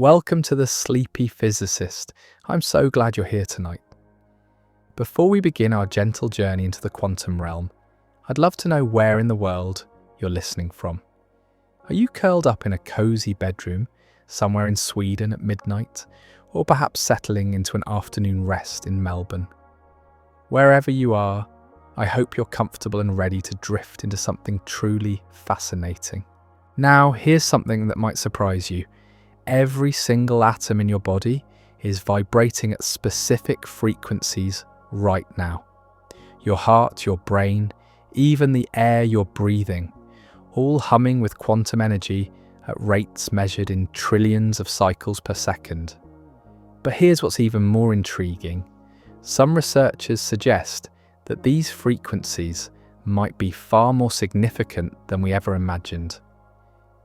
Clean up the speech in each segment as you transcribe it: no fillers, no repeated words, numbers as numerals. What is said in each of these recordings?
Welcome to the Sleepy Physicist. I'm so glad you're here tonight. Before we begin our gentle journey into the quantum realm, I'd love to know where in the world you're listening from. Are you curled up in a cozy bedroom somewhere in Sweden at midnight, or perhaps settling into an afternoon rest in Melbourne? Wherever you are, I hope you're comfortable and ready to drift into something truly fascinating. Now, here's something that might surprise you. Every single atom in your body is vibrating at specific frequencies right now. Your heart, your brain, even the air you're breathing, all humming with quantum energy at rates measured in trillions of cycles per second. But here's what's even more intriguing. Some researchers suggest that these frequencies might be far more significant than we ever imagined.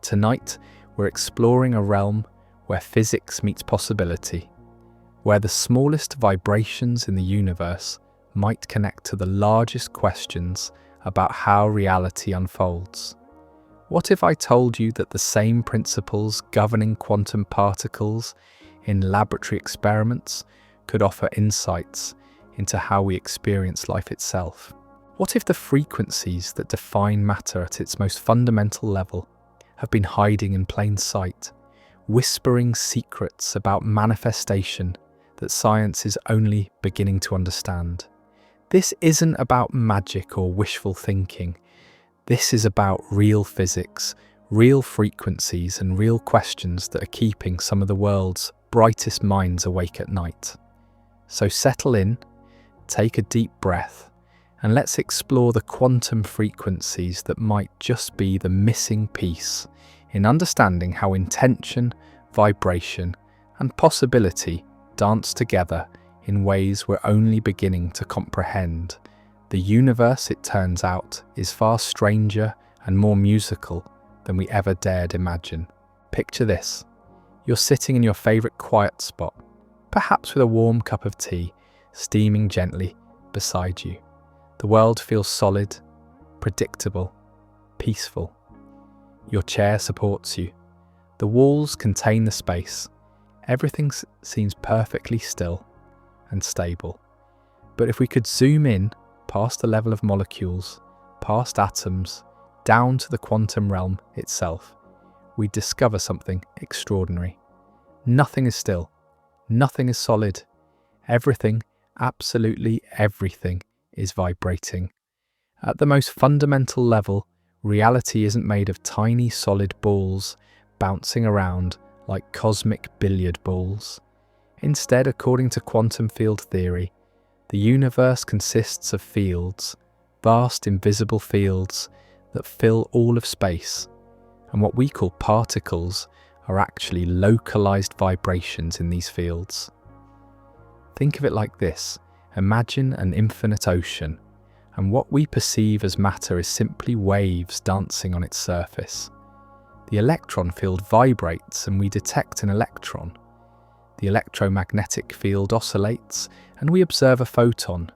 Tonight, we're exploring a realm where physics meets possibility, where the smallest vibrations in the universe might connect to the largest questions about how reality unfolds. What if I told you that the same principles governing quantum particles in laboratory experiments could offer insights into how we experience life itself? What if the frequencies that define matter at its most fundamental level have been hiding in plain sight, whispering secrets about manifestation that science is only beginning to understand? This isn't about magic or wishful thinking. This is about real physics, real frequencies, and real questions that are keeping some of the world's brightest minds awake at night. So settle in, take a deep breath, and let's explore the quantum frequencies that might just be the missing piece in understanding how intention, vibration, and possibility dance together in ways we're only beginning to comprehend. The universe, it turns out, is far stranger and more musical than we ever dared imagine. Picture this. You're sitting in your favorite quiet spot, perhaps with a warm cup of tea steaming gently beside you. The world feels solid, predictable, peaceful. Your chair supports you. The walls contain the space. Everything seems perfectly still and stable. But if we could zoom in past the level of molecules, past atoms, down to the quantum realm itself, we'd discover something extraordinary. Nothing is still. Nothing is solid. Everything, absolutely everything, is vibrating. At the most fundamental level, reality isn't made of tiny solid balls bouncing around like cosmic billiard balls. Instead, according to quantum field theory, the universe consists of fields, vast invisible fields that fill all of space, and what we call particles are actually localized vibrations in these fields. Think of it like this. Imagine an infinite ocean, and what we perceive as matter is simply waves dancing on its surface. The electron field vibrates and we detect an electron. The electromagnetic field oscillates and we observe a photon.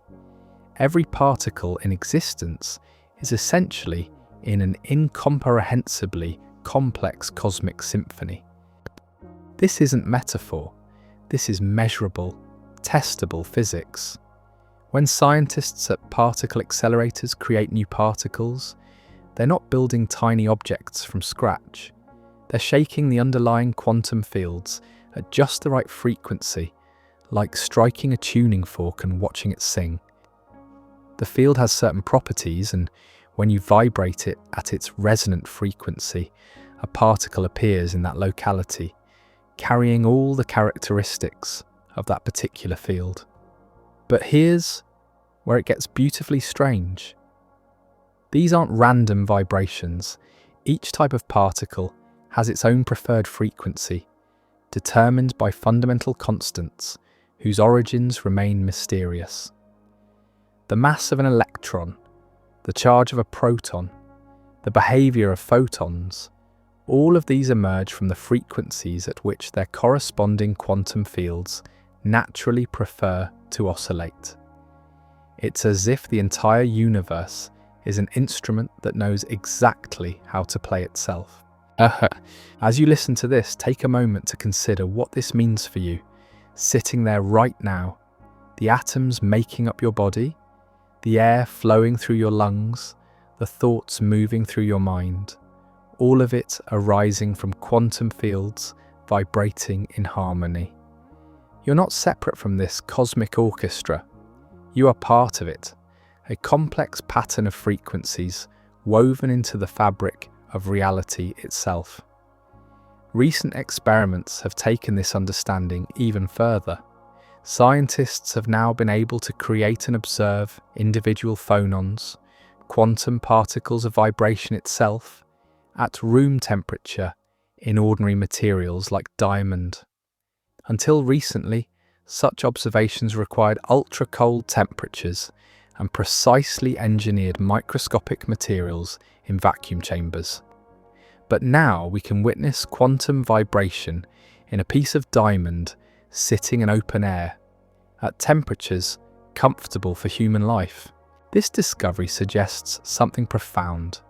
Every particle in existence is essentially in an incomprehensibly complex cosmic symphony. This isn't metaphor. This is measurable, testable physics. When scientists at particle accelerators create new particles, they're not building tiny objects from scratch. They're shaking the underlying quantum fields at just the right frequency, like striking a tuning fork and watching it sing. The field has certain properties, and when you vibrate it at its resonant frequency, a particle appears in that locality, carrying all the characteristics of that particular field. But here's where it gets beautifully strange. These aren't random vibrations. Each type of particle has its own preferred frequency, determined by fundamental constants whose origins remain mysterious. The mass of an electron, the charge of a proton, the behavior of photons, all of these emerge from the frequencies at which their corresponding quantum fields naturally prefer to oscillate. It's as if the entire universe is an instrument that knows exactly how to play itself. As you listen to this, take a moment to consider what this means for you, sitting there right now, the atoms making up your body, the air flowing through your lungs, the thoughts moving through your mind, all of it arising from quantum fields vibrating in harmony. You're not separate from this cosmic orchestra. You are part of it, a complex pattern of frequencies woven into the fabric of reality itself. Recent experiments have taken this understanding even further. Scientists have now been able to create and observe individual phonons, quantum particles of vibration itself, at room temperature in ordinary materials like diamond. Until recently, such observations required ultra-cold temperatures and precisely engineered microscopic materials in vacuum chambers. But now we can witness quantum vibration in a piece of diamond sitting in open air, at temperatures comfortable for human life. This discovery suggests something profound.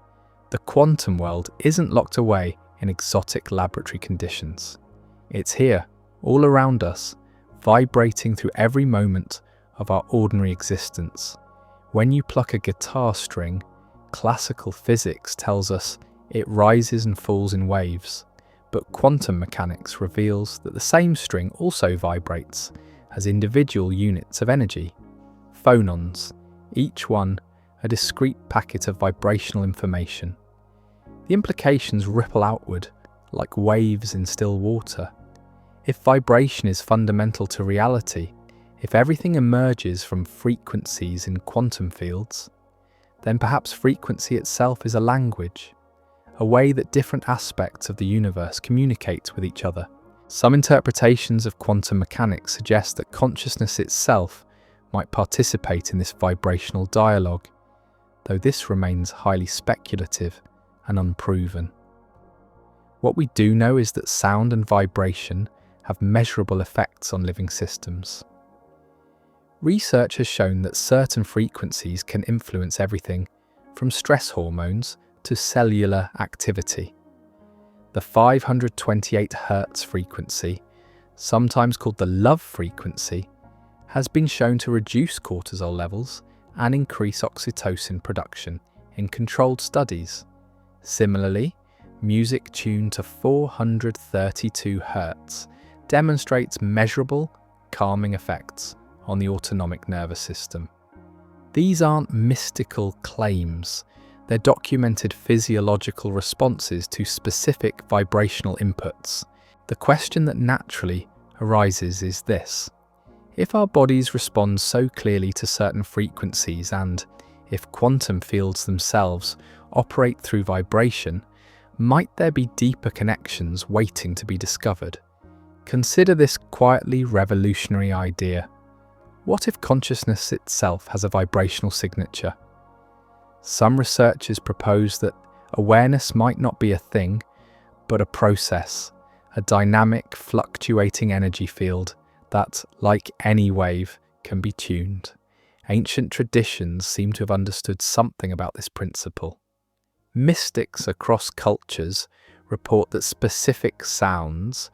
The quantum world isn't locked away in exotic laboratory conditions. It's here, all around us, vibrating through every moment of our ordinary existence. When you pluck a guitar string, classical physics tells us it rises and falls in waves, but quantum mechanics reveals that the same string also vibrates as individual units of energy, phonons, each one a discrete packet of vibrational information. The implications ripple outward like waves in still water. If vibration is fundamental to reality, if everything emerges from frequencies in quantum fields, then perhaps frequency itself is a language, a way that different aspects of the universe communicate with each other. Some interpretations of quantum mechanics suggest that consciousness itself might participate in this vibrational dialogue, though this remains highly speculative and unproven. What we do know is that sound and vibration have measurable effects on living systems. Research has shown that certain frequencies can influence everything from stress hormones to cellular activity. The 528 Hz frequency, sometimes called the love frequency, has been shown to reduce cortisol levels and increase oxytocin production in controlled studies. Similarly, music tuned to 432 Hz demonstrates measurable, calming effects on the autonomic nervous system. These aren't mystical claims. They're documented physiological responses to specific vibrational inputs. The question that naturally arises is this: if our bodies respond so clearly to certain frequencies, and if quantum fields themselves operate through vibration, might there be deeper connections waiting to be discovered? Consider this quietly revolutionary idea. What if consciousness itself has a vibrational signature? Some researchers propose that awareness might not be a thing, but a process, a dynamic, fluctuating energy field that, like any wave, can be tuned. Ancient traditions seem to have understood something about this principle. Mystics across cultures report that specific sounds,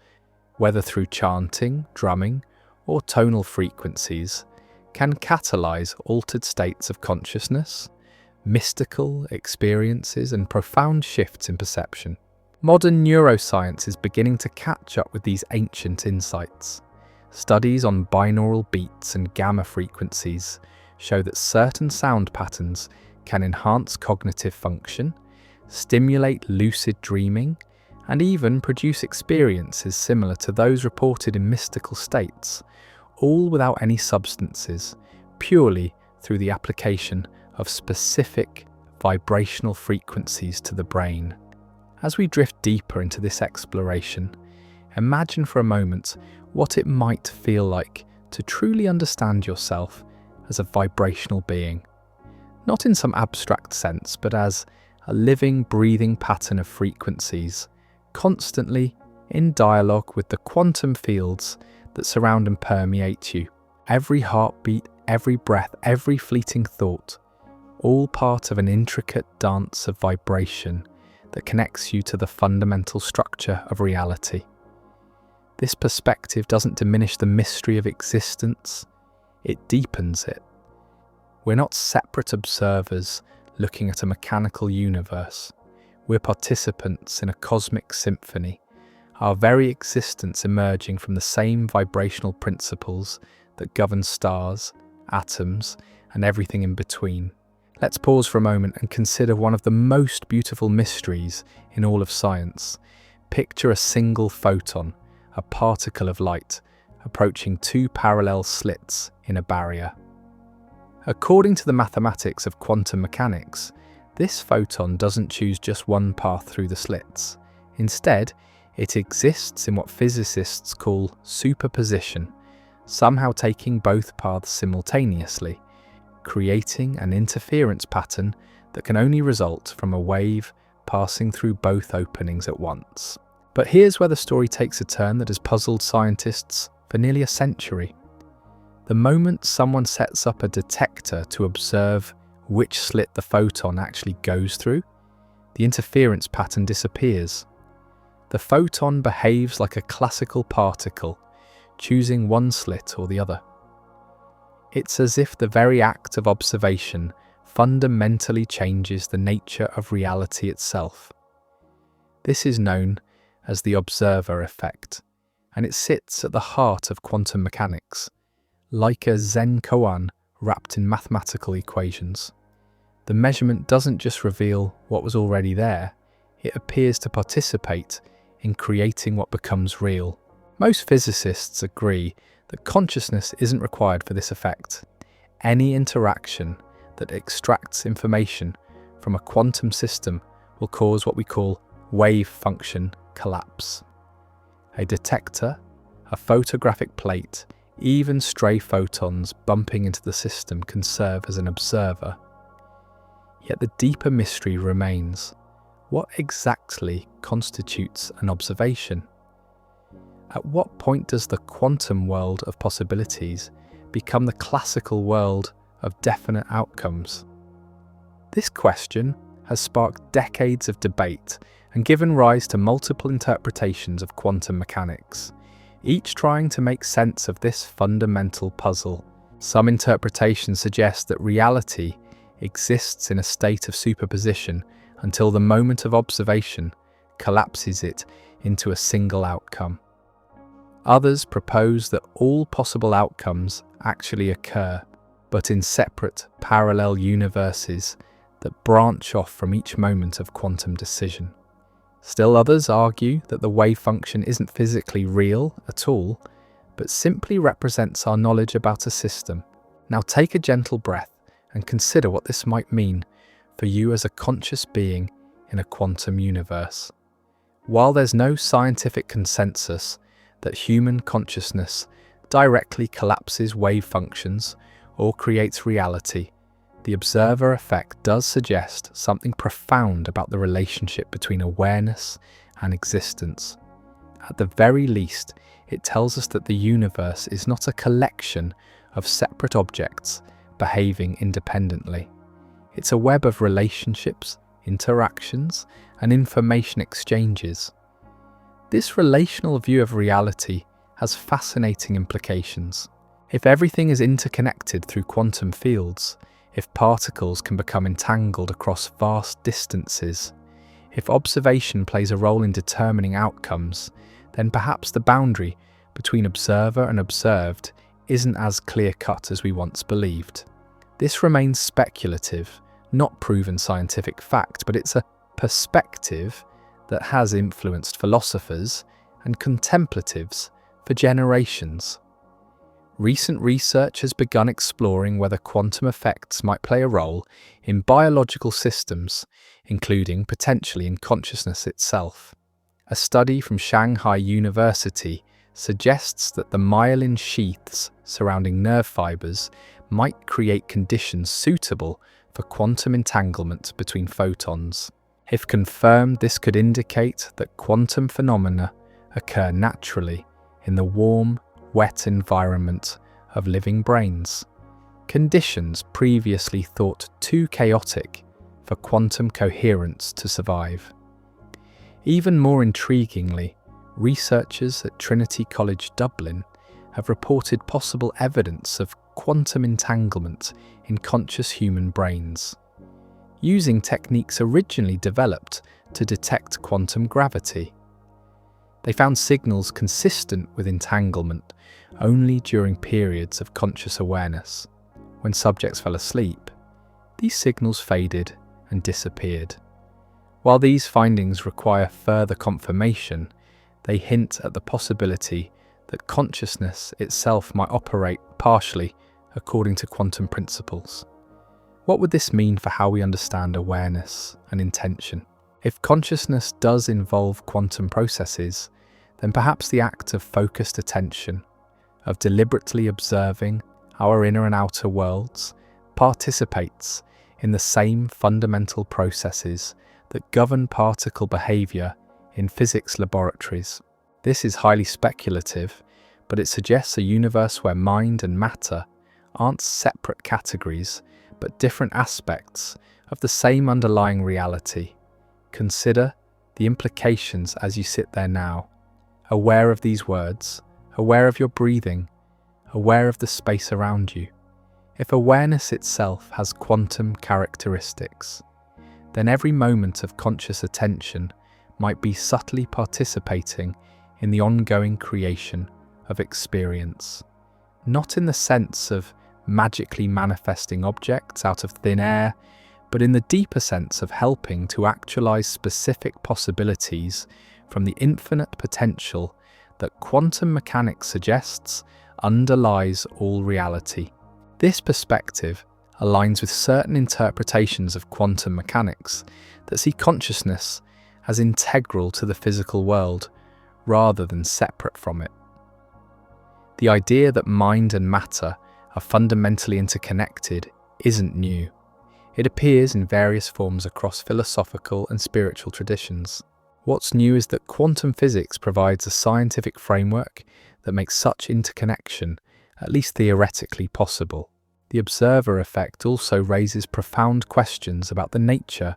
whether through chanting, drumming, or tonal frequencies, can catalyze altered states of consciousness, mystical experiences, and profound shifts in perception. Modern neuroscience is beginning to catch up with these ancient insights. Studies on binaural beats and gamma frequencies show that certain sound patterns can enhance cognitive function, stimulate lucid dreaming, and even produce experiences similar to those reported in mystical states, all without any substances, purely through the application of specific vibrational frequencies to the brain. As we drift deeper into this exploration, imagine for a moment what it might feel like to truly understand yourself as a vibrational being, not in some abstract sense, but as a living, breathing pattern of frequencies, constantly in dialogue with the quantum fields that surround and permeate you. Every heartbeat, every breath, every fleeting thought, all part of an intricate dance of vibration that connects you to the fundamental structure of reality. This perspective doesn't diminish the mystery of existence, it deepens it. We're not separate observers looking at a mechanical universe. We're participants in a cosmic symphony, our very existence emerging from the same vibrational principles that govern stars, atoms, and everything in between. Let's pause for a moment and consider one of the most beautiful mysteries in all of science. Picture a single photon, a particle of light, approaching two parallel slits in a barrier. According to the mathematics of quantum mechanics, this photon doesn't choose just one path through the slits. Instead, it exists in what physicists call superposition, somehow taking both paths simultaneously, creating an interference pattern that can only result from a wave passing through both openings at once. But here's where the story takes a turn that has puzzled scientists for nearly a century. The moment someone sets up a detector to observe which slit the photon actually goes through, the interference pattern disappears. The photon behaves like a classical particle, choosing one slit or the other. It's as if the very act of observation fundamentally changes the nature of reality itself. This is known as the observer effect, and it sits at the heart of quantum mechanics, like a Zen koan wrapped in mathematical equations. The measurement doesn't just reveal what was already there, it appears to participate in creating what becomes real. Most physicists agree that consciousness isn't required for this effect. Any interaction that extracts information from a quantum system will cause what we call wave function collapse. A detector, a photographic plate, even stray photons bumping into the system can serve as an observer. Yet the deeper mystery remains. What exactly constitutes an observation? At what point does the quantum world of possibilities become the classical world of definite outcomes? This question has sparked decades of debate and given rise to multiple interpretations of quantum mechanics, each trying to make sense of this fundamental puzzle. Some interpretations suggest that reality exists in a state of superposition until the moment of observation collapses it into a single outcome. Others propose that all possible outcomes actually occur, but in separate, parallel universes that branch off from each moment of quantum decision. Still others argue that the wave function isn't physically real at all, but simply represents our knowledge about a system. Now take a gentle breath and consider what this might mean for you as a conscious being in a quantum universe. While there's no scientific consensus that human consciousness directly collapses wave functions or creates reality, the observer effect does suggest something profound about the relationship between awareness and existence. At the very least, it tells us that the universe is not a collection of separate objects behaving independently. It's a web of relationships, interactions, and information exchanges. This relational view of reality has fascinating implications. If everything is interconnected through quantum fields, if particles can become entangled across vast distances, if observation plays a role in determining outcomes, then perhaps the boundary between observer and observed isn't as clear-cut as we once believed. This remains speculative, not proven scientific fact, but it's a perspective that has influenced philosophers and contemplatives for generations. Recent research has begun exploring whether quantum effects might play a role in biological systems, including potentially in consciousness itself. A study from Shanghai University suggests that the myelin sheaths surrounding nerve fibers might create conditions suitable for quantum entanglement between photons. If confirmed, this could indicate that quantum phenomena occur naturally in the warm, wet environment of living brains, conditions previously thought too chaotic for quantum coherence to survive. Even more intriguingly, researchers at Trinity College Dublin have reported possible evidence of quantum entanglement in conscious human brains, using techniques originally developed to detect quantum gravity. They found signals consistent with entanglement only during periods of conscious awareness. When subjects fell asleep, these signals faded and disappeared. While these findings require further confirmation, they hint at the possibility that consciousness itself might operate partially according to quantum principles. What would this mean for how we understand awareness and intention? If consciousness does involve quantum processes, then perhaps the act of focused attention, of deliberately observing our inner and outer worlds, participates in the same fundamental processes that govern particle behavior in physics laboratories. This is highly speculative, but it suggests a universe where mind and matter aren't separate categories, but different aspects of the same underlying reality. Consider the implications as you sit there now, aware of these words, aware of your breathing, aware of the space around you. If awareness itself has quantum characteristics, then every moment of conscious attention might be subtly participating in the ongoing creation of experience, not in the sense of magically manifesting objects out of thin air, but in the deeper sense of helping to actualize specific possibilities from the infinite potential that quantum mechanics suggests underlies all reality. This perspective aligns with certain interpretations of quantum mechanics that see consciousness as integral to the physical world rather than separate from it. The idea that mind and matter are fundamentally interconnected isn't new. It appears in various forms across philosophical and spiritual traditions. What's new is that quantum physics provides a scientific framework that makes such interconnection at least theoretically possible. The observer effect also raises profound questions about the nature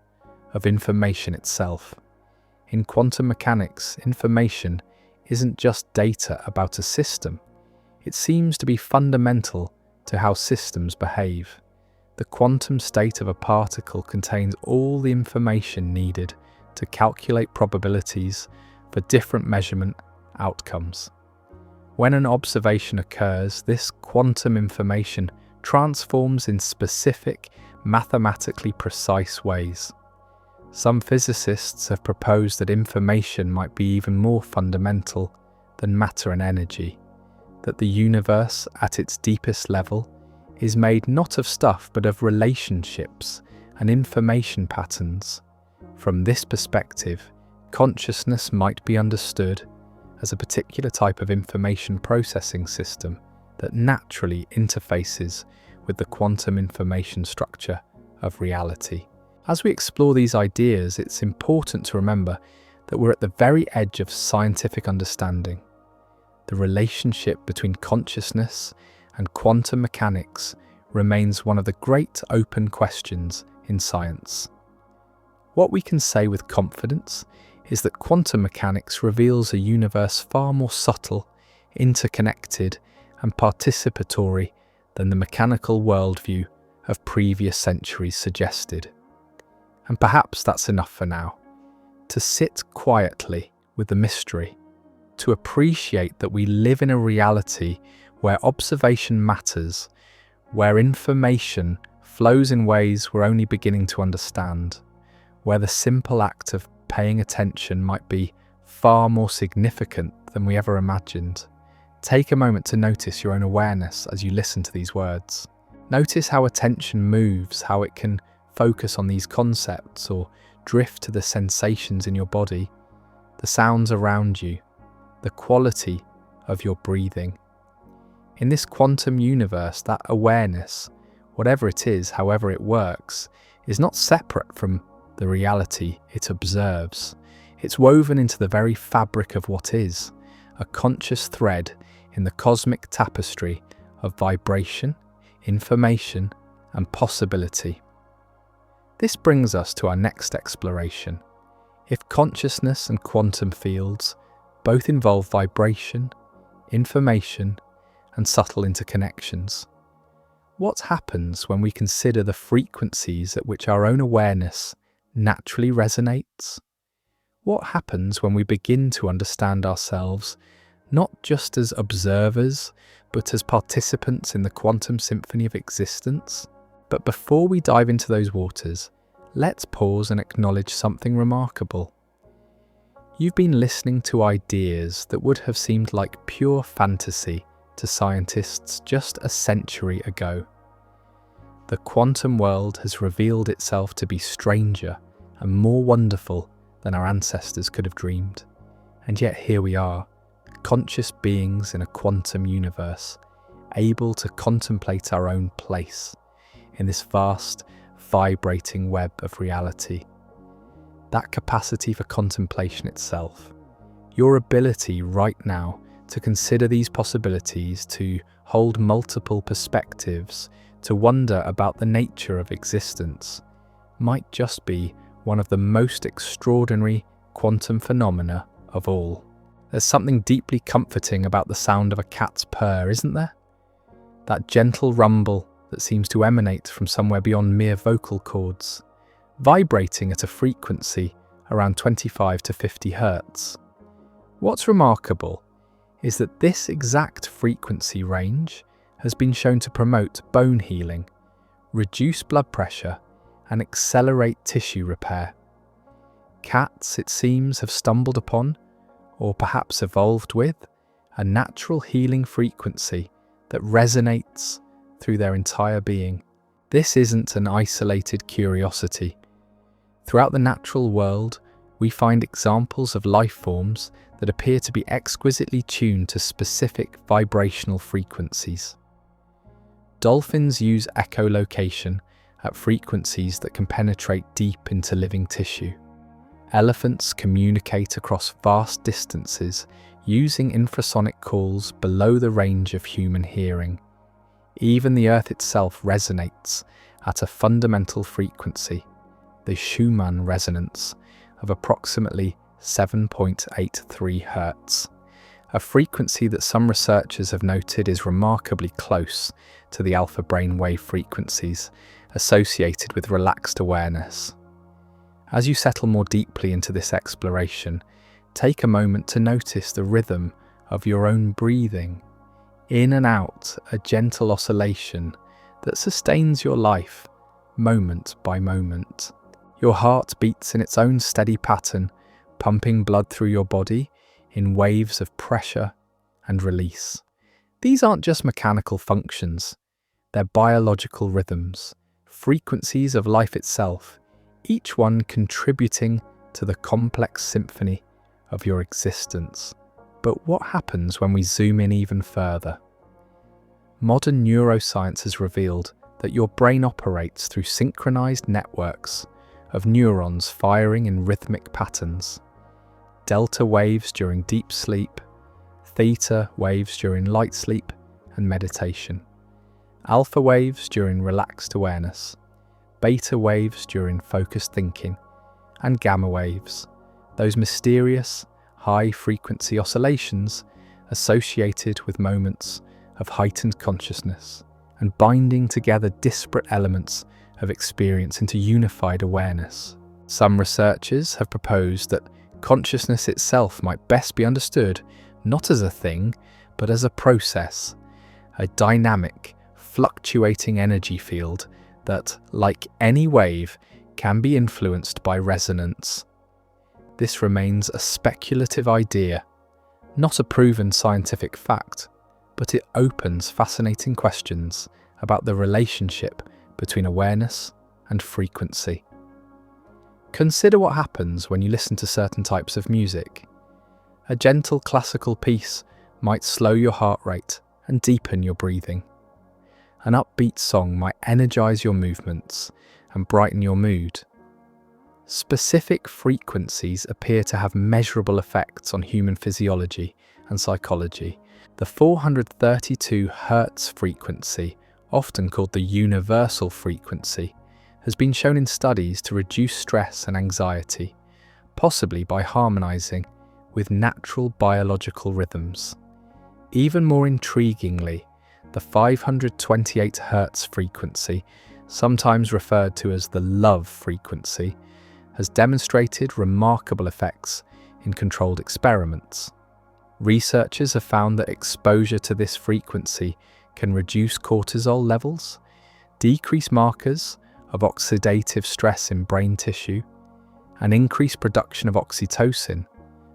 of information itself. In quantum mechanics, information isn't just data about a system. It seems to be fundamental to how systems behave. The quantum state of a particle contains all the information needed to calculate probabilities for different measurement outcomes. When an observation occurs, this quantum information transforms in specific, mathematically precise ways. Some physicists have proposed that information might be even more fundamental than matter and energy, that the universe, at its deepest level, is made not of stuff but of relationships and information patterns. From this perspective, consciousness might be understood as a particular type of information processing system that naturally interfaces with the quantum information structure of reality. As we explore these ideas, it's important to remember that we're at the very edge of scientific understanding. The relationship between consciousness and quantum mechanics remains one of the great open questions in science. What we can say with confidence is that quantum mechanics reveals a universe far more subtle, interconnected, and participatory than the mechanical worldview of previous centuries suggested. And perhaps that's enough for now. To sit quietly with the mystery, to appreciate that we live in a reality where observation matters, where information flows in ways we're only beginning to understand, where the simple act of paying attention might be far more significant than we ever imagined. Take a moment to notice your own awareness as you listen to these words. Notice how attention moves, how it can focus on these concepts or drift to the sensations in your body, the sounds around you, the quality of your breathing. In this quantum universe, that awareness, whatever it is, however it works, is not separate from the reality it observes. It's woven into the very fabric of what is, a conscious thread in the cosmic tapestry of vibration, information, and possibility. This brings us to our next exploration: If consciousness and quantum fields both involve vibration, information, and subtle interconnections, what happens when we consider the frequencies at which our own awareness naturally resonates? What happens when we begin to understand ourselves not just as observers, but as participants in the quantum symphony of existence? But before we dive into those waters, let's pause and acknowledge something remarkable. You've been listening to ideas that would have seemed like pure fantasy to scientists just a century ago. The quantum world has revealed itself to be stranger and more wonderful than our ancestors could have dreamed. And yet here we are, conscious beings in a quantum universe, able to contemplate our own place in this vast, vibrating web of reality. That capacity for contemplation itself, your ability right now to consider these possibilities, to hold multiple perspectives, to wonder about the nature of existence, might just be one of the most extraordinary quantum phenomena of all. There's something deeply comforting about the sound of a cat's purr, isn't there? That gentle rumble that seems to emanate from somewhere beyond mere vocal cords, vibrating at a frequency around 25 to 50 hertz. What's remarkable is that this exact frequency range has been shown to promote bone healing, reduce blood pressure, and accelerate tissue repair. Cats, it seems, have stumbled upon, or perhaps evolved with, a natural healing frequency that resonates through their entire being. This isn't an isolated curiosity. Throughout the natural world, we find examples of life forms that appear to be exquisitely tuned to specific vibrational frequencies. Dolphins use echolocation at frequencies that can penetrate deep into living tissue. Elephants communicate across vast distances using infrasonic calls below the range of human hearing. Even the Earth itself resonates at a fundamental frequency, the Schumann resonance, of approximately 7.83 Hz, a frequency that some researchers have noted is remarkably close to the alpha brainwave frequencies associated with relaxed awareness. As you settle more deeply into this exploration, take a moment to notice the rhythm of your own breathing, in and out, a gentle oscillation that sustains your life moment by moment. Your heart beats in its own steady pattern, pumping blood through your body in waves of pressure and release. These aren't just mechanical functions, they're biological rhythms, frequencies of life itself, each one contributing to the complex symphony of your existence. But what happens when we zoom in even further? Modern neuroscience has revealed that your brain operates through synchronized networks of neurons firing in rhythmic patterns. Delta waves during deep sleep, theta waves during light sleep and meditation, alpha waves during relaxed awareness, beta waves during focused thinking, and gamma waves, those mysterious, high-frequency oscillations associated with moments of heightened consciousness and binding together disparate elements of experience into unified awareness. Some researchers have proposed that consciousness itself might best be understood not as a thing, but as a process, a dynamic, fluctuating energy field that, like any wave, can be influenced by resonance. This remains a speculative idea, not a proven scientific fact, but it opens fascinating questions about the relationship between awareness and frequency. Consider what happens when you listen to certain types of music. A gentle classical piece might slow your heart rate and deepen your breathing. An upbeat song might energize your movements and brighten your mood. Specific frequencies appear to have measurable effects on human physiology and psychology. The 432 Hz frequency, often called the universal frequency, has been shown in studies to reduce stress and anxiety, possibly by harmonizing with natural biological rhythms. Even more intriguingly, the 528 Hz frequency, sometimes referred to as the love frequency, has demonstrated remarkable effects in controlled experiments. Researchers have found that exposure to this frequency can reduce cortisol levels, decrease markers of oxidative stress in brain tissue, and increase production of oxytocin,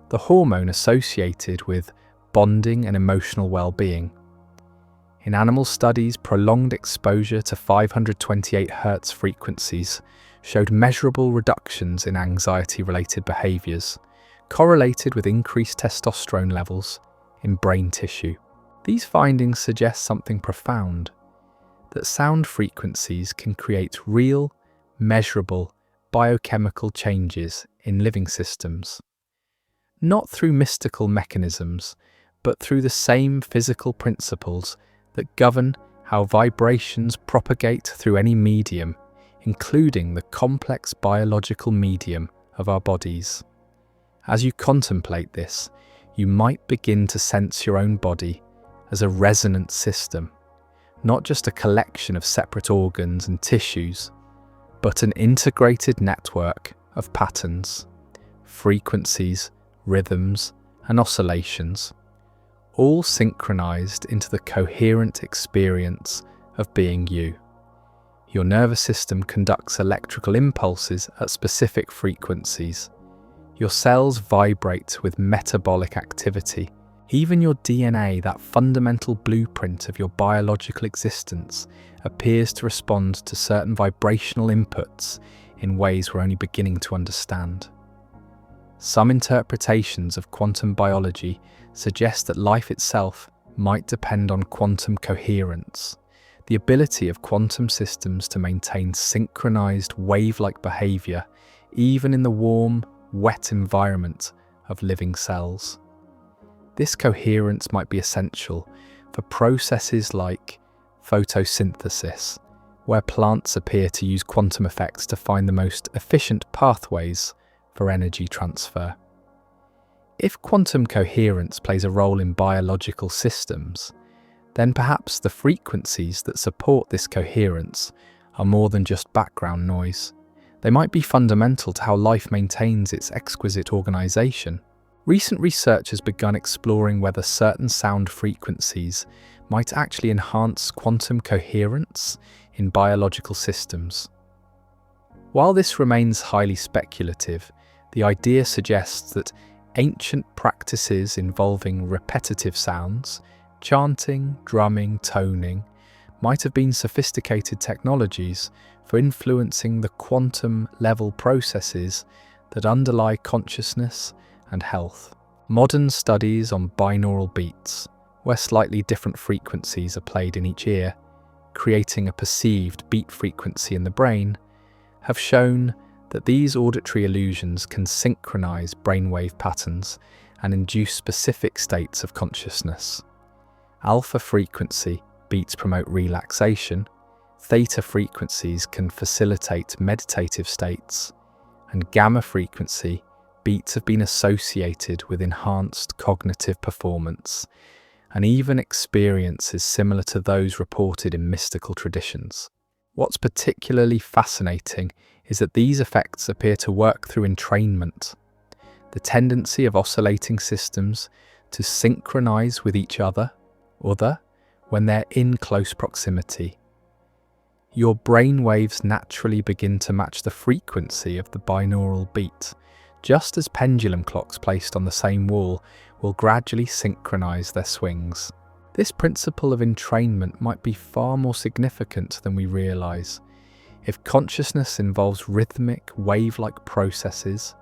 the hormone associated with bonding and emotional well-being. In animal studies, prolonged exposure to 528 Hz frequencies showed measurable reductions in anxiety-related behaviors, correlated with increased testosterone levels in brain tissue. These findings suggest something profound, that sound frequencies can create real, measurable biochemical changes in living systems. Not through mystical mechanisms, but through the same physical principles that govern how vibrations propagate through any medium, including the complex biological medium of our bodies. As you contemplate this, you might begin to sense your own body as a resonant system, not just a collection of separate organs and tissues, but an integrated network of patterns, frequencies, rhythms, and oscillations, all synchronized into the coherent experience of being you. Your nervous system conducts electrical impulses at specific frequencies. Your cells vibrate with metabolic activity. Even your DNA, that fundamental blueprint of your biological existence, appears to respond to certain vibrational inputs in ways we're only beginning to understand. Some interpretations of quantum biology suggest that life itself might depend on quantum coherence, the ability of quantum systems to maintain synchronized wave-like behavior even in the warm, wet environment of living cells. This coherence might be essential for processes like photosynthesis, where plants appear to use quantum effects to find the most efficient pathways for energy transfer. If quantum coherence plays a role in biological systems, then perhaps the frequencies that support this coherence are more than just background noise. They might be fundamental to how life maintains its exquisite organization. Recent research has begun exploring whether certain sound frequencies might actually enhance quantum coherence in biological systems. While this remains highly speculative, the idea suggests that ancient practices involving repetitive sounds, chanting, drumming, toning, might have been sophisticated technologies for influencing the quantum-level processes that underlie consciousness and health. Modern studies on binaural beats, where slightly different frequencies are played in each ear, creating a perceived beat frequency in the brain, have shown that these auditory illusions can synchronize brainwave patterns and induce specific states of consciousness. Alpha frequency beats promote relaxation, theta frequencies can facilitate meditative states, and gamma frequency beats have been associated with enhanced cognitive performance and even experiences similar to those reported in mystical traditions. What's particularly fascinating is that these effects appear to work through entrainment, the tendency of oscillating systems to synchronize with each other when they're in close proximity. Your brain waves naturally begin to match the frequency of the binaural beat, just as pendulum clocks placed on the same wall will gradually synchronize their swings. This principle of entrainment might be far more significant than we realize. If consciousness involves rhythmic, wave-like processes,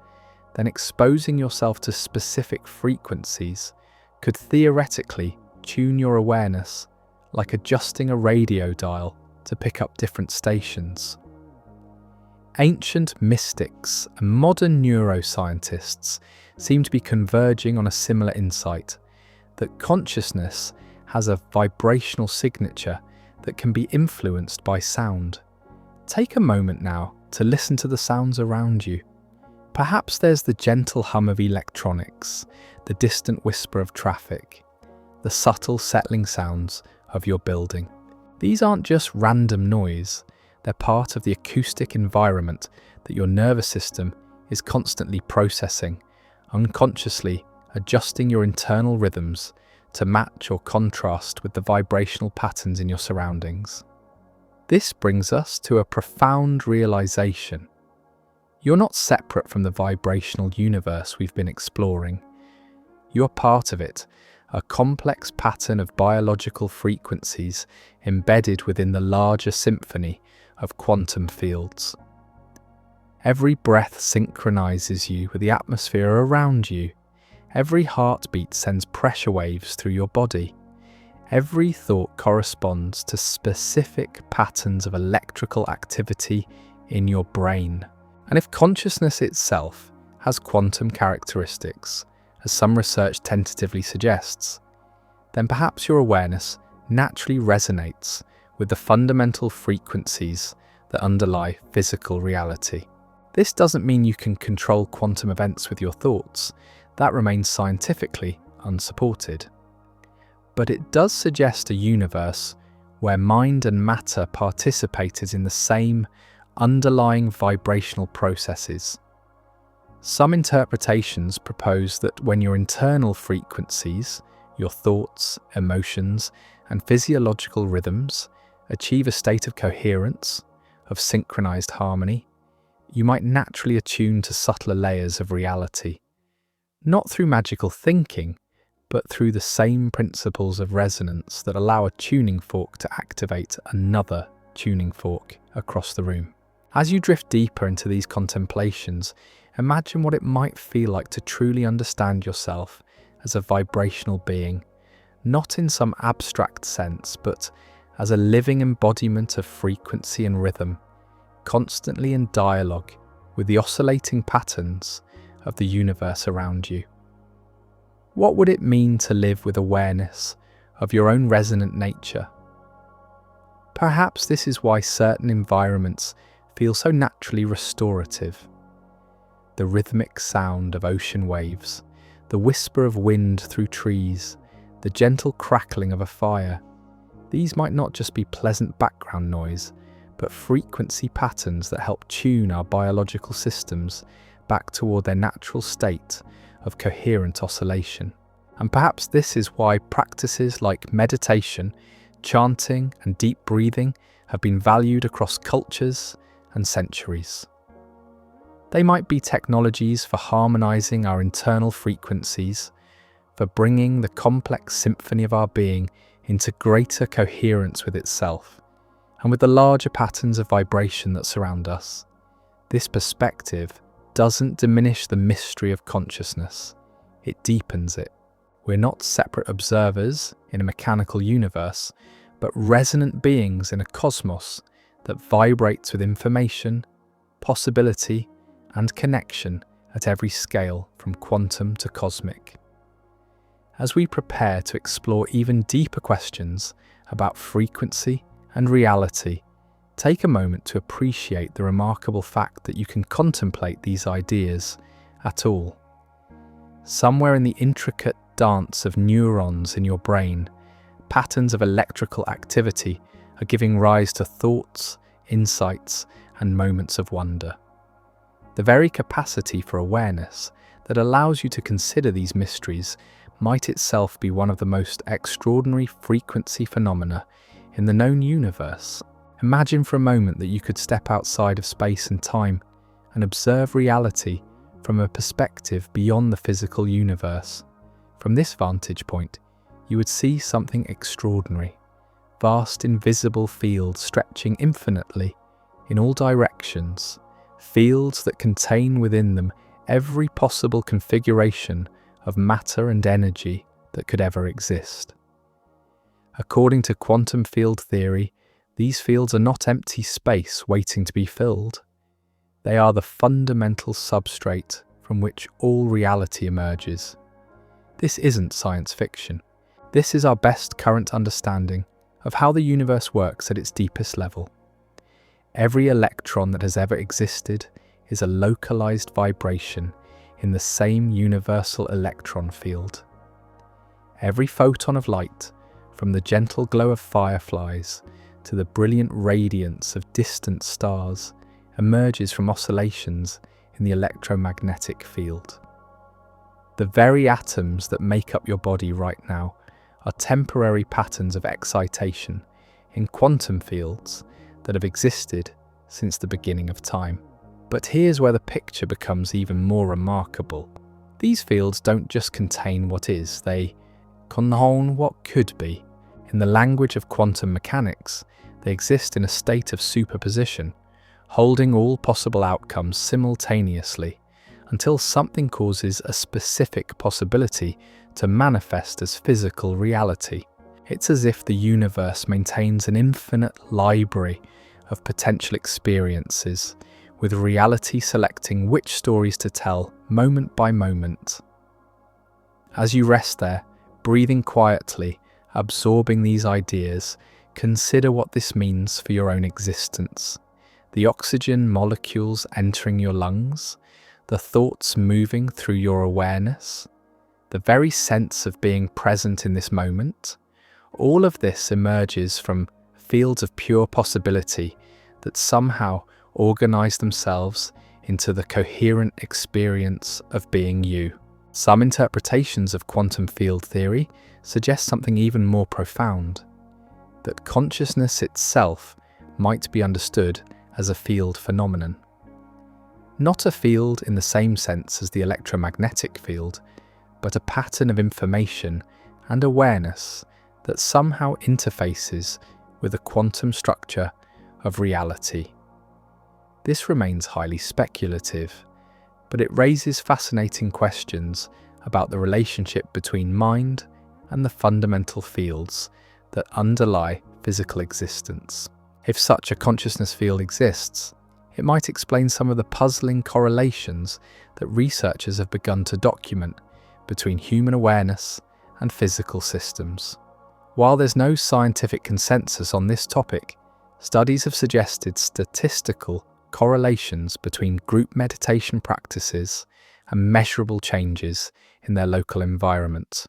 then exposing yourself to specific frequencies could theoretically tune your awareness like adjusting a radio dial to pick up different stations. Ancient mystics and modern neuroscientists seem to be converging on a similar insight, that consciousness has a vibrational signature that can be influenced by sound. Take a moment now to listen to the sounds around you. Perhaps there's the gentle hum of electronics, the distant whisper of traffic, the subtle settling sounds of your building. These aren't just random noise, they're part of the acoustic environment that your nervous system is constantly processing, unconsciously adjusting your internal rhythms to match or contrast with the vibrational patterns in your surroundings. This brings us to a profound realization. You're not separate from the vibrational universe we've been exploring. You're part of it, a complex pattern of biological frequencies embedded within the larger symphony of quantum fields. Every breath synchronizes you with the atmosphere around you. Every heartbeat sends pressure waves through your body. Every thought corresponds to specific patterns of electrical activity in your brain. And if consciousness itself has quantum characteristics, as some research tentatively suggests, then perhaps your awareness naturally resonates with the fundamental frequencies that underlie physical reality. This doesn't mean you can control quantum events with your thoughts. That remains scientifically unsupported. But it does suggest a universe where mind and matter participated in the same underlying vibrational processes. Some interpretations propose that when your internal frequencies, your thoughts, emotions, and physiological rhythms achieve a state of coherence, of synchronized harmony, you might naturally attune to subtler layers of reality, not through magical thinking, but through the same principles of resonance that allow a tuning fork to activate another tuning fork across the room. As you drift deeper into these contemplations, imagine what it might feel like to truly understand yourself as a vibrational being, not in some abstract sense, but as a living embodiment of frequency and rhythm, constantly in dialogue with the oscillating patterns of the universe around you. What would it mean to live with awareness of your own resonant nature? Perhaps this is why certain environments feel so naturally restorative. The rhythmic sound of ocean waves, the whisper of wind through trees, the gentle crackling of a fire. These might not just be pleasant background noise, but frequency patterns that help tune our biological systems back toward their natural state of coherent oscillation. And perhaps this is why practices like meditation, chanting, and deep breathing have been valued across cultures and centuries. They might be technologies for harmonizing our internal frequencies, for bringing the complex symphony of our being into greater coherence with itself, and with the larger patterns of vibration that surround us. This perspective doesn't diminish the mystery of consciousness, it deepens it. We're not separate observers in a mechanical universe, but resonant beings in a cosmos that vibrates with information, possibility, and connection at every scale from quantum to cosmic. As we prepare to explore even deeper questions about frequency and reality, take a moment to appreciate the remarkable fact that you can contemplate these ideas at all. Somewhere in the intricate dance of neurons in your brain, patterns of electrical activity are giving rise to thoughts, insights, and moments of wonder. The very capacity for awareness that allows you to consider these mysteries might itself be one of the most extraordinary frequency phenomena in the known universe. Imagine for a moment that you could step outside of space and time and observe reality from a perspective beyond the physical universe. From this vantage point, you would see something extraordinary. Vast invisible fields stretching infinitely in all directions, fields that contain within them every possible configuration of matter and energy that could ever exist. According to quantum field theory, these fields are not empty space waiting to be filled. They are the fundamental substrate from which all reality emerges. This isn't science fiction. This is our best current understanding of how the universe works at its deepest level. Every electron that has ever existed is a localized vibration in the same universal electron field. Every photon of light, from the gentle glow of fireflies to the brilliant radiance of distant stars, emerges from oscillations in the electromagnetic field. The very atoms that make up your body right now are temporary patterns of excitation in quantum fields that have existed since the beginning of time. But here's where the picture becomes even more remarkable. These fields don't just contain what is, they contain what could be. In the language of quantum mechanics, they exist in a state of superposition, holding all possible outcomes simultaneously until something causes a specific possibility to manifest as physical reality. It's as if the universe maintains an infinite library of potential experiences, with reality selecting which stories to tell moment by moment. As you rest there, breathing quietly, absorbing these ideas, consider what this means for your own existence. The oxygen molecules entering your lungs, the thoughts moving through your awareness, the very sense of being present in this moment. All of this emerges from fields of pure possibility that somehow organize themselves into the coherent experience of being you. Some interpretations of quantum field theory suggest something even more profound, that consciousness itself might be understood as a field phenomenon. Not a field in the same sense as the electromagnetic field, but a pattern of information and awareness that somehow interfaces with the quantum structure of reality. This remains highly speculative, but it raises fascinating questions about the relationship between mind and the fundamental fields that underlie physical existence. If such a consciousness field exists, it might explain some of the puzzling correlations that researchers have begun to document between human awareness and physical systems. While there's no scientific consensus on this topic, studies have suggested statistical correlations between group meditation practices and measurable changes in their local environment.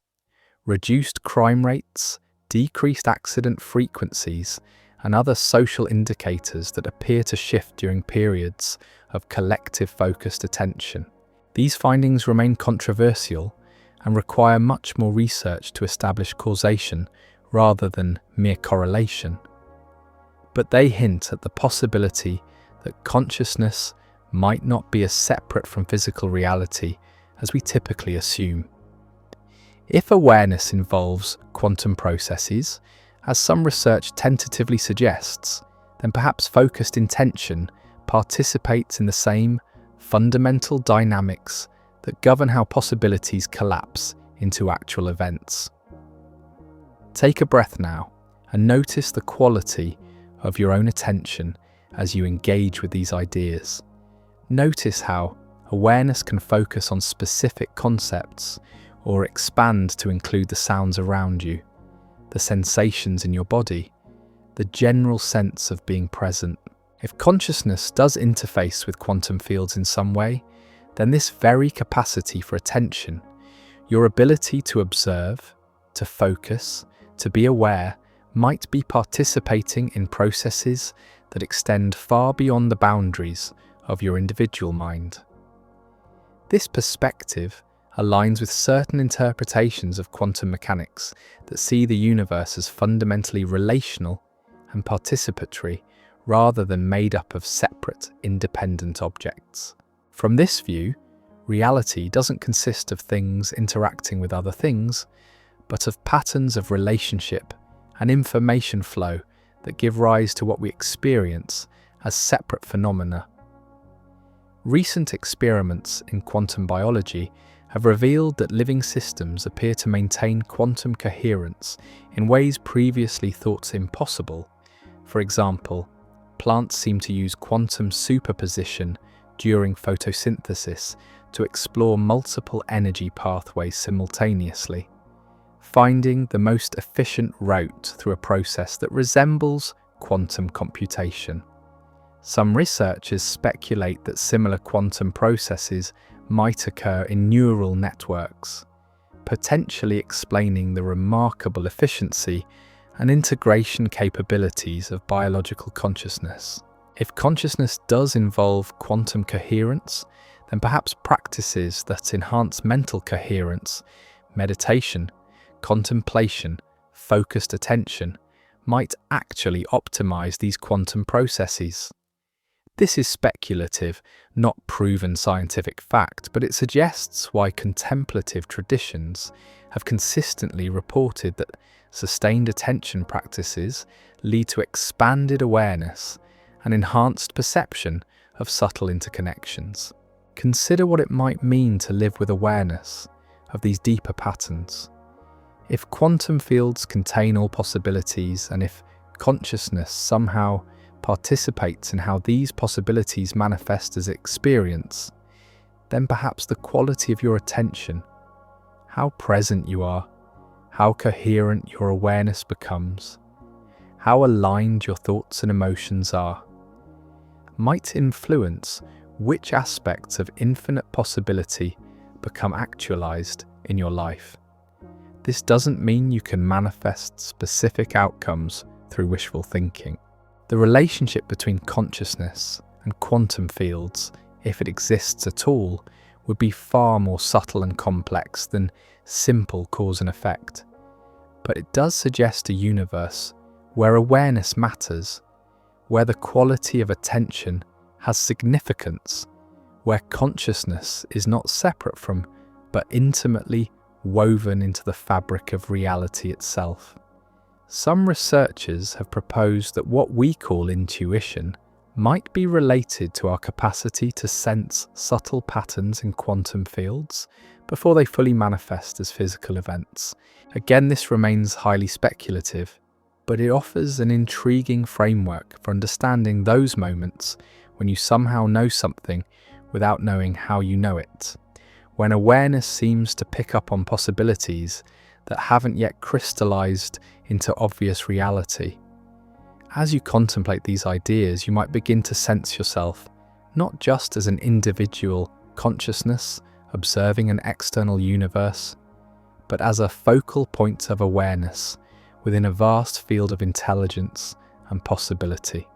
Reduced crime rates, decreased accident frequencies, and other social indicators that appear to shift during periods of collective focused attention. These findings remain controversial and require much more research to establish causation rather than mere correlation. But they hint at the possibility that consciousness might not be as separate from physical reality as we typically assume. If awareness involves quantum processes, as some research tentatively suggests, then perhaps focused intention participates in the same fundamental dynamics that govern how possibilities collapse into actual events. Take a breath now and notice the quality of your own attention as you engage with these ideas. Notice how awareness can focus on specific concepts or expand to include the sounds around you, the sensations in your body, the general sense of being present. If consciousness does interface with quantum fields in some way, then this very capacity for attention, your ability to observe, to focus, to be aware, might be participating in processes that extend far beyond the boundaries of your individual mind. This perspective aligns with certain interpretations of quantum mechanics that see the universe as fundamentally relational and participatory rather than made up of separate, independent objects. From this view, reality doesn't consist of things interacting with other things, but of patterns of relationship and information flow that give rise to what we experience as separate phenomena. Recent experiments in quantum biology have revealed that living systems appear to maintain quantum coherence in ways previously thought impossible. For example, plants seem to use quantum superposition during photosynthesis to explore multiple energy pathways simultaneously, finding the most efficient route through a process that resembles quantum computation. Some researchers speculate that similar quantum processes might occur in neural networks, potentially explaining the remarkable efficiency and integration capabilities of biological consciousness. If consciousness does involve quantum coherence, then perhaps practices that enhance mental coherence, meditation, contemplation, focused attention, might actually optimize these quantum processes. This is speculative, not proven scientific fact, but it suggests why contemplative traditions have consistently reported that sustained attention practices lead to expanded awareness and enhanced perception of subtle interconnections. Consider what it might mean to live with awareness of these deeper patterns. If quantum fields contain all possibilities, and if consciousness somehow participates in how these possibilities manifest as experience, then perhaps the quality of your attention, how present you are, how coherent your awareness becomes, how aligned your thoughts and emotions are, might influence which aspects of infinite possibility become actualized in your life. This doesn't mean you can manifest specific outcomes through wishful thinking. The relationship between consciousness and quantum fields, if it exists at all, would be far more subtle and complex than simple cause and effect. But it does suggest a universe where awareness matters, where the quality of attention has significance, where consciousness is not separate from, but intimately woven into the fabric of reality itself. Some researchers have proposed that what we call intuition might be related to our capacity to sense subtle patterns in quantum fields before they fully manifest as physical events. Again, this remains highly speculative, but it offers an intriguing framework for understanding those moments when you somehow know something without knowing how you know it, when awareness seems to pick up on possibilities that haven't yet crystallized into obvious reality. As you contemplate these ideas, you might begin to sense yourself not just as an individual consciousness observing an external universe, but as a focal point of awareness within a vast field of intelligence and possibility.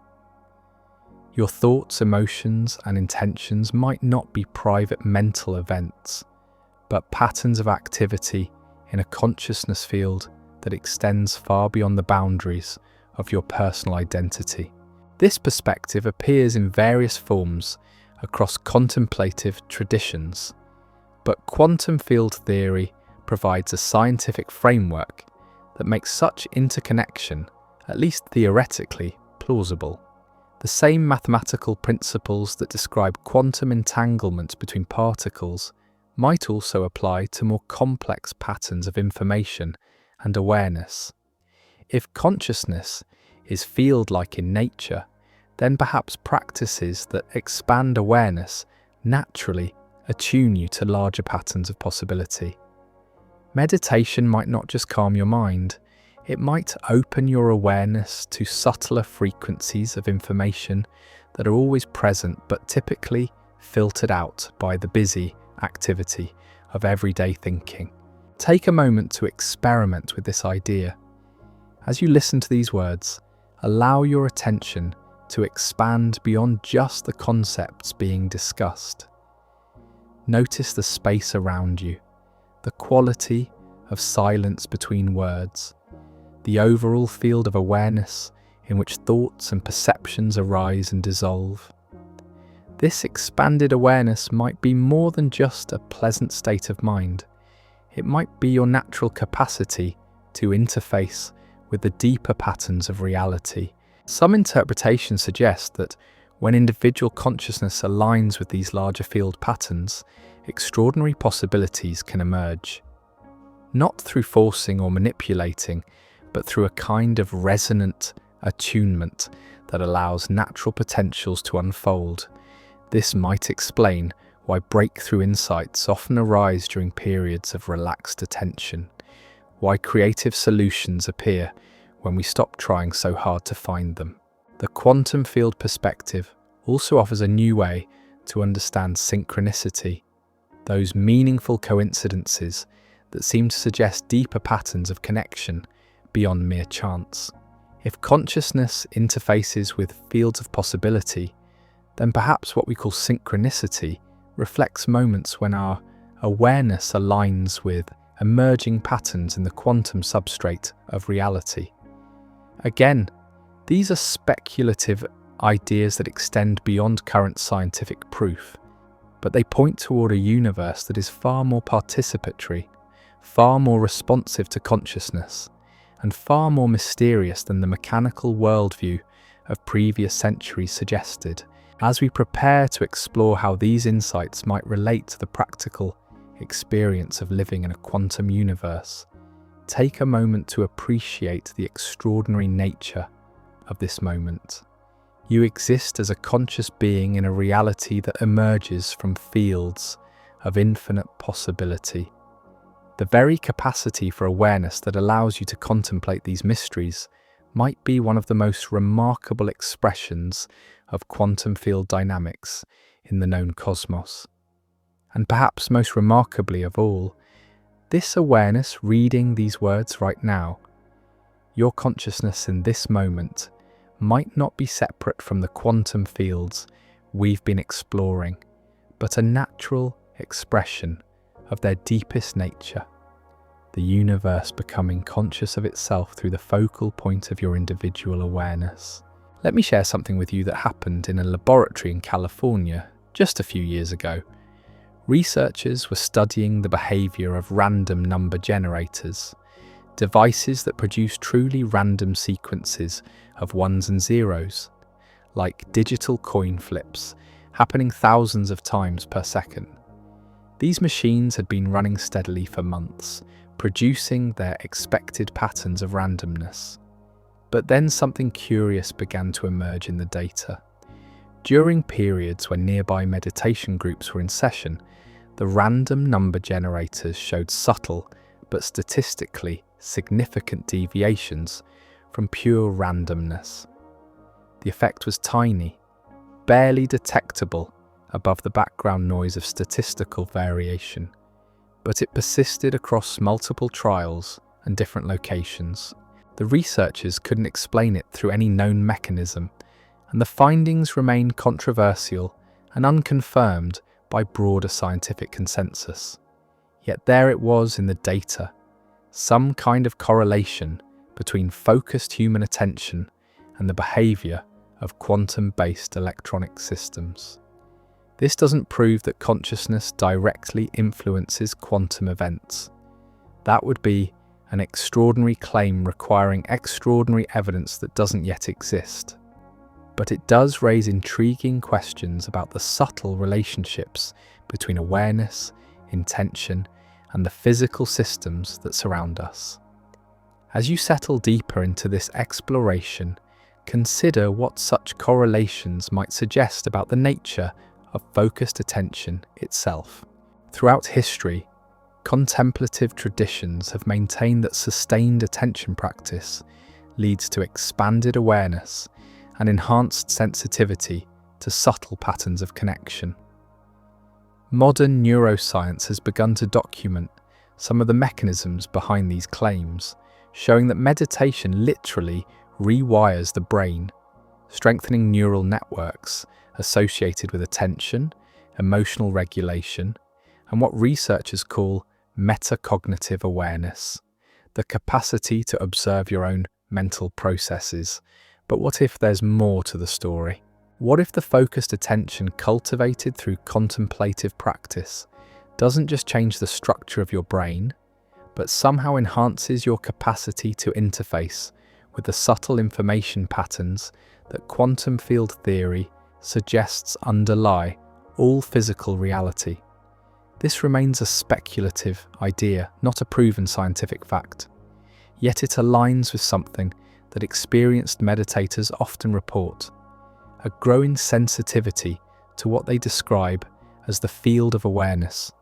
Your thoughts, emotions, and intentions might not be private mental events, but patterns of activity in a consciousness field that extends far beyond the boundaries of your personal identity. This perspective appears in various forms across contemplative traditions, but quantum field theory provides a scientific framework that makes such interconnection, at least theoretically, plausible. The same mathematical principles that describe quantum entanglement between particles might also apply to more complex patterns of information and awareness. If consciousness is field-like in nature, then perhaps practices that expand awareness naturally attune you to larger patterns of possibility. Meditation might not just calm your mind, it might open your awareness to subtler frequencies of information that are always present but typically filtered out by the busy activity of everyday thinking. Take a moment to experiment with this idea. As you listen to these words, allow your attention to expand beyond just the concepts being discussed. Notice the space around you, the quality of silence between words, the overall field of awareness in which thoughts and perceptions arise and dissolve. This expanded awareness might be more than just a pleasant state of mind. It might be your natural capacity to interface with the deeper patterns of reality. Some interpretations suggest that when individual consciousness aligns with these larger field patterns, extraordinary possibilities can emerge. Not through forcing or manipulating, but through a kind of resonant attunement that allows natural potentials to unfold. This might explain why breakthrough insights often arise during periods of relaxed attention, why creative solutions appear when we stop trying so hard to find them. The quantum field perspective also offers a new way to understand synchronicity, those meaningful coincidences that seem to suggest deeper patterns of connection beyond mere chance. If consciousness interfaces with fields of possibility, then perhaps what we call synchronicity reflects moments when our awareness aligns with emerging patterns in the quantum substrate of reality. Again, these are speculative ideas that extend beyond current scientific proof, but they point toward a universe that is far more participatory, far more responsive to consciousness, and far more mysterious than the mechanical worldview of previous centuries suggested. As we prepare to explore how these insights might relate to the practical experience of living in a quantum universe, take a moment to appreciate the extraordinary nature of this moment. You exist as a conscious being in a reality that emerges from fields of infinite possibility. The very capacity for awareness that allows you to contemplate these mysteries might be one of the most remarkable expressions of quantum field dynamics in the known cosmos. And perhaps most remarkably of all, this awareness reading these words right now, your consciousness in this moment, might not be separate from the quantum fields we've been exploring, but a natural expression of their deepest nature, the universe becoming conscious of itself through the focal point of your individual awareness. Let me share something with you that happened in a laboratory in California just a few years ago. Researchers were studying the behavior of random number generators, devices that produce truly random sequences of ones and zeros, like digital coin flips, happening thousands of times per second. These machines had been running steadily for months, producing their expected patterns of randomness. But then something curious began to emerge in the data. During periods when nearby meditation groups were in session, the random number generators showed subtle but statistically significant deviations from pure randomness. The effect was tiny, barely detectable above the background noise of statistical variation, but it persisted across multiple trials and different locations. The researchers couldn't explain it through any known mechanism, and the findings remained controversial and unconfirmed by broader scientific consensus. Yet there it was in the data, some kind of correlation between focused human attention and the behavior of quantum-based electronic systems. This doesn't prove that consciousness directly influences quantum events. That would be an extraordinary claim requiring extraordinary evidence that doesn't yet exist. But it does raise intriguing questions about the subtle relationships between awareness, intention, and the physical systems that surround us. As you settle deeper into this exploration, consider what such correlations might suggest about the nature of focused attention itself. Throughout history, contemplative traditions have maintained that sustained attention practice leads to expanded awareness and enhanced sensitivity to subtle patterns of connection. Modern neuroscience has begun to document some of the mechanisms behind these claims, showing that meditation literally rewires the brain, strengthening neural networks associated with attention, emotional regulation, and what researchers call metacognitive awareness, the capacity to observe your own mental processes. But what if there's more to the story? What if the focused attention cultivated through contemplative practice doesn't just change the structure of your brain, but somehow enhances your capacity to interface with the subtle information patterns that quantum field theory suggests underlie all physical reality? This remains a speculative idea, not a proven scientific fact. Yet it aligns with something that experienced meditators often report: a growing sensitivity to what they describe as the field of awareness,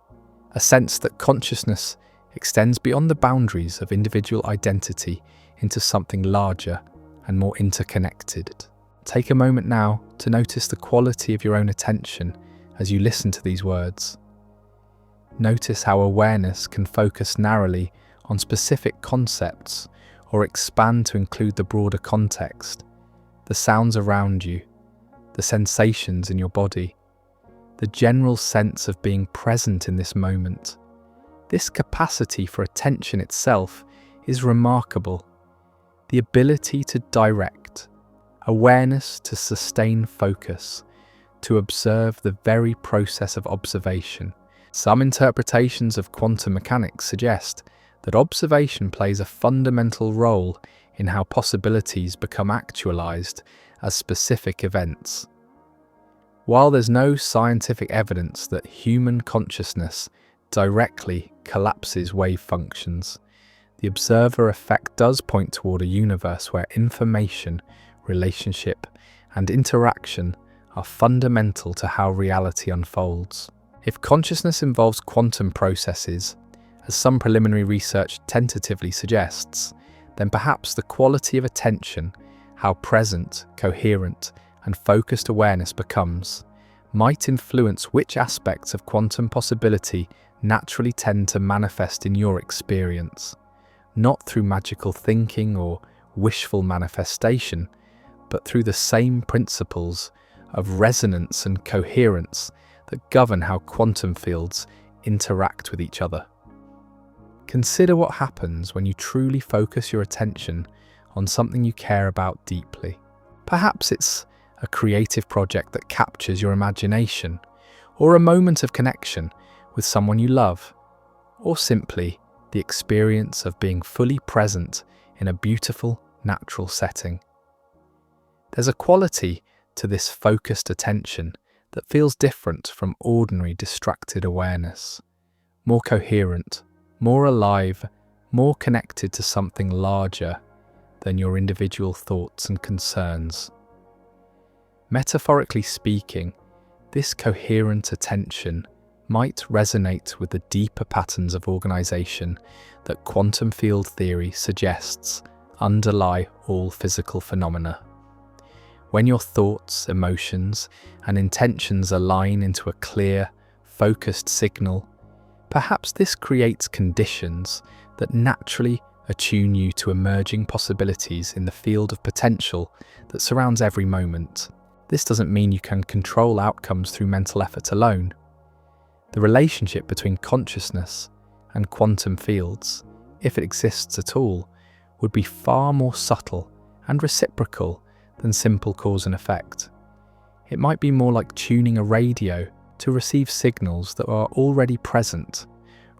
a sense that consciousness extends beyond the boundaries of individual identity into something larger and more interconnected. Take a moment now to notice the quality of your own attention as you listen to these words. Notice how awareness can focus narrowly on specific concepts or expand to include the broader context, the sounds around you, the sensations in your body, the general sense of being present in this moment. This capacity for attention itself is remarkable. The ability to direct, awareness to sustain focus, to observe the very process of observation. Some interpretations of quantum mechanics suggest that observation plays a fundamental role in how possibilities become actualized as specific events. While there's no scientific evidence that human consciousness directly collapses wave functions, the observer effect does point toward a universe where information, relationship, and interaction are fundamental to how reality unfolds. If consciousness involves quantum processes, as some preliminary research tentatively suggests, then perhaps the quality of attention, how present, coherent, and focused awareness becomes, might influence which aspects of quantum possibility naturally tend to manifest in your experience, not through magical thinking or wishful manifestation, but through the same principles of resonance and coherence that govern how quantum fields interact with each other. Consider what happens when you truly focus your attention on something you care about deeply. Perhaps it's a creative project that captures your imagination, or a moment of connection with someone you love, or simply the experience of being fully present in a beautiful, natural setting. There's a quality to this focused attention that feels different from ordinary distracted awareness, more coherent, more alive, more connected to something larger than your individual thoughts and concerns. Metaphorically speaking, this coherent attention might resonate with the deeper patterns of organization that quantum field theory suggests underlie all physical phenomena. When your thoughts, emotions, and intentions align into a clear, focused signal, perhaps this creates conditions that naturally attune you to emerging possibilities in the field of potential that surrounds every moment. This doesn't mean you can control outcomes through mental effort alone. The relationship between consciousness and quantum fields, if it exists at all, would be far more subtle and reciprocal than simple cause and effect. It might be more like tuning a radio to receive signals that are already present,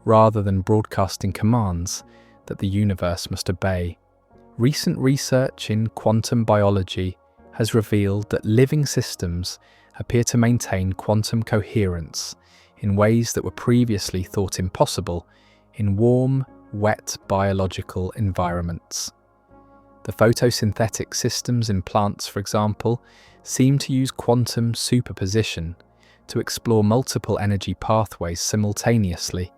rather than broadcasting commands that the universe must obey. Recent research in quantum biology has revealed that living systems appear to maintain quantum coherence in ways that were previously thought impossible in warm, wet biological environments. The photosynthetic systems in plants, for example, seem to use quantum superposition to explore multiple energy pathways simultaneously,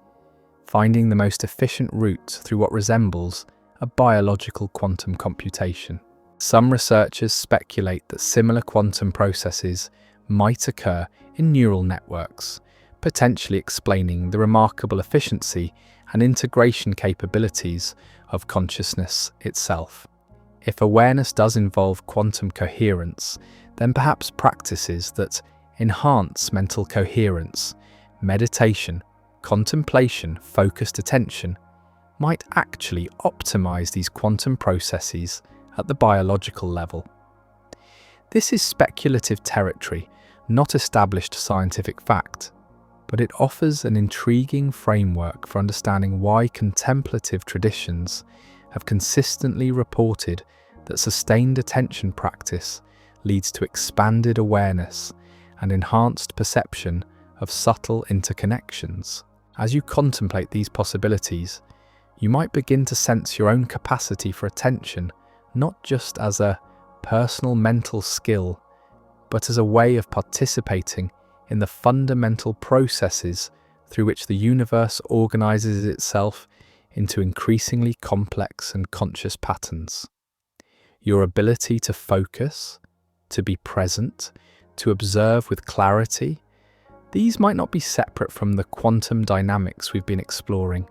finding the most efficient route through what resembles a biological quantum computation. Some researchers speculate that similar quantum processes might occur in neural networks, potentially explaining the remarkable efficiency and integration capabilities of consciousness itself. If awareness does involve quantum coherence, then perhaps practices that enhance mental coherence, meditation, contemplation, focused attention, might actually optimize these quantum processes at the biological level. This is speculative territory, not established scientific fact, but it offers an intriguing framework for understanding why contemplative traditions have consistently reported that sustained attention practice leads to expanded awareness and enhanced perception of subtle interconnections. As you contemplate these possibilities, you might begin to sense your own capacity for attention, not just as a personal mental skill, but as a way of participating in the fundamental processes through which the universe organizes itself into increasingly complex and conscious patterns. Your ability to focus, to be present, to observe with clarity, these might not be separate from the quantum dynamics we've been exploring,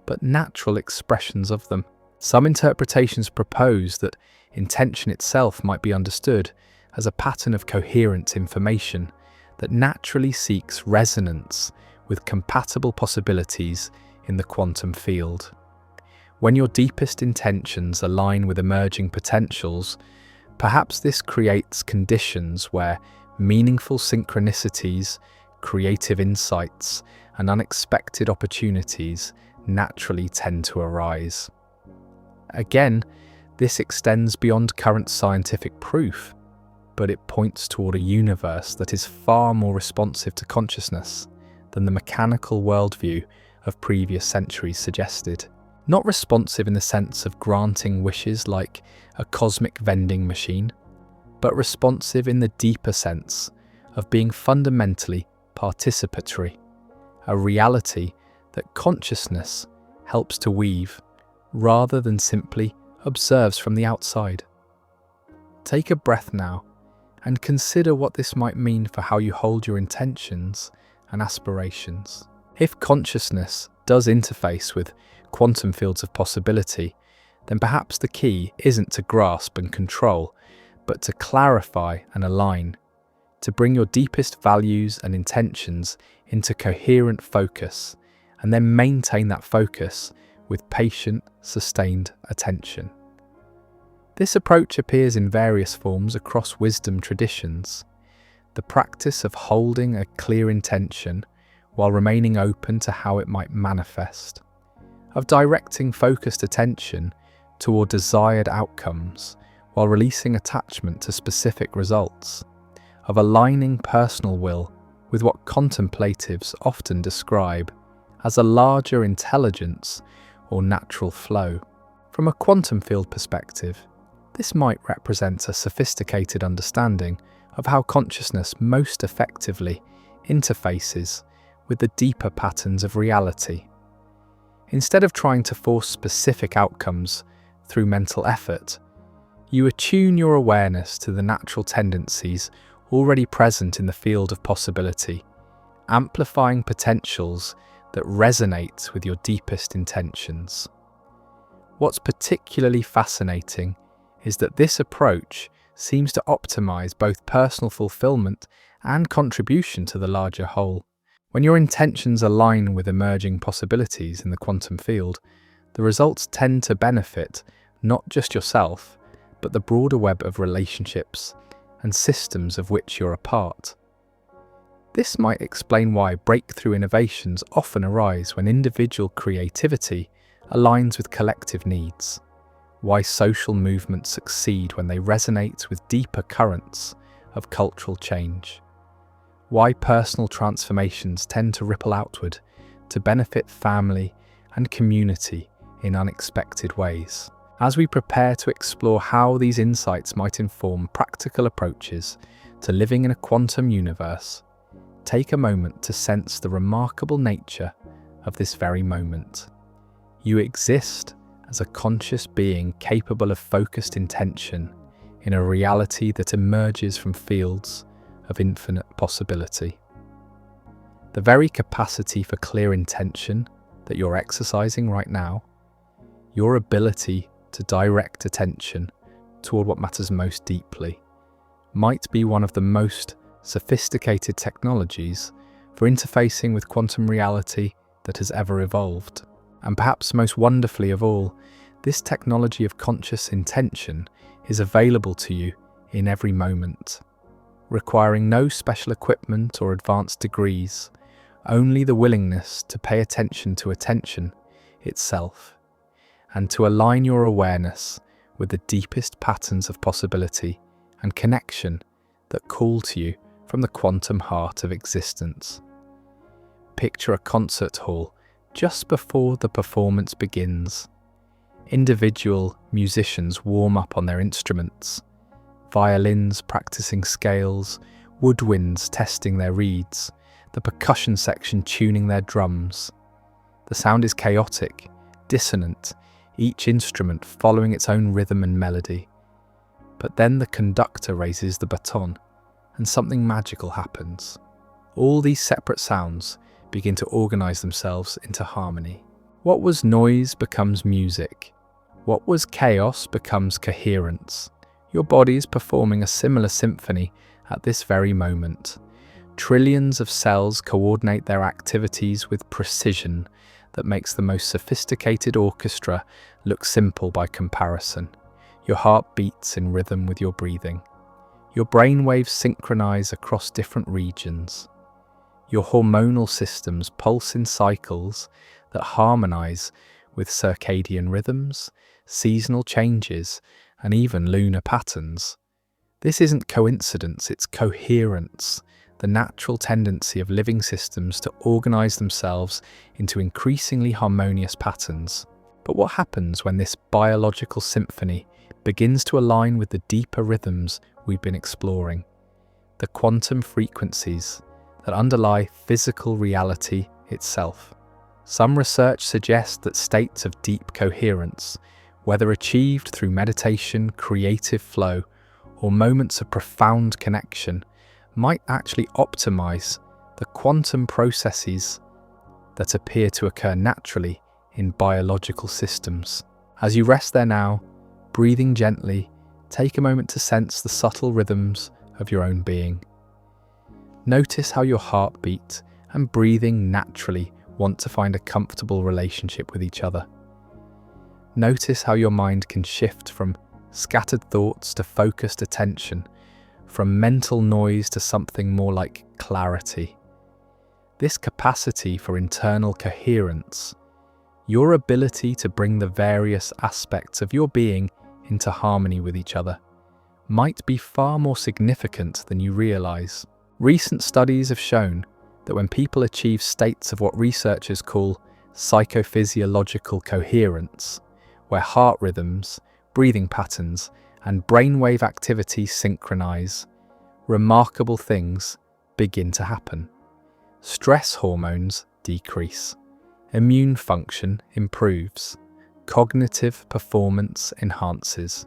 but natural expressions of them. Some interpretations propose that intention itself might be understood as a pattern of coherent information that naturally seeks resonance with compatible possibilities in the quantum field. When your deepest intentions align with emerging potentials, perhaps this creates conditions where meaningful synchronicities, creative insights, and unexpected opportunities naturally tend to arise. Again, this extends beyond current scientific proof, but it points toward a universe that is far more responsive to consciousness than the mechanical worldview of previous centuries suggested. Not responsive in the sense of granting wishes like a cosmic vending machine, but responsive in the deeper sense of being fundamentally participatory, a reality that consciousness helps to weave rather than simply observes from the outside. Take a breath now and consider what this might mean for how you hold your intentions and aspirations. If consciousness does interface with quantum fields of possibility, then perhaps the key isn't to grasp and control, but to clarify and align, to bring your deepest values and intentions into coherent focus, and then maintain that focus with patient, sustained attention. This approach appears in various forms across wisdom traditions. The practice of holding a clear intention while remaining open to how it might manifest, of directing focused attention toward desired outcomes while releasing attachment to specific results, of aligning personal will with what contemplatives often describe as a larger intelligence or natural flow. From a quantum field perspective, this might represent a sophisticated understanding of how consciousness most effectively interfaces with the deeper patterns of reality. Instead of trying to force specific outcomes through mental effort, you attune your awareness to the natural tendencies already present in the field of possibility, amplifying potentials that resonate with your deepest intentions. What's particularly fascinating is that this approach seems to optimize both personal fulfillment and contribution to the larger whole. When your intentions align with emerging possibilities in the quantum field, the results tend to benefit not just yourself, but the broader web of relationships and systems of which you're a part. This might explain why breakthrough innovations often arise when individual creativity aligns with collective needs, why social movements succeed when they resonate with deeper currents of cultural change, why personal transformations tend to ripple outward to benefit family and community in unexpected ways. As we prepare to explore how these insights might inform practical approaches to living in a quantum universe, take a moment to sense the remarkable nature of this very moment. You exist as a conscious being capable of focused intention in a reality that emerges from fields of infinite possibility. The very capacity for clear intention that you're exercising right now, your ability to direct attention toward what matters most deeply, might be one of the most sophisticated technologies for interfacing with quantum reality that has ever evolved. And perhaps most wonderfully of all, this technology of conscious intention is available to you in every moment, requiring no special equipment or advanced degrees, only the willingness to pay attention to attention itself, and to align your awareness with the deepest patterns of possibility and connection that call to you from the quantum heart of existence. Picture a concert hall just before the performance begins. Individual musicians warm up on their instruments, violins practicing scales, woodwinds testing their reeds, the percussion section tuning their drums. The sound is chaotic, dissonant, each instrument following its own rhythm and melody. But then the conductor raises the baton, and something magical happens. All these separate sounds begin to organize themselves into harmony. What was noise becomes music. What was chaos becomes coherence. Your body is performing a similar symphony at this very moment. Trillions of cells coordinate their activities with precision that makes the most sophisticated orchestra look simple by comparison. Your heart beats in rhythm with your breathing. Your brain waves synchronize across different regions. Your hormonal systems pulse in cycles that harmonize with circadian rhythms, seasonal changes, and even lunar patterns. This isn't coincidence, it's coherence, the natural tendency of living systems to organize themselves into increasingly harmonious patterns. But what happens when this biological symphony begins to align with the deeper rhythms we've been exploring? The quantum frequencies that underlie physical reality itself. Some research suggests that states of deep coherence, whether achieved through meditation, creative flow, or moments of profound connection, might actually optimize the quantum processes that appear to occur naturally in biological systems. As you rest there now, breathing gently, take a moment to sense the subtle rhythms of your own being. Notice how your heartbeat and breathing naturally want to find a comfortable relationship with each other. Notice how your mind can shift from scattered thoughts to focused attention, from mental noise to something more like clarity. This capacity for internal coherence, your ability to bring the various aspects of your being into harmony with each other, might be far more significant than you realize. Recent studies have shown that when people achieve states of what researchers call psychophysiological coherence, where heart rhythms, breathing patterns, and brainwave activity synchronize, remarkable things begin to happen. Stress hormones decrease, immune function improves, cognitive performance enhances,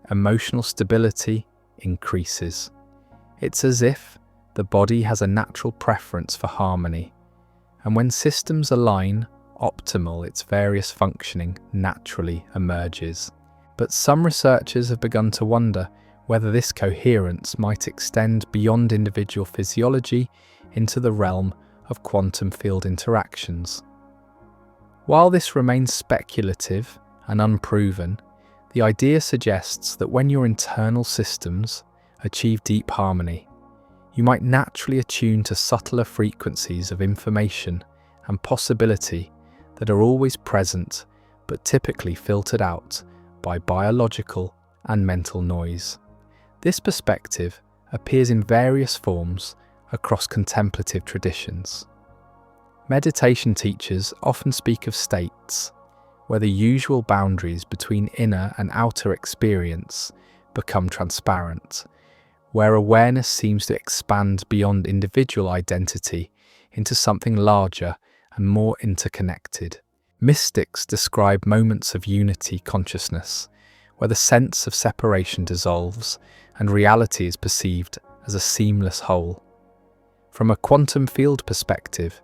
emotional stability increases. It's as if the body has a natural preference for harmony, and when systems align optimal, its various functioning naturally emerges. But some researchers have begun to wonder whether this coherence might extend beyond individual physiology into the realm of quantum field interactions. While this remains speculative and unproven, the idea suggests that when your internal systems achieve deep harmony, you might naturally attune to subtler frequencies of information and possibility that are always present but typically filtered out by biological and mental noise. This perspective appears in various forms across contemplative traditions. Meditation teachers often speak of states where the usual boundaries between inner and outer experience become transparent, where awareness seems to expand beyond individual identity into something larger and more interconnected. Mystics describe moments of unity consciousness, where the sense of separation dissolves and reality is perceived as a seamless whole. From a quantum field perspective,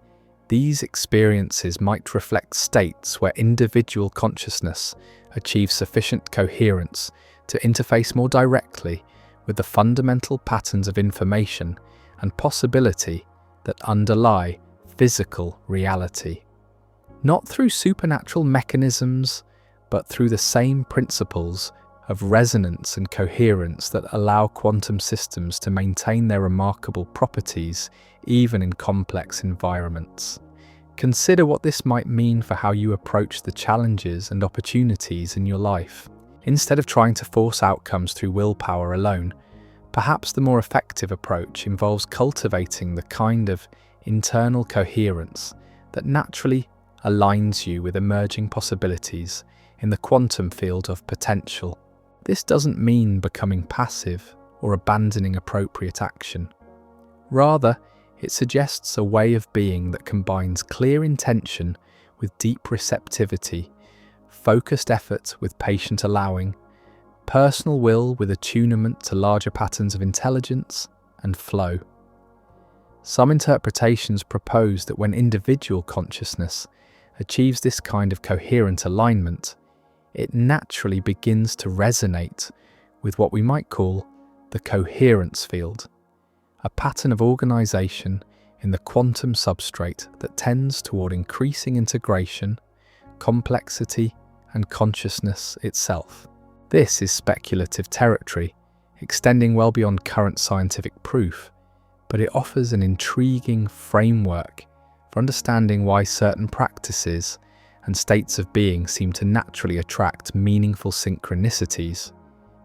these experiences might reflect states where individual consciousness achieves sufficient coherence to interface more directly with the fundamental patterns of information and possibility that underlie physical reality. Not through supernatural mechanisms, but through the same principles of resonance and coherence that allow quantum systems to maintain their remarkable properties even in complex environments. Consider what this might mean for how you approach the challenges and opportunities in your life. Instead of trying to force outcomes through willpower alone, perhaps the more effective approach involves cultivating the kind of internal coherence that naturally aligns you with emerging possibilities in the quantum field of potential. This doesn't mean becoming passive or abandoning appropriate action. Rather, it suggests a way of being that combines clear intention with deep receptivity, focused effort with patient allowing, personal will with attunement to larger patterns of intelligence and flow. Some interpretations propose that when individual consciousness achieves this kind of coherent alignment, it naturally begins to resonate with what we might call the coherence field, a pattern of organization in the quantum substrate that tends toward increasing integration, complexity, and consciousness itself. This is speculative territory, extending well beyond current scientific proof, but it offers an intriguing framework for understanding why certain practices and states of being seem to naturally attract meaningful synchronicities,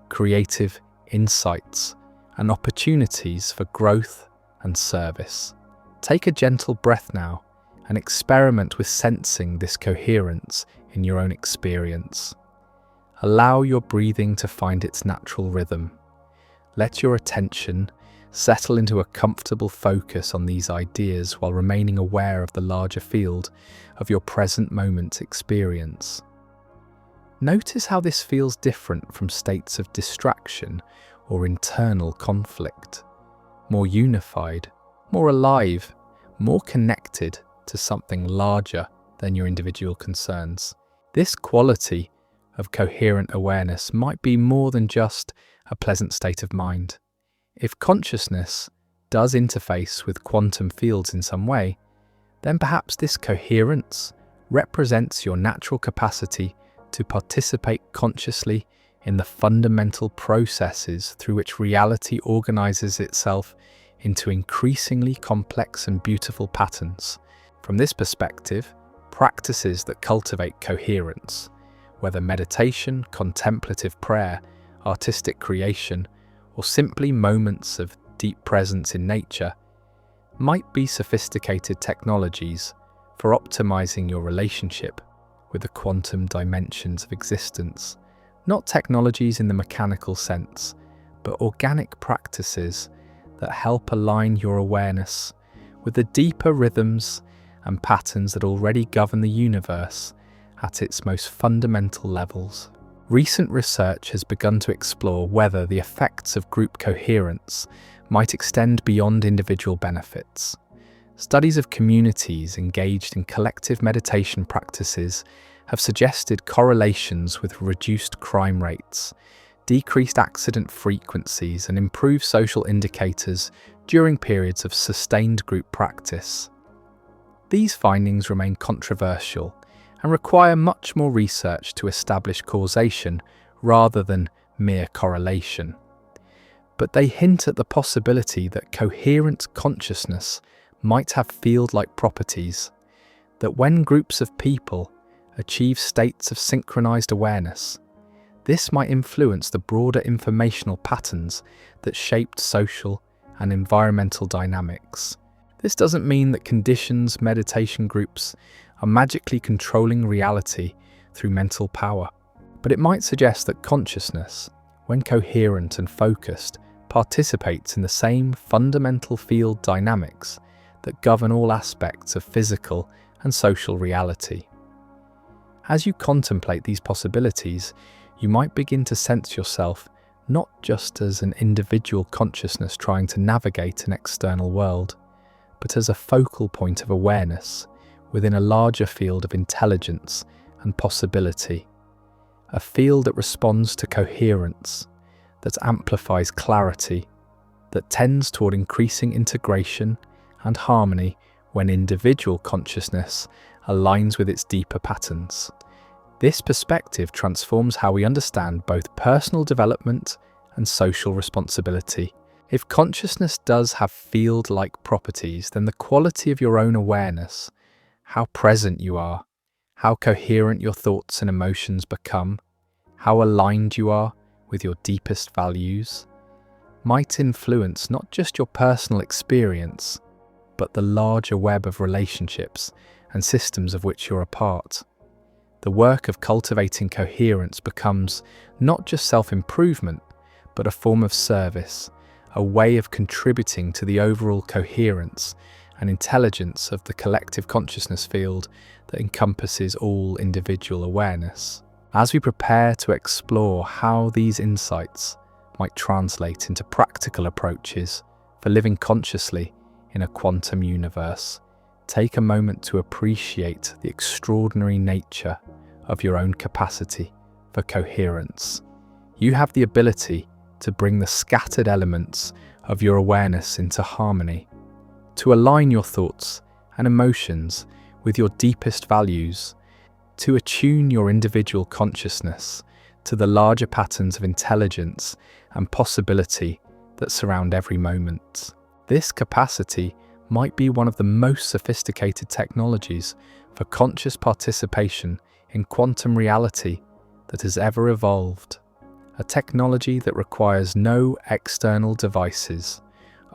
creative insights, and opportunities for growth and service. Take a gentle breath now and experiment with sensing this coherence in your own experience. Allow your breathing to find its natural rhythm. Let your attention settle into a comfortable focus on these ideas while remaining aware of the larger field of your present moment experience. Notice how this feels different from states of distraction or internal conflict. More unified, more alive, more connected to something larger than your individual concerns. This quality of coherent awareness might be more than just a pleasant state of mind. If consciousness does interface with quantum fields in some way, then perhaps this coherence represents your natural capacity to participate consciously in the fundamental processes through which reality organizes itself into increasingly complex and beautiful patterns. From this perspective, practices that cultivate coherence, whether meditation, contemplative prayer, artistic creation, or simply moments of deep presence in nature, might be sophisticated technologies for optimizing your relationship with the quantum dimensions of existence. Not technologies in the mechanical sense, but organic practices that help align your awareness with the deeper rhythms and patterns that already govern the universe at its most fundamental levels. Recent research has begun to explore whether the effects of group coherence might extend beyond individual benefits. Studies of communities engaged in collective meditation practices have suggested correlations with reduced crime rates, decreased accident frequencies, and improved social indicators during periods of sustained group practice. These findings remain controversial and require much more research to establish causation rather than mere correlation. But they hint at the possibility that coherent consciousness might have field-like properties, that when groups of people achieve states of synchronized awareness, this might influence the broader informational patterns that shaped social and environmental dynamics. This doesn't mean that conditioned meditation groups are magically controlling reality through mental power, but it might suggest that consciousness, when coherent and focused, participates in the same fundamental field dynamics that govern all aspects of physical and social reality. As you contemplate these possibilities, you might begin to sense yourself not just as an individual consciousness trying to navigate an external world, but as a focal point of awareness within a larger field of intelligence and possibility, a field that responds to coherence, that amplifies clarity, that tends toward increasing integration and harmony when individual consciousness aligns with its deeper patterns. This perspective transforms how we understand both personal development and social responsibility. If consciousness does have field-like properties, then the quality of your own awareness, how present you are, how coherent your thoughts and emotions become, how aligned you are with your deepest values, might influence not just your personal experience, but the larger web of relationships and systems of which you're a part. The work of cultivating coherence becomes not just self-improvement, but a form of service, a way of contributing to the overall coherence and intelligence of the collective consciousness field that encompasses all individual awareness. As we prepare to explore how these insights might translate into practical approaches for living consciously in a quantum universe, take a moment to appreciate the extraordinary nature of your own capacity for coherence. You have the ability to bring the scattered elements of your awareness into harmony, to align your thoughts and emotions with your deepest values, to attune your individual consciousness to the larger patterns of intelligence and possibility that surround every moment. This capacity might be one of the most sophisticated technologies for conscious participation in quantum reality that has ever evolved. A technology that requires no external devices,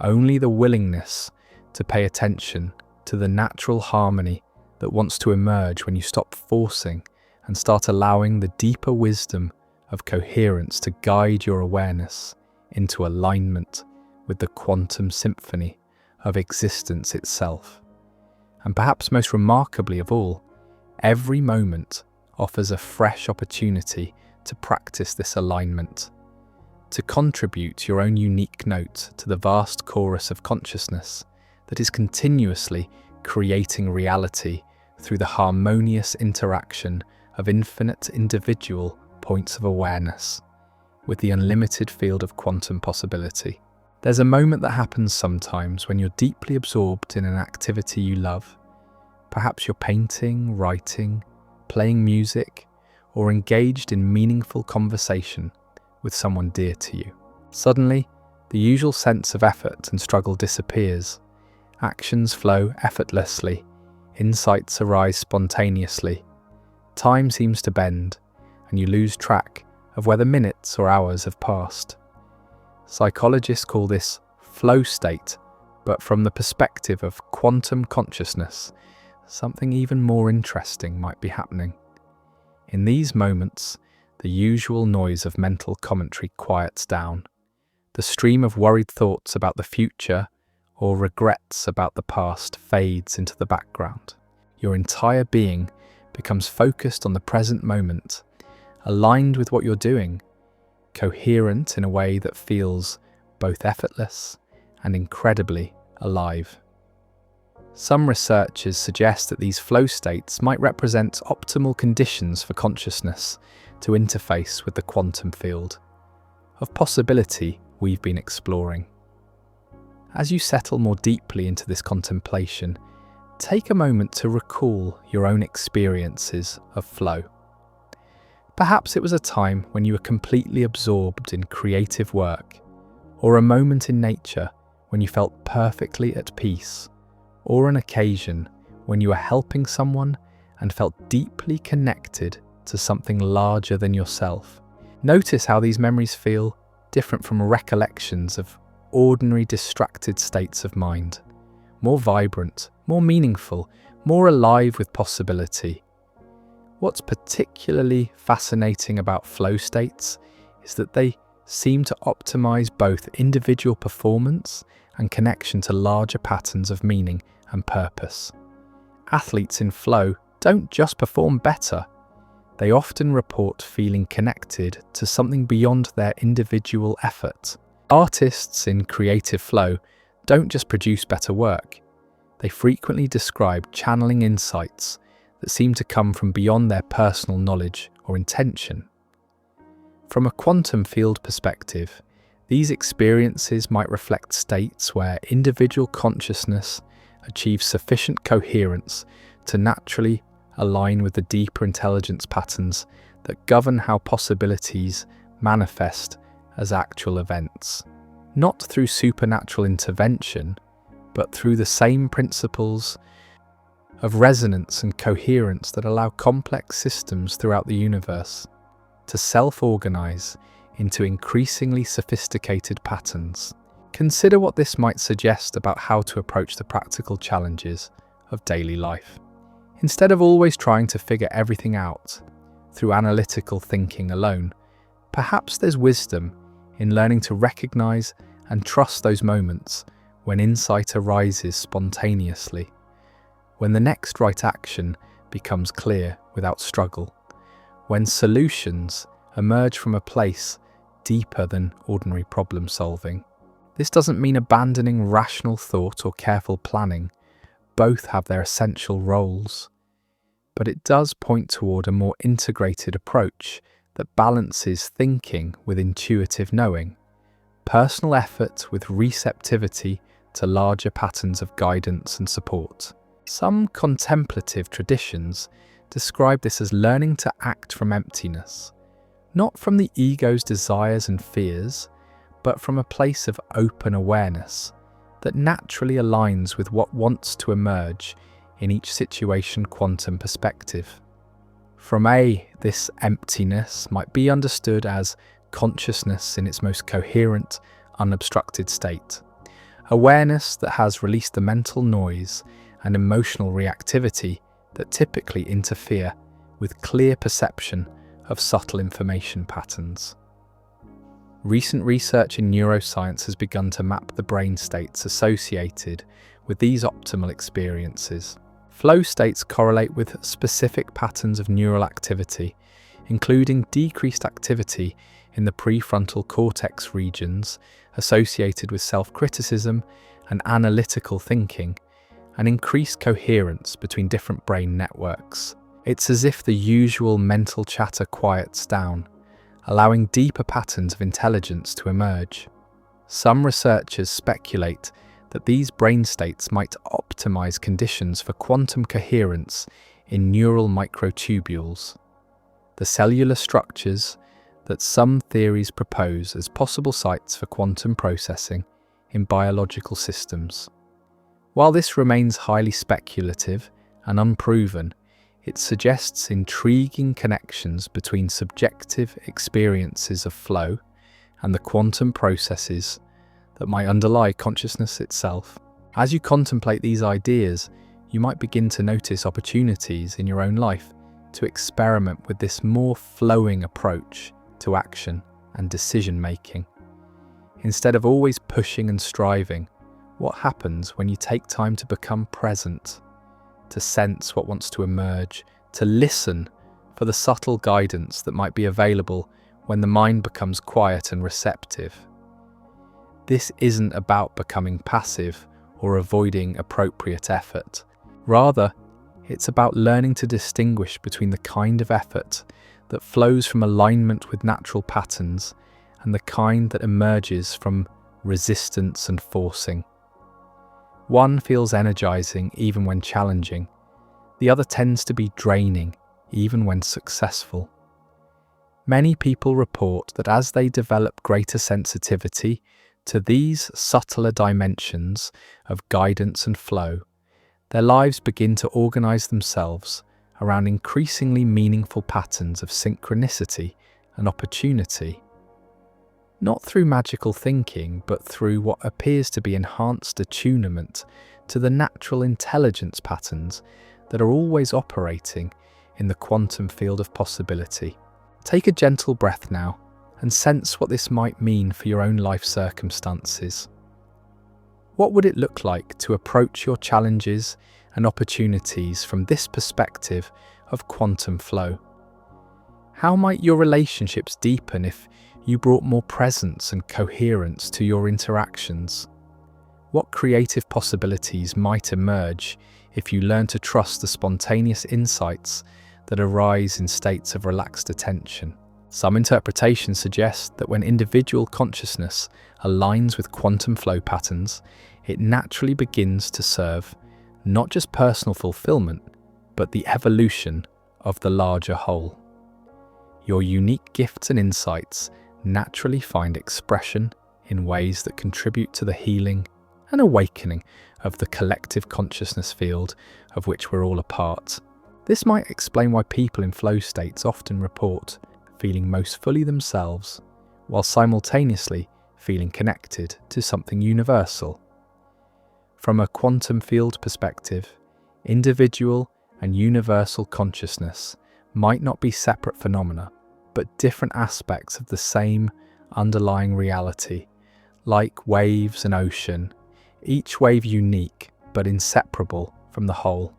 only the willingness to pay attention to the natural harmony that wants to emerge when you stop forcing and start allowing the deeper wisdom of coherence to guide your awareness into alignment with the quantum symphony of existence itself. And perhaps most remarkably of all, every moment offers a fresh opportunity to practice this alignment, to contribute your own unique note to the vast chorus of consciousness that is continuously creating reality through the harmonious interaction of infinite individual points of awareness with the unlimited field of quantum possibility. There's a moment that happens sometimes when you're deeply absorbed in an activity you love. Perhaps you're painting, writing, playing music, or engaged in meaningful conversation with someone dear to you. Suddenly, the usual sense of effort and struggle disappears. Actions flow effortlessly, insights arise spontaneously. Time seems to bend, and you lose track of whether minutes or hours have passed. Psychologists call this flow state, but from the perspective of quantum consciousness, something even more interesting might be happening. In these moments, the usual noise of mental commentary quiets down. The stream of worried thoughts about the future or regrets about the past fades into the background. Your entire being becomes focused on the present moment, aligned with what you're doing, coherent in a way that feels both effortless and incredibly alive. Some researchers suggest that these flow states might represent optimal conditions for consciousness to interface with the quantum field of possibility we've been exploring. As you settle more deeply into this contemplation, take a moment to recall your own experiences of flow. Perhaps it was a time when you were completely absorbed in creative work, or a moment in nature when you felt perfectly at peace, or an occasion when you were helping someone and felt deeply connected to something larger than yourself. Notice how these memories feel different from recollections of ordinary distracted states of mind, more vibrant, more meaningful, more alive with possibility. What's particularly fascinating about flow states is that they seem to optimize both individual performance and connection to larger patterns of meaning and purpose. Athletes in flow don't just perform better, they often report feeling connected to something beyond their individual effort. Artists in creative flow don't just produce better work, they frequently describe channeling insights that seem to come from beyond their personal knowledge or intention. From a quantum field perspective, these experiences might reflect states where individual consciousness achieves sufficient coherence to naturally align with the deeper intelligence patterns that govern how possibilities manifest as actual events. Not through supernatural intervention, but through the same principles of resonance and coherence that allow complex systems throughout the universe to self-organize into increasingly sophisticated patterns. Consider what this might suggest about how to approach the practical challenges of daily life. Instead of always trying to figure everything out through analytical thinking alone, perhaps there's wisdom in learning to recognize and trust those moments when insight arises spontaneously, when the next right action becomes clear without struggle, when solutions emerge from a place deeper than ordinary problem solving. This doesn't mean abandoning rational thought or careful planning. Both have their essential roles. But it does point toward a more integrated approach that balances thinking with intuitive knowing, personal effort with receptivity to larger patterns of guidance and support. Some contemplative traditions describe this as learning to act from emptiness, not from the ego's desires and fears, but from a place of open awareness that naturally aligns with what wants to emerge in each situation quantum perspective. This emptiness might be understood as consciousness in its most coherent, unobstructed state. Awareness that has released the mental noise and emotional reactivity that typically interfere with clear perception of subtle information patterns. Recent research in neuroscience has begun to map the brain states associated with these optimal experiences. Flow states correlate with specific patterns of neural activity, including decreased activity in the prefrontal cortex regions associated with self-criticism and analytical thinking, and increased coherence between different brain networks. It's as if the usual mental chatter quiets down, allowing deeper patterns of intelligence to emerge. Some researchers speculate that these brain states might optimize conditions for quantum coherence in neural microtubules, the cellular structures that some theories propose as possible sites for quantum processing in biological systems. While this remains highly speculative and unproven, it suggests intriguing connections between subjective experiences of flow and the quantum processes that might underlie consciousness itself. As you contemplate these ideas, you might begin to notice opportunities in your own life to experiment with this more flowing approach to action and decision-making. Instead of always pushing and striving, what happens when you take time to become present, to sense what wants to emerge, to listen for the subtle guidance that might be available when the mind becomes quiet and receptive? This isn't about becoming passive or avoiding appropriate effort. Rather, it's about learning to distinguish between the kind of effort that flows from alignment with natural patterns and the kind that emerges from resistance and forcing. One feels energizing even when challenging. The other tends to be draining even when successful. Many people report that as they develop greater sensitivity to these subtler dimensions of guidance and flow, their lives begin to organize themselves around increasingly meaningful patterns of synchronicity and opportunity. Not through magical thinking, but through what appears to be enhanced attunement to the natural intelligence patterns that are always operating in the quantum field of possibility. Take a gentle breath now and sense what this might mean for your own life circumstances. What would it look like to approach your challenges and opportunities from this perspective of quantum flow? How might your relationships deepen if you brought more presence and coherence to your interactions? What creative possibilities might emerge if you learn to trust the spontaneous insights that arise in states of relaxed attention? Some interpretations suggest that when individual consciousness aligns with quantum flow patterns, it naturally begins to serve not just personal fulfillment, but the evolution of the larger whole. Your unique gifts and insights naturally find expression in ways that contribute to the healing and awakening of the collective consciousness field of which we're all a part. This might explain why people in flow states often report feeling most fully themselves, while simultaneously feeling connected to something universal. From a quantum field perspective, individual and universal consciousness might not be separate phenomena, but different aspects of the same underlying reality, like waves and ocean, each wave unique but inseparable from the whole.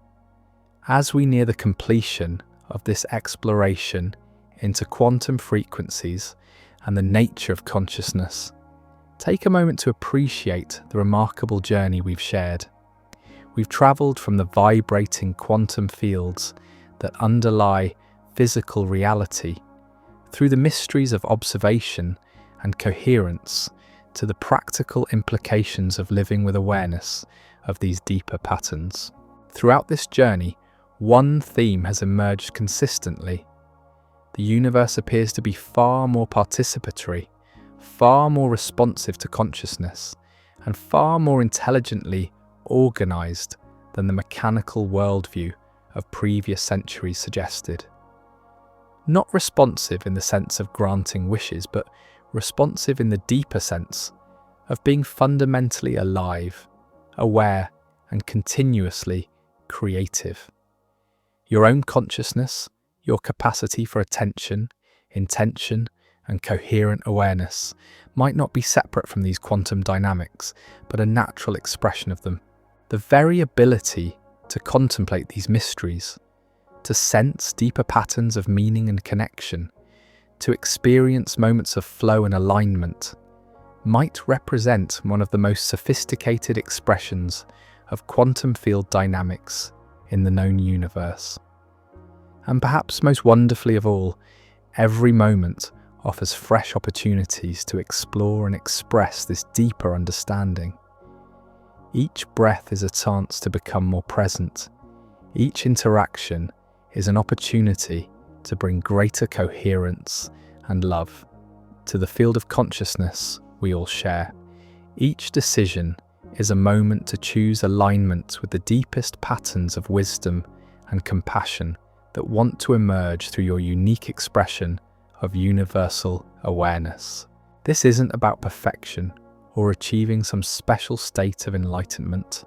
As we near the completion of this exploration into quantum frequencies and the nature of consciousness, take a moment to appreciate the remarkable journey we've shared. We've travelled from the vibrating quantum fields that underlie physical reality, through the mysteries of observation and coherence, to the practical implications of living with awareness of these deeper patterns. Throughout this journey, one theme has emerged consistently. The universe appears to be far more participatory, far more responsive to consciousness, and far more intelligently organised than the mechanical worldview of previous centuries suggested. Not responsive in the sense of granting wishes, but responsive in the deeper sense of being fundamentally alive, aware, and continuously creative. Your own consciousness, your capacity for attention, intention, and coherent awareness might not be separate from these quantum dynamics, but a natural expression of them. The very ability to contemplate these mysteries, to sense deeper patterns of meaning and connection, to experience moments of flow and alignment, might represent one of the most sophisticated expressions of quantum field dynamics in the known universe. And perhaps most wonderfully of all, every moment offers fresh opportunities to explore and express this deeper understanding. Each breath is a chance to become more present. Each interaction is an opportunity to bring greater coherence and love to the field of consciousness we all share. Each decision is a moment to choose alignment with the deepest patterns of wisdom and compassion that want to emerge through your unique expression of universal awareness. This isn't about perfection or achieving some special state of enlightenment.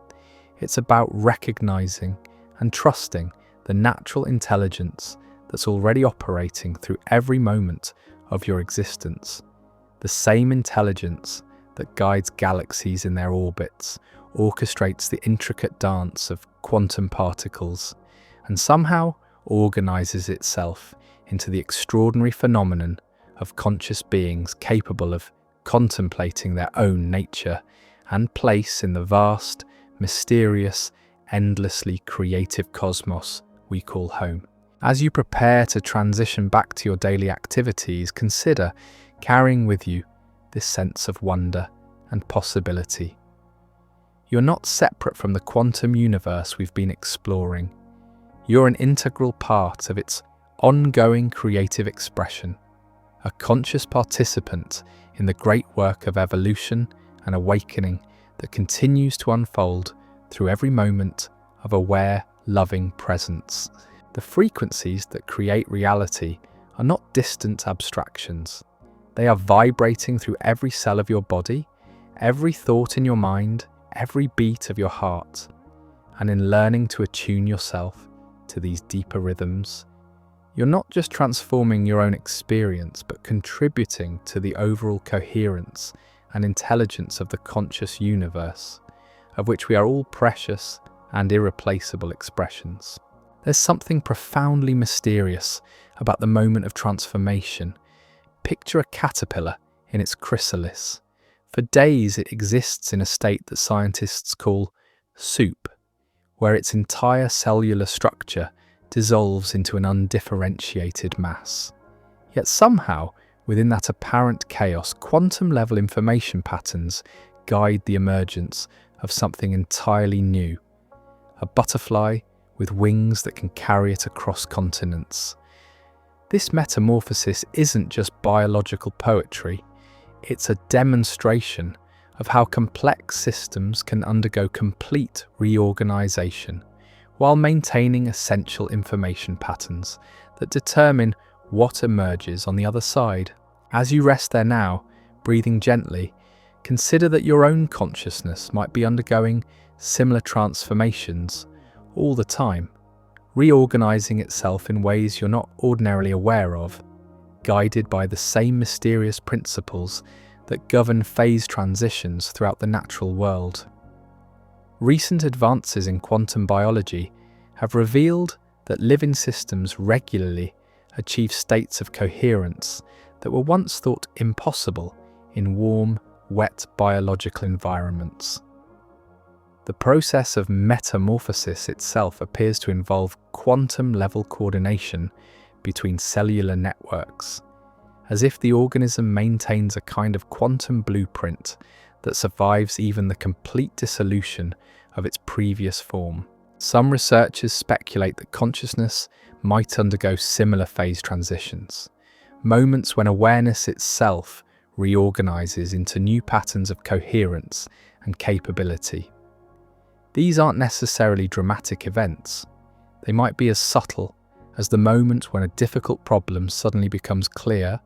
It's about recognizing and trusting the natural intelligence that's already operating through every moment of your existence. The same intelligence that guides galaxies in their orbits, orchestrates the intricate dance of quantum particles, and somehow organizes itself into the extraordinary phenomenon of conscious beings capable of contemplating their own nature and place in the vast, mysterious, endlessly creative cosmos we call home. As you prepare to transition back to your daily activities, consider carrying with you this sense of wonder and possibility. You're not separate from the quantum universe we've been exploring. You're an integral part of its ongoing creative expression, a conscious participant in the great work of evolution and awakening that continues to unfold through every moment of aware, loving presence. The frequencies that create reality are not distant abstractions. They are vibrating through every cell of your body, every thought in your mind, every beat of your heart. And in learning to attune yourself to these deeper rhythms, you're not just transforming your own experience, but contributing to the overall coherence and intelligence of the conscious universe, of which we are all precious and irreplaceable expressions. There's something profoundly mysterious about the moment of transformation. Picture a caterpillar in its chrysalis. For days it exists in a state that scientists call soup, where its entire cellular structure dissolves into an undifferentiated mass. Yet somehow, within that apparent chaos, quantum-level information patterns guide the emergence of something entirely new. A butterfly with wings that can carry it across continents. This metamorphosis isn't just biological poetry, it's a demonstration of how complex systems can undergo complete reorganization while maintaining essential information patterns that determine what emerges on the other side. As you rest there now, breathing gently, consider that your own consciousness might be undergoing similar transformations all the time, reorganizing itself in ways you're not ordinarily aware of, guided by the same mysterious principles that govern phase transitions throughout the natural world. Recent advances in quantum biology have revealed that living systems regularly achieve states of coherence that were once thought impossible in warm, wet biological environments. The process of metamorphosis itself appears to involve quantum-level coordination between cellular networks, as if the organism maintains a kind of quantum blueprint that survives even the complete dissolution of its previous form. Some researchers speculate that consciousness might undergo similar phase transitions, moments when awareness itself reorganizes into new patterns of coherence and capability. These aren't necessarily dramatic events. They might be as subtle as the moment when a difficult problem suddenly becomes clear,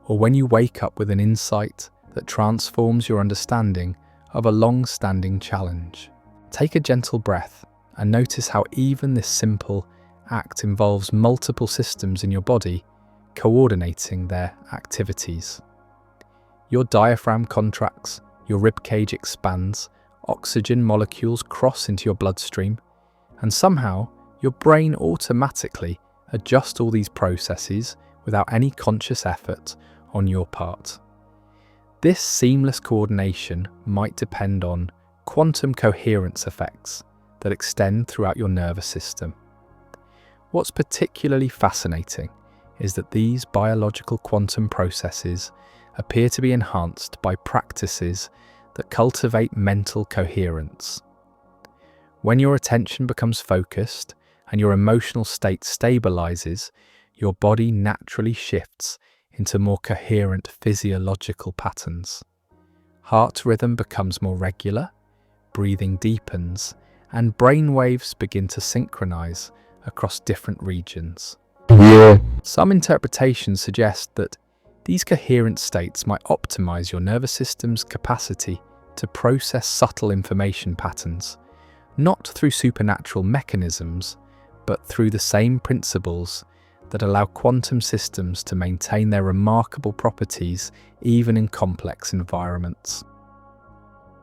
or when you wake up with an insight that transforms your understanding of a long-standing challenge. Take a gentle breath and notice how even this simple act involves multiple systems in your body coordinating their activities. Your diaphragm contracts, your ribcage expands, oxygen molecules cross into your bloodstream, and somehow your brain automatically adjusts all these processes without any conscious effort on your part. This seamless coordination might depend on quantum coherence effects that extend throughout your nervous system. What's particularly fascinating is that these biological quantum processes appear to be enhanced by practices that cultivate mental coherence. When your attention becomes focused and your emotional state stabilizes, your body naturally shifts into more coherent physiological patterns. Heart rhythm becomes more regular, breathing deepens, and brain waves begin to synchronize across different regions. Some interpretations suggest that these coherent states might optimize your nervous system's capacity to process subtle information patterns, not through supernatural mechanisms, but through the same principles that allow quantum systems to maintain their remarkable properties even in complex environments.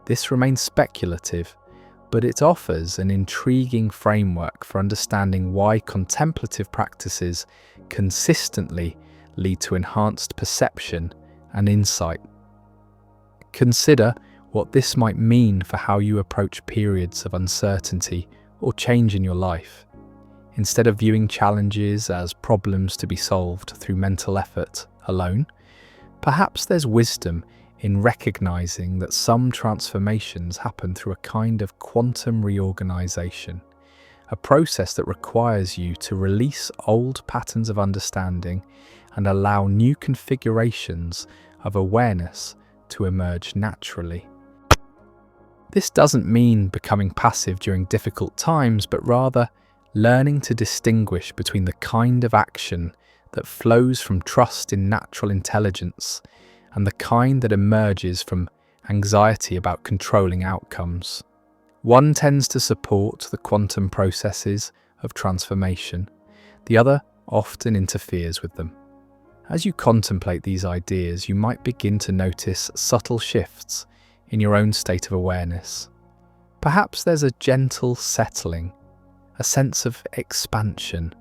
This remains speculative, but it offers an intriguing framework for understanding why contemplative practices consistently lead to enhanced perception and insight. Consider what this might mean for how you approach periods of uncertainty or change in your life. Instead of viewing challenges as problems to be solved through mental effort alone, perhaps there's wisdom in recognizing that some transformations happen through a kind of quantum reorganization, a process that requires you to release old patterns of understanding and allow new configurations of awareness to emerge naturally. This doesn't mean becoming passive during difficult times, but rather learning to distinguish between the kind of action that flows from trust in natural intelligence and the kind that emerges from anxiety about controlling outcomes. One tends to support the quantum processes of transformation, the other often interferes with them. As you contemplate these ideas, you might begin to notice subtle shifts in your own state of awareness. Perhaps there's a gentle settling, a sense of expansion,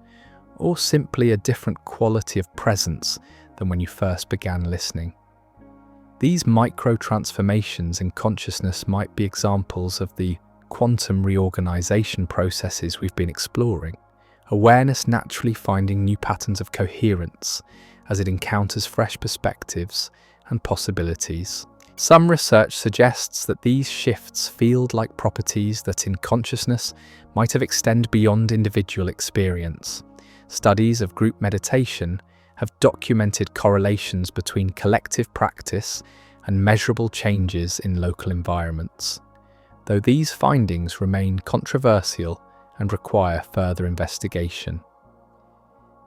or simply a different quality of presence than when you first began listening. These micro-transformations in consciousness might be examples of the quantum reorganization processes we've been exploring, awareness naturally finding new patterns of coherence as it encounters fresh perspectives and possibilities. Some research suggests that these shifts field-like properties that in consciousness might have extended beyond individual experience. Studies of group meditation have documented correlations between collective practice and measurable changes in local environments, though these findings remain controversial and require further investigation.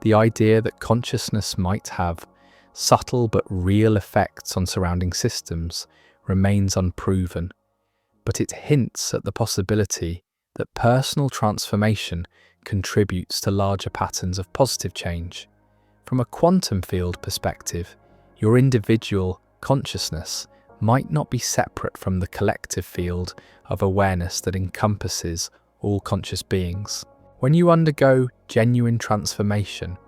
The idea that consciousness might have subtle but real effects on surrounding systems remains unproven, but it hints at the possibility that personal transformation contributes to larger patterns of positive change. From a quantum field perspective, your individual consciousness might not be separate from the collective field of awareness that encompasses all conscious beings. When you undergo genuine transformation,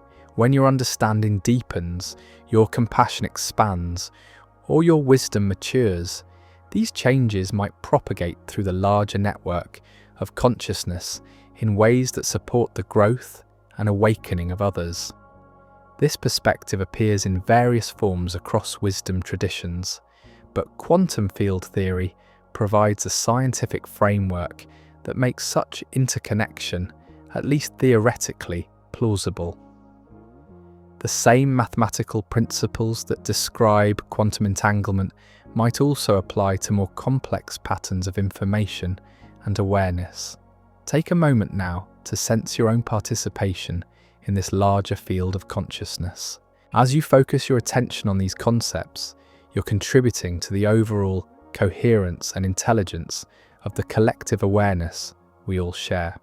When your understanding deepens, your compassion expands, or your wisdom matures, these changes might propagate through the larger network of consciousness in ways that support the growth and awakening of others. This perspective appears in various forms across wisdom traditions, but quantum field theory provides a scientific framework that makes such interconnection, at least theoretically, plausible. The same mathematical principles that describe quantum entanglement might also apply to more complex patterns of information and awareness. Take a moment now to sense your own participation in this larger field of consciousness. As you focus your attention on these concepts, you're contributing to the overall coherence and intelligence of the collective awareness we all share.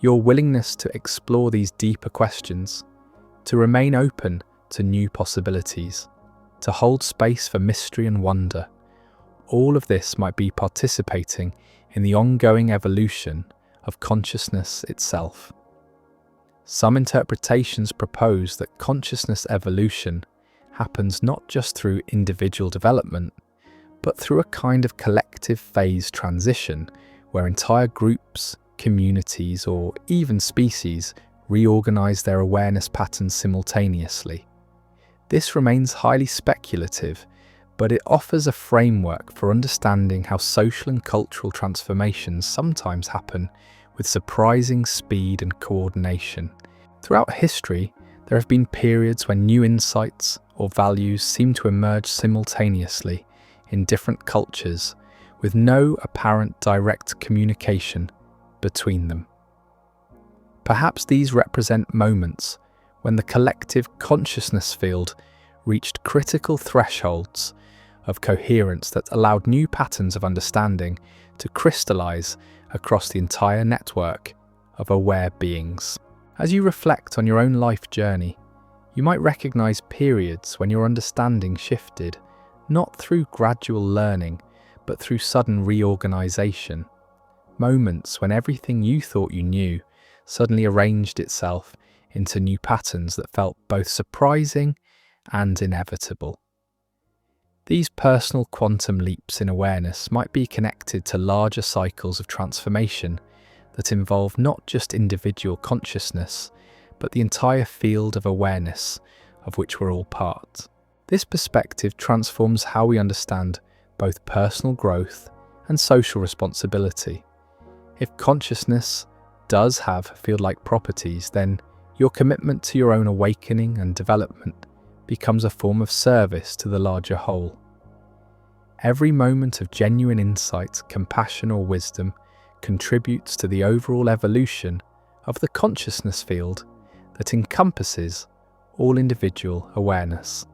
Your willingness to explore these deeper questions, to remain open to new possibilities, to hold space for mystery and wonder, all of this might be participating in the ongoing evolution of consciousness itself. Some interpretations propose that consciousness evolution happens not just through individual development, but through a kind of collective phase transition where entire groups, communities, or even species reorganize their awareness patterns simultaneously. This remains highly speculative, but it offers a framework for understanding how social and cultural transformations sometimes happen with surprising speed and coordination. Throughout history, there have been periods when new insights or values seem to emerge simultaneously in different cultures, with no apparent direct communication between them. Perhaps these represent moments when the collective consciousness field reached critical thresholds of coherence that allowed new patterns of understanding to crystallize across the entire network of aware beings. As you reflect on your own life journey, you might recognize periods when your understanding shifted, not through gradual learning, but through sudden reorganization. Moments when everything you thought you knew suddenly arranged itself into new patterns that felt both surprising and inevitable. These personal quantum leaps in awareness might be connected to larger cycles of transformation that involve not just individual consciousness, but the entire field of awareness of which we're all part. This perspective transforms how we understand both personal growth and social responsibility. If consciousness does have field-like properties, then your commitment to your own awakening and development becomes a form of service to the larger whole. Every moment of genuine insight, compassion, or wisdom contributes to the overall evolution of the consciousness field that encompasses all individual awareness.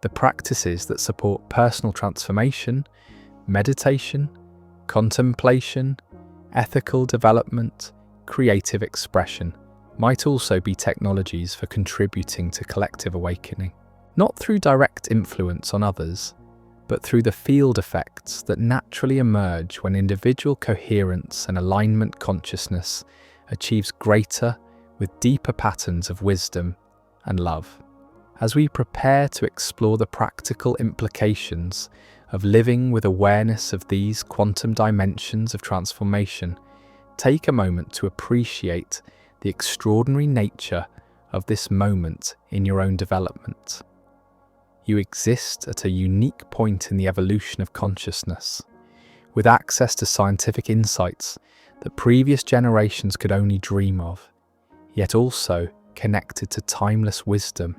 The practices that support personal transformation, meditation, contemplation, ethical development, creative expression might also be technologies for contributing to collective awakening, not through direct influence on others, but through the field effects that naturally emerge when individual coherence and alignment consciousness achieves greater with deeper patterns of wisdom and love. As we prepare to explore the practical implications of living with awareness of these quantum dimensions of transformation, take a moment to appreciate the extraordinary nature of this moment in your own development. You exist at a unique point in the evolution of consciousness, with access to scientific insights that previous generations could only dream of, yet also connected to timeless wisdom,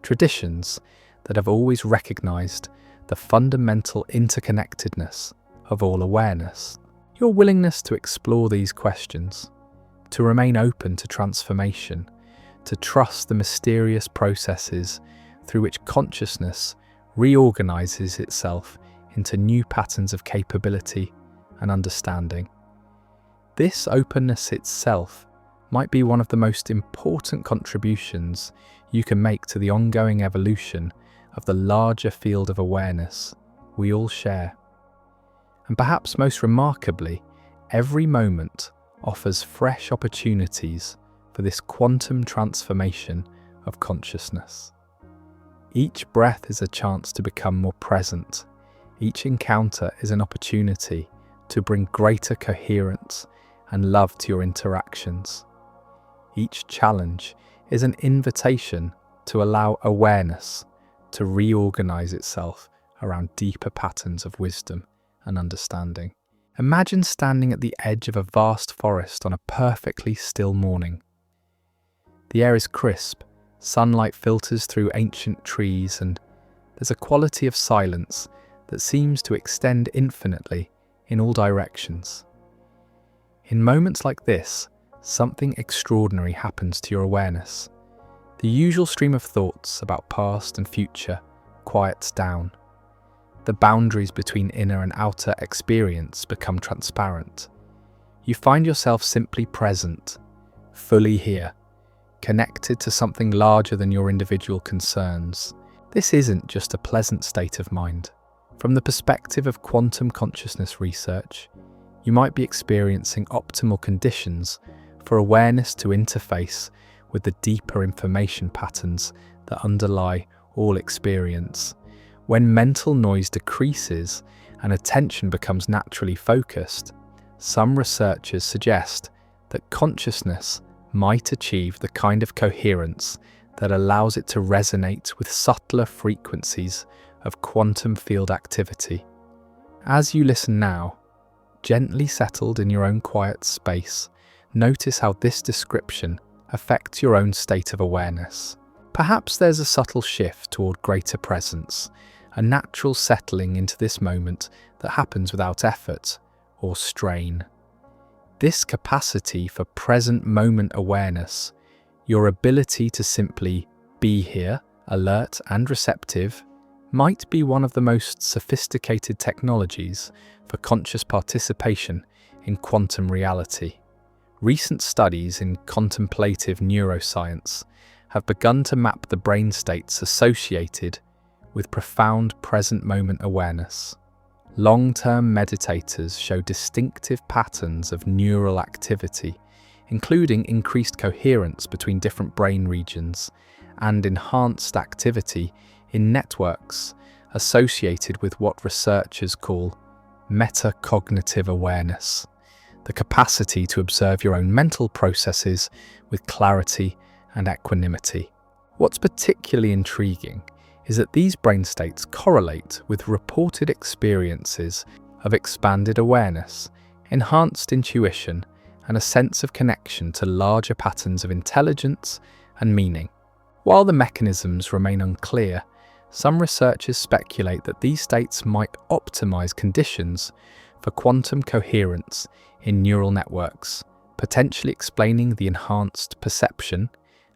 traditions that have always recognized the fundamental interconnectedness of all awareness. Your willingness to explore these questions, to remain open to transformation, to trust the mysterious processes through which consciousness reorganizes itself into new patterns of capability and understanding. This openness itself might be one of the most important contributions you can make to the ongoing evolution of the larger field of awareness we all share. And perhaps most remarkably, every moment offers fresh opportunities for for this quantum transformation of consciousness. Each breath is a chance to become more present. Each encounter is an opportunity to bring greater coherence and love to your interactions. Each challenge is an invitation to allow awareness to reorganize itself around deeper patterns of wisdom and understanding. Imagine standing at the edge of a vast forest on a perfectly still morning. The air is crisp, sunlight filters through ancient trees, and there's a quality of silence that seems to extend infinitely in all directions. In moments like this, something extraordinary happens to your awareness. The usual stream of thoughts about past and future quiets down. The boundaries between inner and outer experience become transparent. You find yourself simply present, fully here, connected to something larger than your individual concerns. This isn't just a pleasant state of mind. From the perspective of quantum consciousness research, you might be experiencing optimal conditions for awareness to interface with the deeper information patterns that underlie all experience. When mental noise decreases and attention becomes naturally focused, some researchers suggest that consciousness might achieve the kind of coherence that allows it to resonate with subtler frequencies of quantum field activity. As you listen now, gently settled in your own quiet space, notice how this description affects your own state of awareness. Perhaps there's a subtle shift toward greater presence, a natural settling into this moment that happens without effort or strain. This capacity for present moment awareness, your ability to simply be here, alert and receptive, might be one of the most sophisticated technologies for conscious participation in quantum reality. Recent studies in contemplative neuroscience have begun to map the brain states associated with profound present moment awareness. Long-term meditators show distinctive patterns of neural activity, including increased coherence between different brain regions and enhanced activity in networks associated with what researchers call metacognitive awareness, the capacity to observe your own mental processes with clarity and equanimity. What's particularly intriguing is that these brain states correlate with reported experiences of expanded awareness, enhanced intuition, and a sense of connection to larger patterns of intelligence and meaning. While the mechanisms remain unclear, some researchers speculate that these states might optimize conditions for quantum coherence in neural networks, potentially explaining the enhanced perception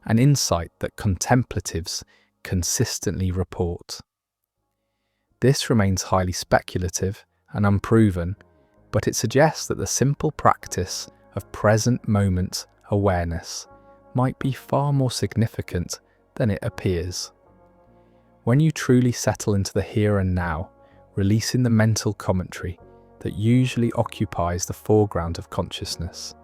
and insight that contemplatives consistently report. This remains highly speculative and unproven, but it suggests that the simple practice of present moment awareness might be far more significant than it appears. When you truly settle into the here and now, releasing the mental commentary that usually occupies the foreground of consciousness,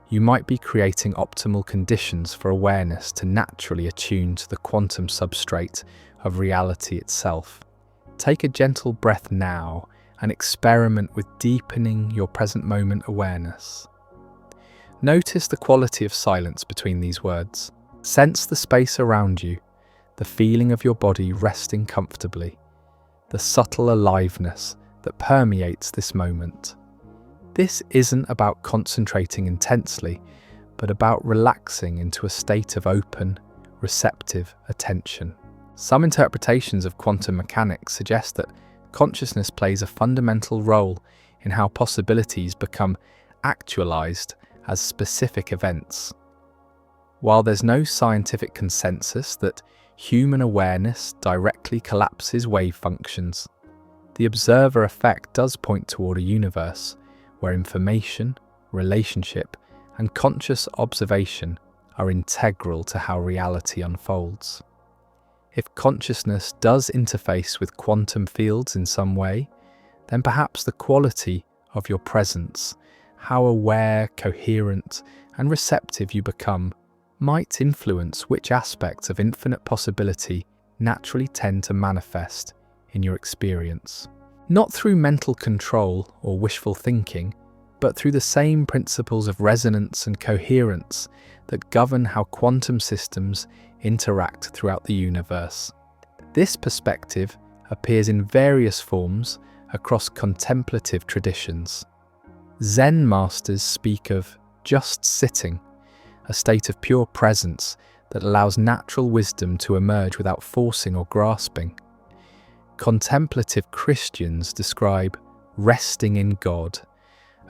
you might be creating optimal conditions for awareness to naturally attune to the quantum substrate of reality itself. Take a gentle breath now and experiment with deepening your present moment awareness. Notice the quality of silence between these words. Sense the space around you, the feeling of your body resting comfortably, the subtle aliveness that permeates this moment. This isn't about concentrating intensely, but about relaxing into a state of open, receptive attention. Some interpretations of quantum mechanics suggest that consciousness plays a fundamental role in how possibilities become actualized as specific events. While there's no scientific consensus that human awareness directly collapses wave functions, the observer effect does point toward a universe where information, relationship, and conscious observation are integral to how reality unfolds. If consciousness does interface with quantum fields in some way, then perhaps the quality of your presence, how aware, coherent, and receptive you become, might influence which aspects of infinite possibility naturally tend to manifest in your experience. Not through mental control or wishful thinking, but through the same principles of resonance and coherence that govern how quantum systems interact throughout the universe. This perspective appears in various forms across contemplative traditions. Zen masters speak of just sitting, a state of pure presence that allows natural wisdom to emerge without forcing or grasping. Contemplative Christians describe resting in God,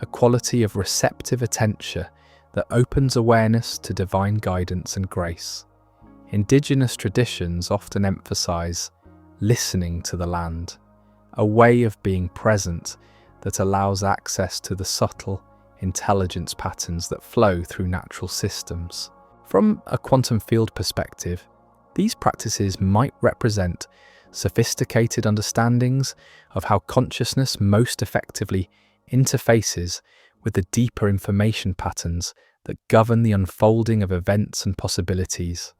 a quality of receptive attention that opens awareness to divine guidance and grace. Indigenous traditions often emphasize listening to the land, a way of being present that allows access to the subtle intelligence patterns that flow through natural systems. From a quantum field perspective, these practices might represent sophisticated understandings of how consciousness most effectively interfaces with the deeper information patterns that govern the unfolding of events and possibilities.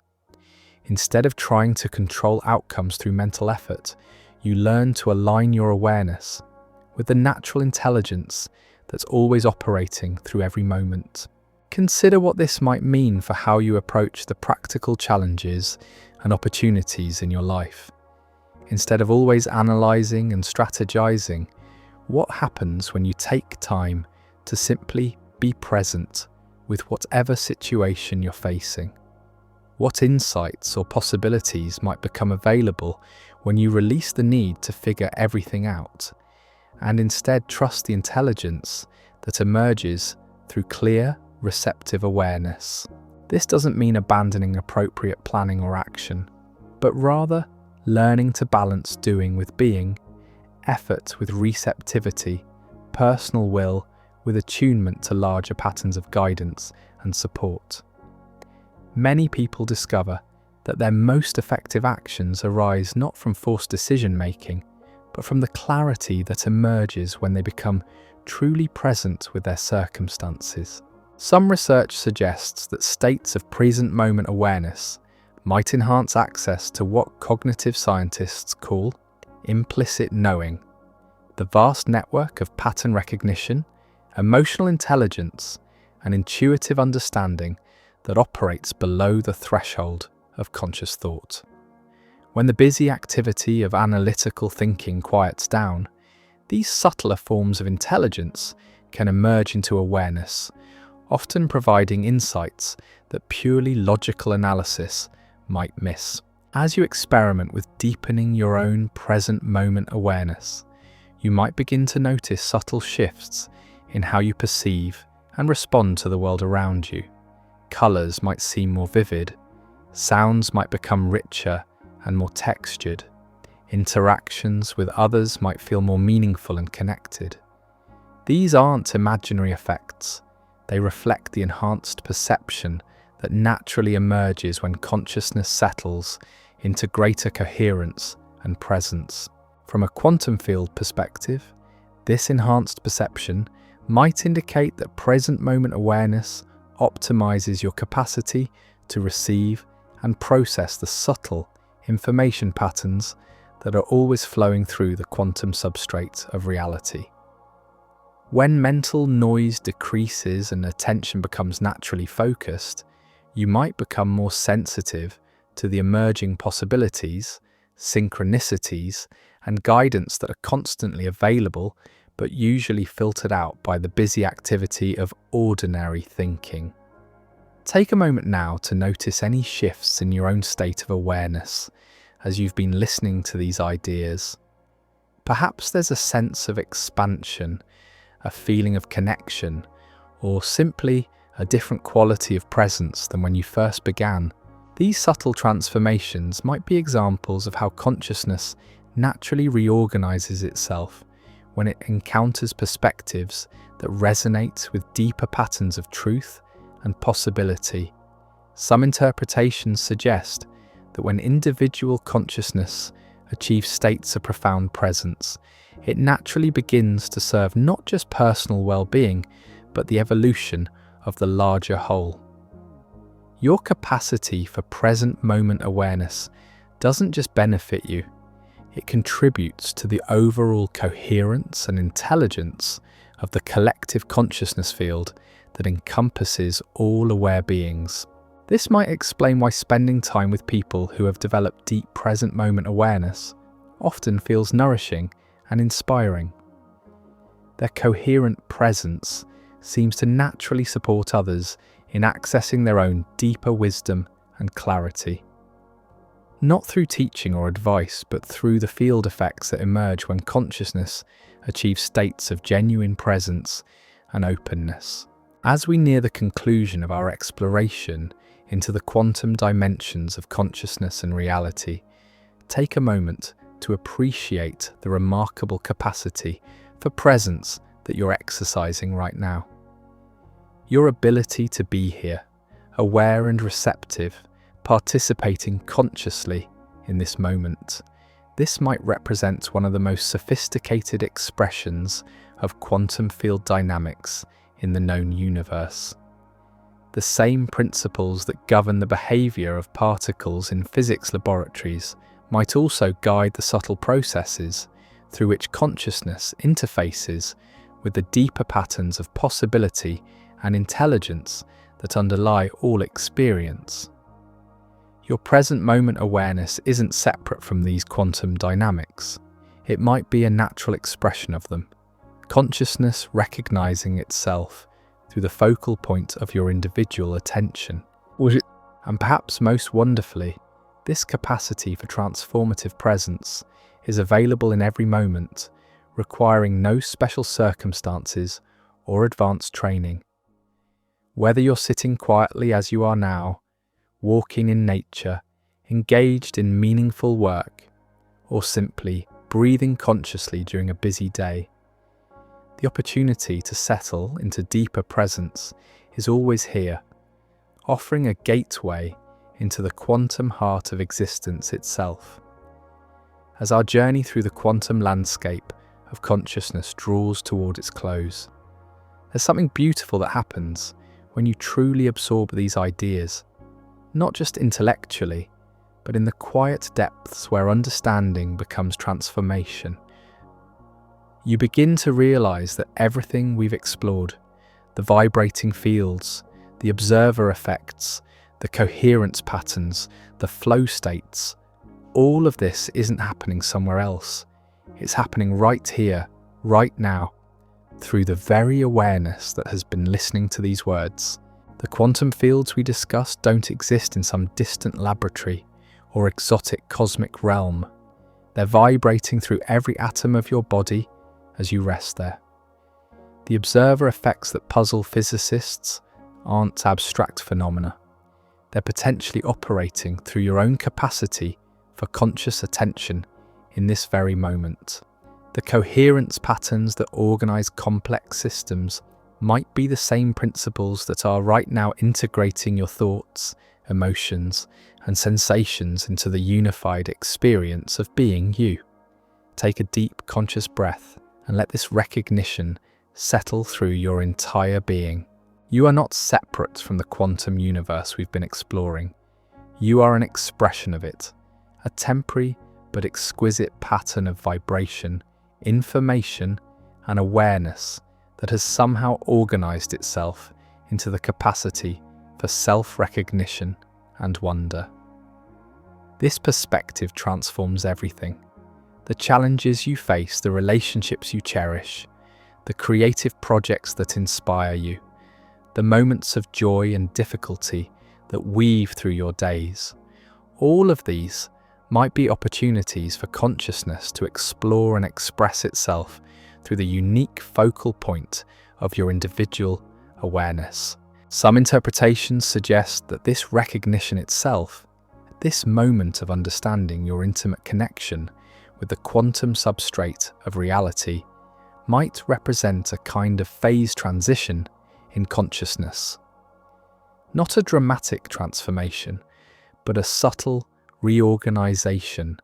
Instead of trying to control outcomes through mental effort, you learn to align your awareness with the natural intelligence that's always operating through every moment. Consider what this might mean for how you approach the practical challenges and opportunities in your life. Instead of always analysing and strategizing, what happens when you take time to simply be present with whatever situation you're facing? What insights or possibilities might become available when you release the need to figure everything out, and instead trust the intelligence that emerges through clear, receptive awareness? This doesn't mean abandoning appropriate planning or action, but rather learning to balance doing with being, effort with receptivity, personal will with attunement to larger patterns of guidance and support. Many people discover that their most effective actions arise not from forced decision-making, but from the clarity that emerges when they become truly present with their circumstances. Some research suggests that states of present moment awareness might enhance access to what cognitive scientists call implicit knowing, the vast network of pattern recognition, emotional intelligence, and intuitive understanding that operates below the threshold of conscious thought. When the busy activity of analytical thinking quiets down, these subtler forms of intelligence can emerge into awareness, often providing insights that purely logical analysis might miss. As you experiment with deepening your own present moment awareness, you might begin to notice subtle shifts in how you perceive and respond to the world around you. Colours might seem more vivid, sounds might become richer and more textured, interactions with others might feel more meaningful and connected. These aren't imaginary effects, they reflect the enhanced perception that naturally emerges when consciousness settles into greater coherence and presence. From a quantum field perspective, this enhanced perception might indicate that present moment awareness optimizes your capacity to receive and process the subtle information patterns that are always flowing through the quantum substrate of reality. When mental noise decreases and attention becomes naturally focused, you might become more sensitive to the emerging possibilities, synchronicities, and guidance that are constantly available but usually filtered out by the busy activity of ordinary thinking. Take a moment now to notice any shifts in your own state of awareness as you've been listening to these ideas. Perhaps there's a sense of expansion, a feeling of connection, or simply a different quality of presence than when you first began. These subtle transformations might be examples of how consciousness naturally reorganizes itself when it encounters perspectives that resonate with deeper patterns of truth and possibility. Some interpretations suggest that when individual consciousness achieves states of profound presence, it naturally begins to serve not just personal well-being, but the evolution of the larger whole. Your capacity for present moment awareness doesn't just benefit you, it contributes to the overall coherence and intelligence of the collective consciousness field that encompasses all aware beings. This might explain why spending time with people who have developed deep present moment awareness often feels nourishing and inspiring. Their coherent presence seems to naturally support others in accessing their own deeper wisdom and clarity. Not through teaching or advice, but through the field effects that emerge when consciousness achieves states of genuine presence and openness. As we near the conclusion of our exploration into the quantum dimensions of consciousness and reality, take a moment to appreciate the remarkable capacity for presence that you're exercising right now. Your ability to be here, aware and receptive, participating consciously in this moment. This might represent one of the most sophisticated expressions of quantum field dynamics in the known universe. The same principles that govern the behavior of particles in physics laboratories might also guide the subtle processes through which consciousness interfaces with the deeper patterns of possibility and intelligence that underlie all experience. Your present moment awareness isn't separate from these quantum dynamics. It might be a natural expression of them, consciousness recognizing itself through the focal point of your individual attention. And perhaps most wonderfully, this capacity for transformative presence is available in every moment, requiring no special circumstances or advanced training. Whether you're sitting quietly as you are now, walking in nature, engaged in meaningful work, or simply breathing consciously during a busy day, the opportunity to settle into deeper presence is always here, offering a gateway into the quantum heart of existence itself. As our journey through the quantum landscape of consciousness draws toward its close, there's something beautiful that happens when you truly absorb these ideas, not just intellectually, but in the quiet depths where understanding becomes transformation. You begin to realize that everything we've explored, the vibrating fields, the observer effects, the coherence patterns, the flow states, all of this isn't happening somewhere else. It's happening right here, right now, through the very awareness that has been listening to these words. The quantum fields we discussed don't exist in some distant laboratory or exotic cosmic realm. They're vibrating through every atom of your body as you rest there. The observer effects that puzzle physicists aren't abstract phenomena. They're potentially operating through your own capacity for conscious attention in this very moment. The coherence patterns that organize complex systems might be the same principles that are right now integrating your thoughts, emotions, and sensations into the unified experience of being you. Take a deep conscious breath and let this recognition settle through your entire being. You are not separate from the quantum universe we've been exploring. You are an expression of it, a temporary but exquisite pattern of vibration, information, and awareness that has somehow organized itself into the capacity for self-recognition and wonder. This perspective transforms everything. The challenges you face, the relationships you cherish, the creative projects that inspire you, the moments of joy and difficulty that weave through your days. All of these might be opportunities for consciousness to explore and express itself through the unique focal point of your individual awareness. Some interpretations suggest that this recognition itself, this moment of understanding your intimate connection with the quantum substrate of reality, might represent a kind of phase transition in consciousness. Not a dramatic transformation, but a subtle reorganization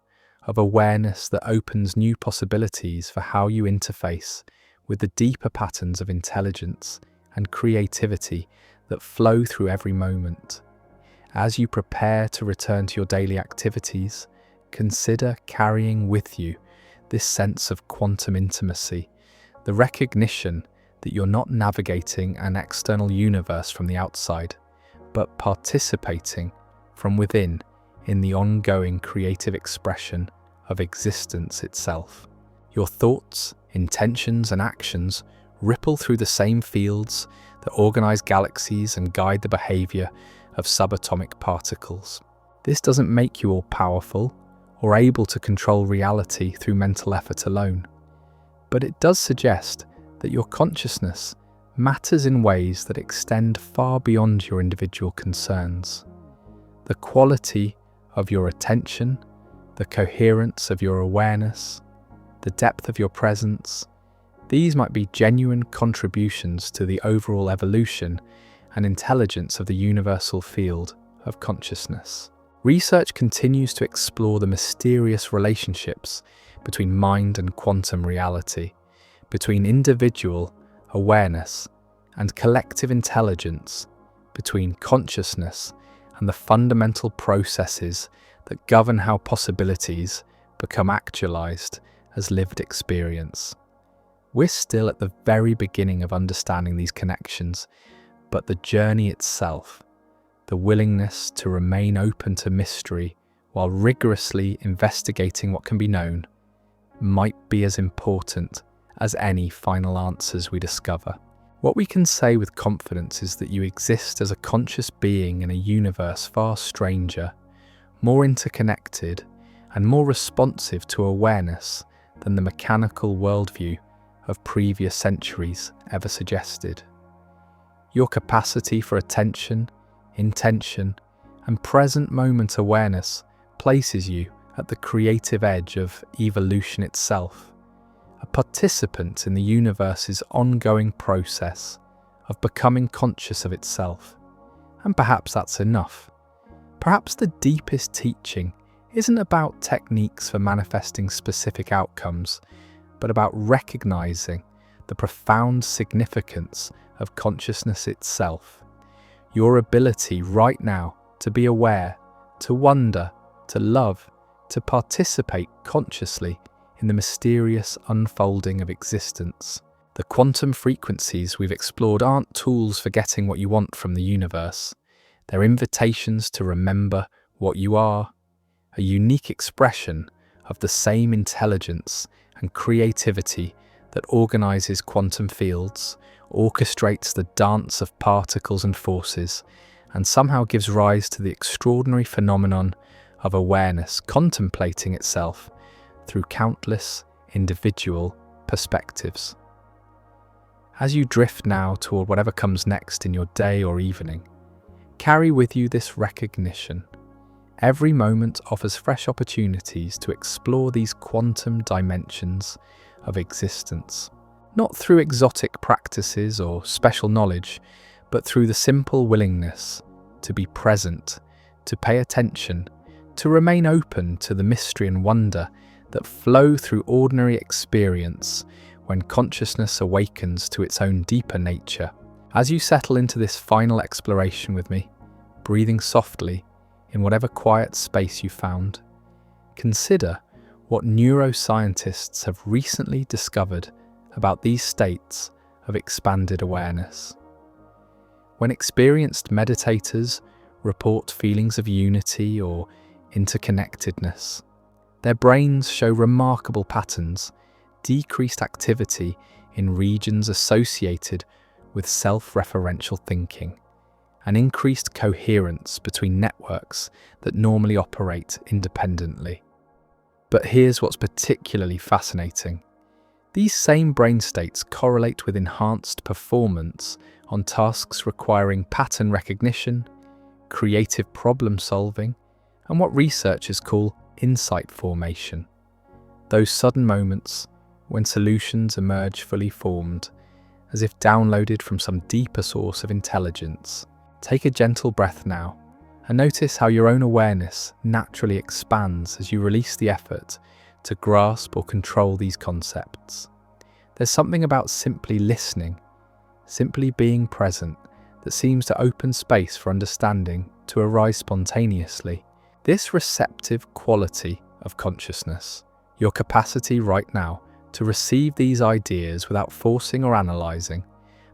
of awareness that opens new possibilities for how you interface with the deeper patterns of intelligence and creativity that flow through every moment. As you prepare to return to your daily activities, consider carrying with you this sense of quantum intimacy, the recognition that you're not navigating an external universe from the outside, but participating from within in the ongoing creative expression of existence itself. Your thoughts, intentions, and actions ripple through the same fields that organize galaxies and guide the behavior of subatomic particles. This doesn't make you all powerful or able to control reality through mental effort alone, but it does suggest that your consciousness matters in ways that extend far beyond your individual concerns. The quality of your attention, the coherence of your awareness, the depth of your presence, these might be genuine contributions to the overall evolution and intelligence of the universal field of consciousness. Research continues to explore the mysterious relationships between mind and quantum reality, between individual awareness and collective intelligence, between consciousness and the fundamental processes that govern how possibilities become actualized as lived experience. We're still at the very beginning of understanding these connections, but the journey itself, the willingness to remain open to mystery while rigorously investigating what can be known, might be as important as any final answers we discover. What we can say with confidence is that you exist as a conscious being in a universe far stranger, more interconnected, and more responsive to awareness than the mechanical worldview of previous centuries ever suggested. Your capacity for attention, intention, and present moment awareness places you at the creative edge of evolution itself, a participant in the universe's ongoing process of becoming conscious of itself. And perhaps that's enough. Perhaps the deepest teaching isn't about techniques for manifesting specific outcomes, but about recognizing the profound significance of consciousness itself. Your ability right now to be aware, to wonder, to love, to participate consciously in the mysterious unfolding of existence. The quantum frequencies we've explored aren't tools for getting what you want from the universe. They're invitations to remember what you are, a unique expression of the same intelligence and creativity that organizes quantum fields, orchestrates the dance of particles and forces, and somehow gives rise to the extraordinary phenomenon of awareness contemplating itself through countless individual perspectives. As you drift now toward whatever comes next in your day or evening, carry with you this recognition. Every moment offers fresh opportunities to explore these quantum dimensions of existence, not through exotic practices or special knowledge, but through the simple willingness to be present, to pay attention, to remain open to the mystery and wonder that flow through ordinary experience when consciousness awakens to its own deeper nature. As you settle into this final exploration with me, breathing softly in whatever quiet space you found, consider what neuroscientists have recently discovered about these states of expanded awareness. When experienced meditators report feelings of unity or interconnectedness, their brains show remarkable patterns, decreased activity in regions associated with self-referential thinking, and increased coherence between networks that normally operate independently. But here's what's particularly fascinating. These same brain states correlate with enhanced performance on tasks requiring pattern recognition, creative problem solving, and what researchers call insight formation. Those sudden moments when solutions emerge fully formed, as if downloaded from some deeper source of intelligence. Take a gentle breath now, and notice how your own awareness naturally expands as you release the effort to grasp or control these concepts. There's something about simply listening, simply being present, that seems to open space for understanding to arise spontaneously. This receptive quality of consciousness, your capacity right now to receive these ideas without forcing or analysing,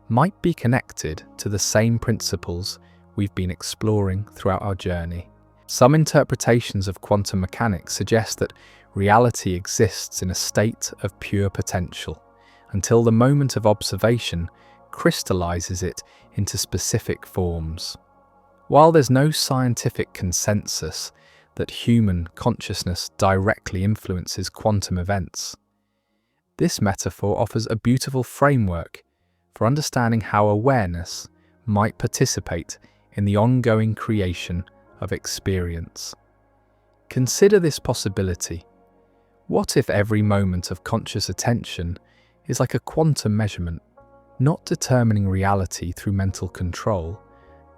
might be connected to the same principles we've been exploring throughout our journey. Some interpretations of quantum mechanics suggest that reality exists in a state of pure potential until the moment of observation crystallizes it into specific forms. While there's no scientific consensus that human consciousness directly influences quantum events, this metaphor offers a beautiful framework for understanding how awareness might participate in the ongoing creation of experience. Consider this possibility. What if every moment of conscious attention is like a quantum measurement, not determining reality through mental control,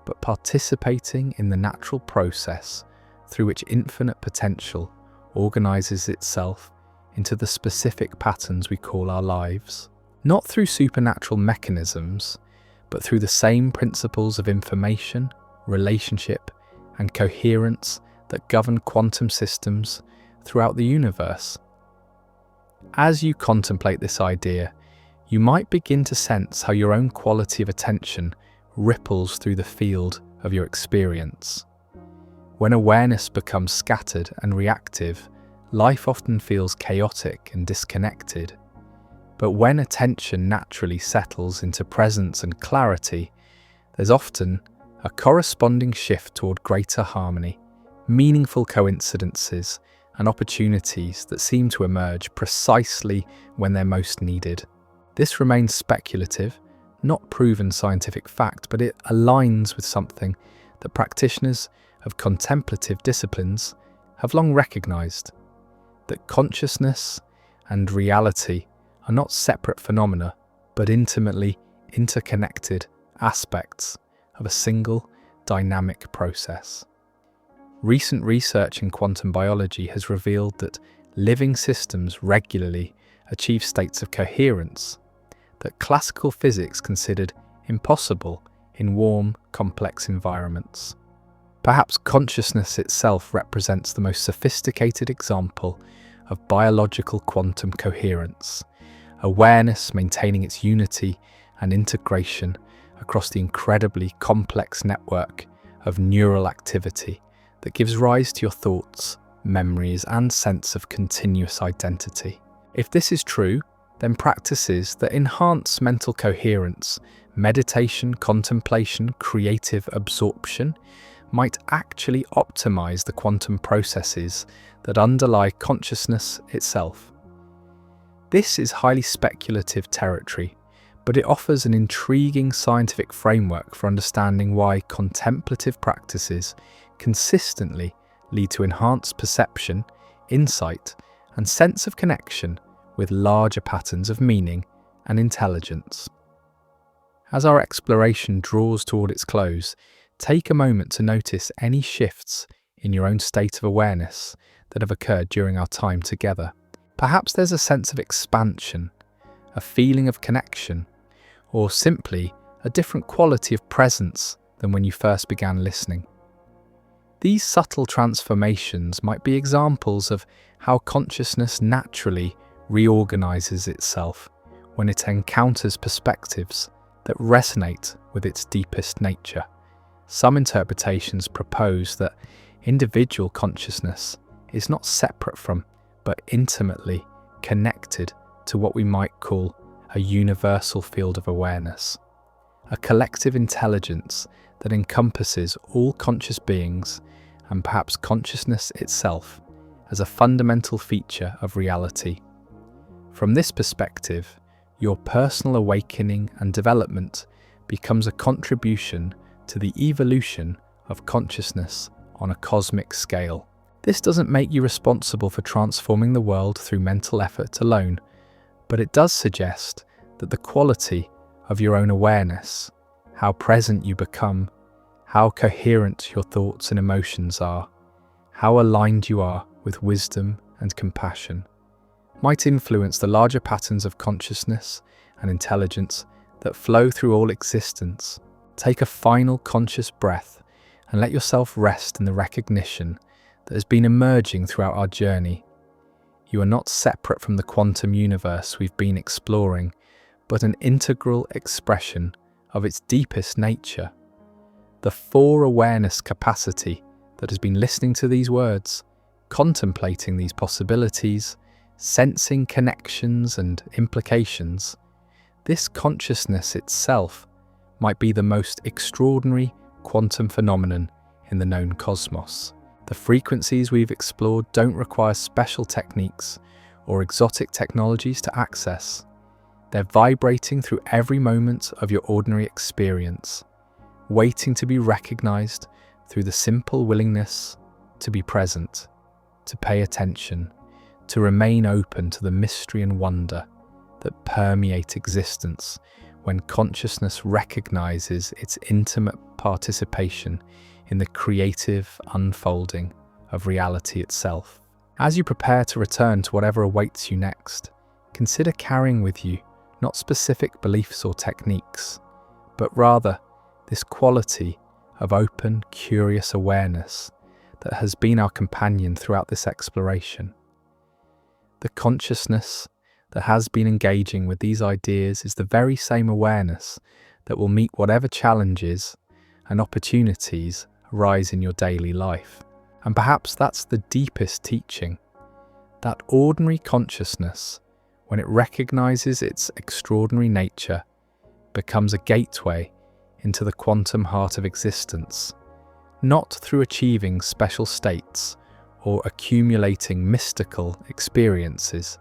but participating in the natural process through which infinite potential organizes itself into the specific patterns we call our lives? Not through supernatural mechanisms, but through the same principles of information, relationship, and coherence that govern quantum systems throughout the universe. As you contemplate this idea, you might begin to sense how your own quality of attention ripples through the field of your experience. When awareness becomes scattered and reactive, life often feels chaotic and disconnected. But when attention naturally settles into presence and clarity, there's often a corresponding shift toward greater harmony, meaningful coincidences, and opportunities that seem to emerge precisely when they're most needed. This remains speculative, not proven scientific fact, but it aligns with something that practitioners of contemplative disciplines have long recognized: that consciousness and reality are not separate phenomena, but intimately interconnected aspects of a single dynamic process. Recent research in quantum biology has revealed that living systems regularly achieve states of coherence that classical physics considered impossible in warm, complex environments. Perhaps consciousness itself represents the most sophisticated example of biological quantum coherence, awareness maintaining its unity and integration across the incredibly complex network of neural activity that gives rise to your thoughts, memories, and sense of continuous identity. If this is true, then practices that enhance mental coherence, meditation, contemplation, creative absorption, might actually optimize the quantum processes that underlie consciousness itself. This is highly speculative territory, but it offers an intriguing scientific framework for understanding why contemplative practices consistently lead to enhanced perception, insight, and sense of connection with larger patterns of meaning and intelligence. As our exploration draws toward its close, take a moment to notice any shifts in your own state of awareness that have occurred during our time together. Perhaps there's a sense of expansion, a feeling of connection, or simply a different quality of presence than when you first began listening. These subtle transformations might be examples of how consciousness naturally reorganizes itself when it encounters perspectives that resonate with its deepest nature. Some interpretations propose that individual consciousness is not separate from, but intimately connected to what we might call a universal field of awareness, a collective intelligence that encompasses all conscious beings and perhaps consciousness itself as a fundamental feature of reality. From this perspective, your personal awakening and development becomes a contribution to the evolution of consciousness on a cosmic scale. This doesn't make you responsible for transforming the world through mental effort alone, but it does suggest that the quality of your own awareness, how present you become, how coherent your thoughts and emotions are, how aligned you are with wisdom and compassion, might influence the larger patterns of consciousness and intelligence that flow through all existence. Take a final conscious breath and let yourself rest in the recognition that has been emerging throughout our journey. You are not separate from the quantum universe we've been exploring, but an integral expression of its deepest nature. The for-awareness capacity that has been listening to these words, contemplating these possibilities, sensing connections and implications, this consciousness itself might be the most extraordinary quantum phenomenon in the known cosmos. The frequencies we've explored don't require special techniques or exotic technologies to access. They're vibrating through every moment of your ordinary experience, waiting to be recognized through the simple willingness to be present, to pay attention, to remain open to the mystery and wonder that permeate existence when consciousness recognizes its intimate participation in the creative unfolding of reality itself. As you prepare to return to whatever awaits you next, consider carrying with you not specific beliefs or techniques, but rather this quality of open, curious awareness that has been our companion throughout this exploration. The consciousness that has been engaging with these ideas is the very same awareness that will meet whatever challenges and opportunities arise in your daily life. And perhaps that's the deepest teaching. That ordinary consciousness, when it recognizes its extraordinary nature, becomes a gateway into the quantum heart of existence, not through achieving special states or accumulating mystical experiences,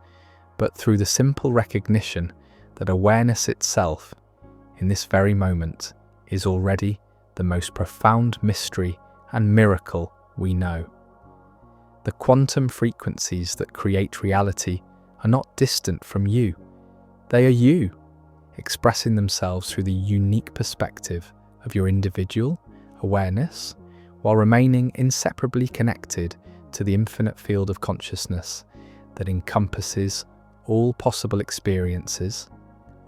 but through the simple recognition that awareness itself, in this very moment, is already the most profound mystery and miracle we know. The quantum frequencies that create reality are not distant from you. They are you, expressing themselves through the unique perspective of your individual awareness, while remaining inseparably connected to the infinite field of consciousness that encompasses all possible experiences,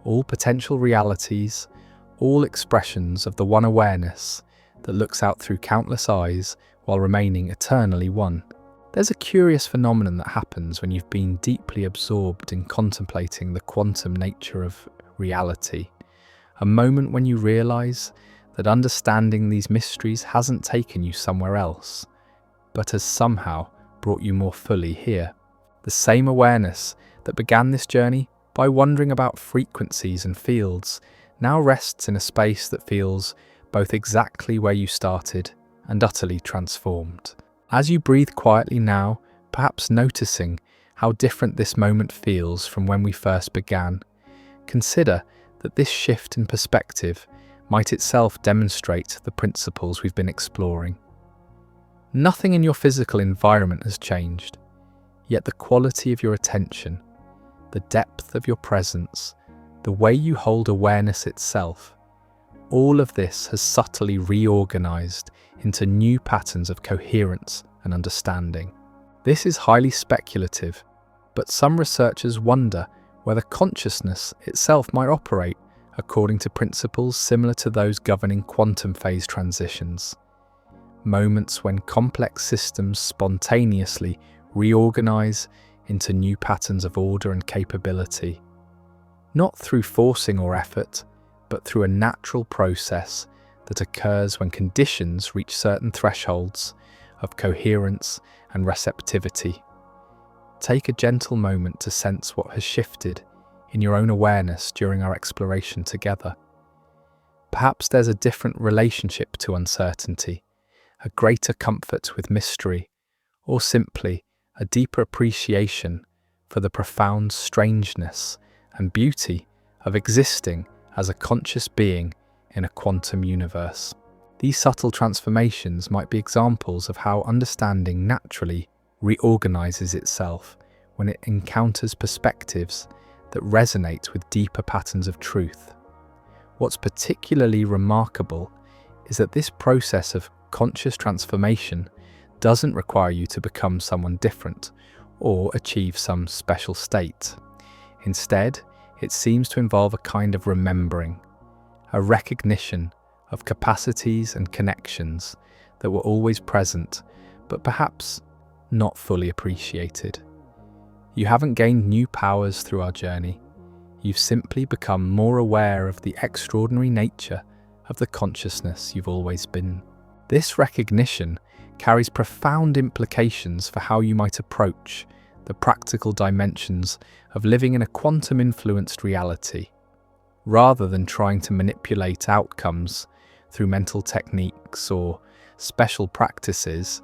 all potential realities, all expressions of the one awareness that looks out through countless eyes while remaining eternally one. There's a curious phenomenon that happens when you've been deeply absorbed in contemplating the quantum nature of reality. A moment when you realize that understanding these mysteries hasn't taken you somewhere else, but has somehow brought you more fully here. The same awareness that began this journey by wondering about frequencies and fields now rests in a space that feels both exactly where you started and utterly transformed. As you breathe quietly now, perhaps noticing how different this moment feels from when we first began, consider that this shift in perspective might itself demonstrate the principles we've been exploring. Nothing in your physical environment has changed, yet the quality of your attention, the depth of your presence, the way you hold awareness itself, all of this has subtly reorganized into new patterns of coherence and understanding. This is highly speculative, but some researchers wonder whether consciousness itself might operate according to principles similar to those governing quantum phase transitions. Moments when complex systems spontaneously reorganize into new patterns of order and capability, not through forcing or effort, but through a natural process that occurs when conditions reach certain thresholds of coherence and receptivity. Take a gentle moment to sense what has shifted in your own awareness during our exploration together. Perhaps there's a different relationship to uncertainty, a greater comfort with mystery, or simply a deeper appreciation for the profound strangeness and beauty of existing as a conscious being in a quantum universe. These subtle transformations might be examples of how understanding naturally reorganizes itself when it encounters perspectives that resonate with deeper patterns of truth. What's particularly remarkable is that this process of conscious transformation doesn't require you to become someone different or achieve some special state. Instead, it seems to involve a kind of remembering, a recognition of capacities and connections that were always present, but perhaps not fully appreciated. You haven't gained new powers through our journey. You've simply become more aware of the extraordinary nature of the consciousness you've always been. This recognition carries profound implications for how you might approach the practical dimensions of living in a quantum-influenced reality. Rather than trying to manipulate outcomes through mental techniques or special practices,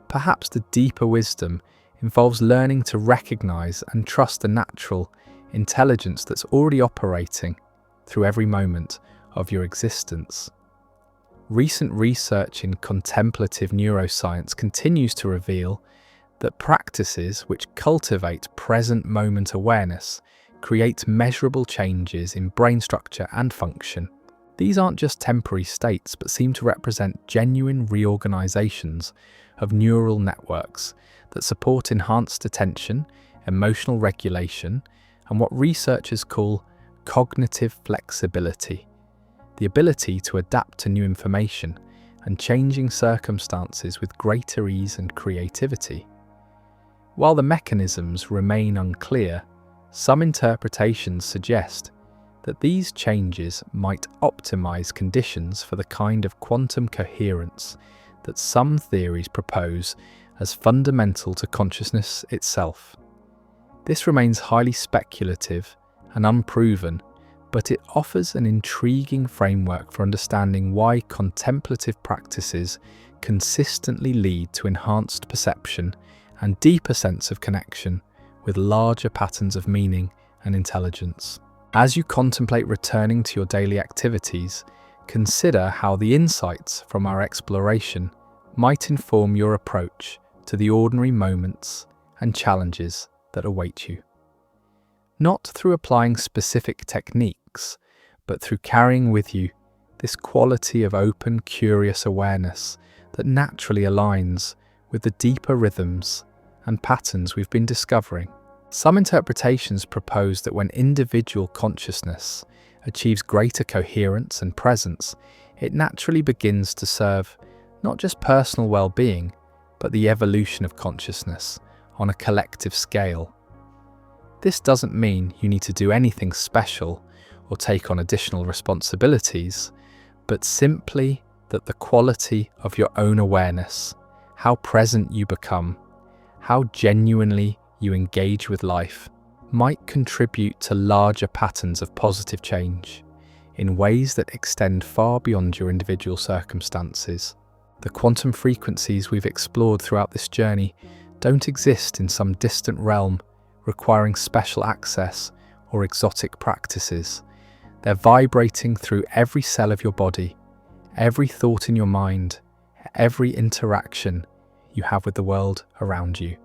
perhaps the deeper wisdom involves learning to recognize and trust the natural intelligence that's already operating through every moment of your existence. Recent research in contemplative neuroscience continues to reveal that practices which cultivate present moment awareness create measurable changes in brain structure and function. These aren't just temporary states, but seem to represent genuine reorganizations of neural networks that support enhanced attention, emotional regulation, and what researchers call cognitive flexibility, the ability to adapt to new information and changing circumstances with greater ease and creativity. While the mechanisms remain unclear, some interpretations suggest that these changes might optimize conditions for the kind of quantum coherence that some theories propose as fundamental to consciousness itself. This remains highly speculative and unproven, but it offers an intriguing framework for understanding why contemplative practices consistently lead to enhanced perception and deeper sense of connection with larger patterns of meaning and intelligence. As you contemplate returning to your daily activities, consider how the insights from our exploration might inform your approach to the ordinary moments and challenges that await you. Not through applying specific techniques, but through carrying with you this quality of open, curious awareness that naturally aligns with the deeper rhythms and patterns we've been discovering. Some interpretations propose that when individual consciousness achieves greater coherence and presence, it naturally begins to serve not just personal well-being, but the evolution of consciousness on a collective scale. This doesn't mean you need to do anything special or take on additional responsibilities, but simply that the quality of your own awareness, how present you become, how genuinely you engage with life, might contribute to larger patterns of positive change in ways that extend far beyond your individual circumstances. The quantum frequencies we've explored throughout this journey don't exist in some distant realm requiring special access or exotic practices. They're vibrating through every cell of your body, every thought in your mind, every interaction you have with the world around you.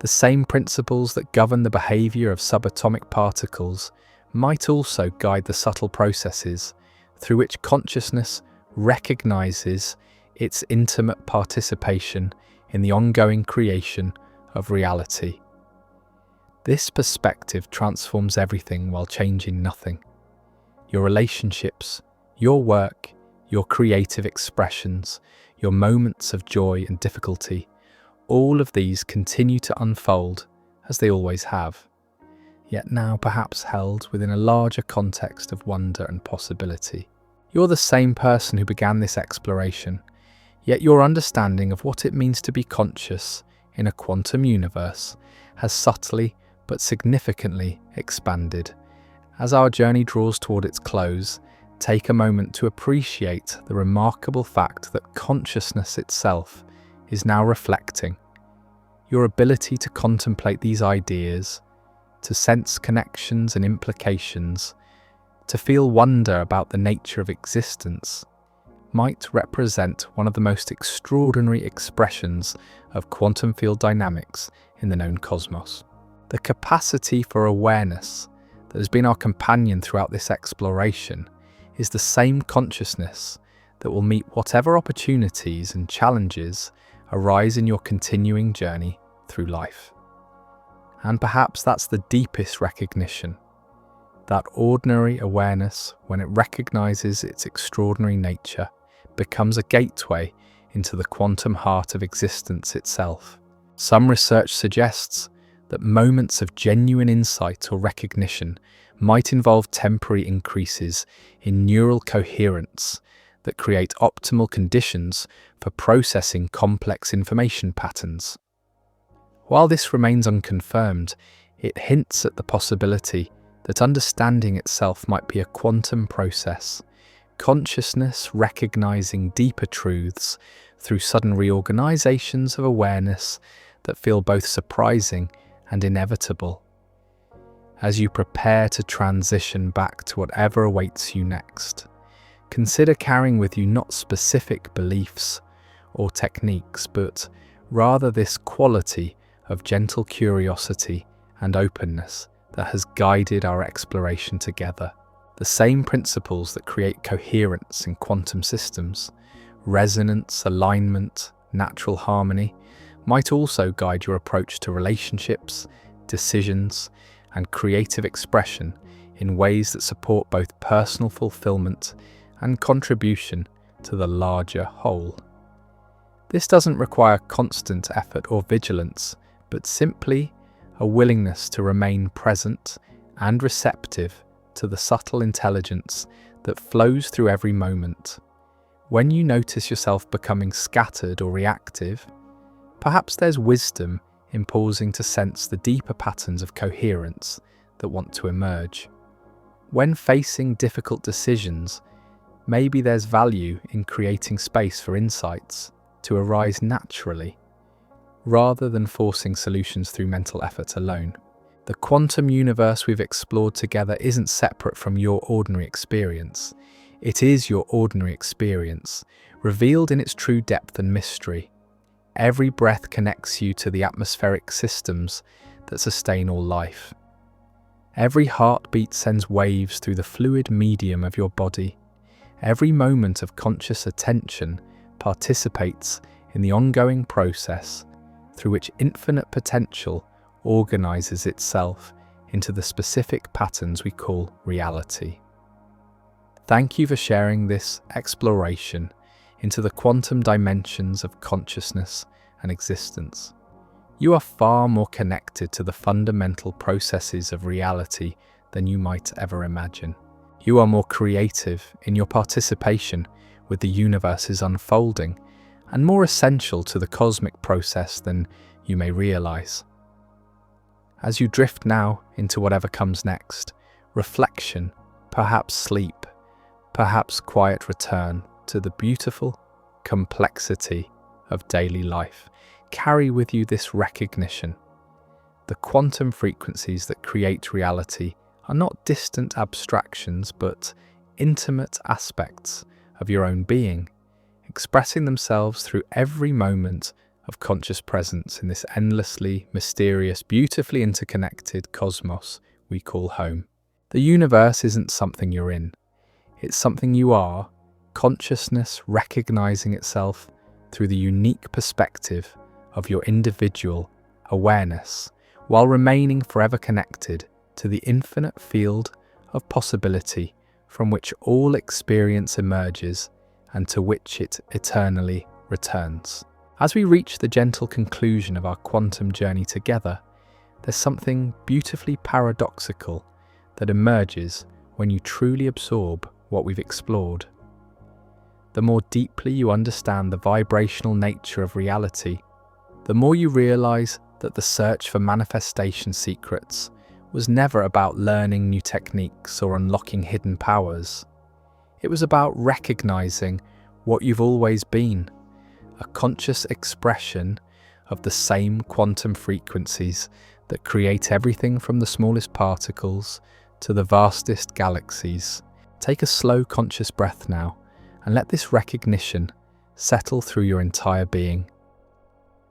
The same principles that govern the behavior of subatomic particles might also guide the subtle processes through which consciousness recognizes its intimate participation in the ongoing creation of reality. This perspective transforms everything while changing nothing. Your relationships, your work, your creative expressions, your moments of joy and difficulty, all of these continue to unfold as they always have, yet now perhaps held within a larger context of wonder and possibility. You're the same person who began this exploration, yet your understanding of what it means to be conscious in a quantum universe has subtly but significantly expanded. As our journey draws toward its close, take a moment to appreciate the remarkable fact that consciousness itself is now reflecting. Your ability to contemplate these ideas, to sense connections and implications, to feel wonder about the nature of existence, might represent one of the most extraordinary expressions of quantum field dynamics in the known cosmos. The capacity for awareness that has been our companion throughout this exploration is the same consciousness that will meet whatever opportunities and challenges arise in your continuing journey through life. And perhaps that's the deepest recognition, that ordinary awareness, when it recognizes its extraordinary nature, becomes a gateway into the quantum heart of existence itself. Some research suggests that moments of genuine insight or recognition might involve temporary increases in neural coherence that create optimal conditions for processing complex information patterns. While this remains unconfirmed, it hints at the possibility that understanding itself might be a quantum process, consciousness recognizing deeper truths through sudden reorganizations of awareness that feel both surprising and inevitable. As you prepare to transition back to whatever awaits you next, consider carrying with you not specific beliefs or techniques, but rather this quality of gentle curiosity and openness that has guided our exploration together. The same principles that create coherence in quantum systems, resonance, alignment, natural harmony, might also guide your approach to relationships, decisions, and creative expression in ways that support both personal fulfillment and contribution to the larger whole. This doesn't require constant effort or vigilance, but simply a willingness to remain present and receptive to the subtle intelligence that flows through every moment. When you notice yourself becoming scattered or reactive, perhaps there's wisdom in pausing to sense the deeper patterns of coherence that want to emerge. When facing difficult decisions, maybe there's value in creating space for insights to arise naturally, rather than forcing solutions through mental effort alone. The quantum universe we've explored together isn't separate from your ordinary experience. It is your ordinary experience, revealed in its true depth and mystery. Every breath connects you to the atmospheric systems that sustain all life. Every heartbeat sends waves through the fluid medium of your body. Every moment of conscious attention participates in the ongoing process through which infinite potential organizes itself into the specific patterns we call reality. Thank you for sharing this exploration into the quantum dimensions of consciousness and existence. You are far more connected to the fundamental processes of reality than you might ever imagine. You are more creative in your participation with the universe's unfolding and more essential to the cosmic process than you may realize. As you drift now into whatever comes next, reflection, perhaps sleep, perhaps quiet return to the beautiful complexity of daily life, carry with you this recognition. The quantum frequencies that create reality are not distant abstractions, but intimate aspects of your own being, expressing themselves through every moment of conscious presence in this endlessly mysterious, beautifully interconnected cosmos we call home. The universe isn't something you're in. It's something you are, consciousness recognizing itself through the unique perspective of your individual awareness, while remaining forever connected to the infinite field of possibility from which all experience emerges and to which it eternally returns. As we reach the gentle conclusion of our quantum journey together, there's something beautifully paradoxical that emerges when you truly absorb what we've explored. The more deeply you understand the vibrational nature of reality, the more you realize that the search for manifestation secrets was never about learning new techniques or unlocking hidden powers. It was about recognizing what you've always been, a conscious expression of the same quantum frequencies that create everything from the smallest particles to the vastest galaxies. Take a slow conscious breath now and let this recognition settle through your entire being.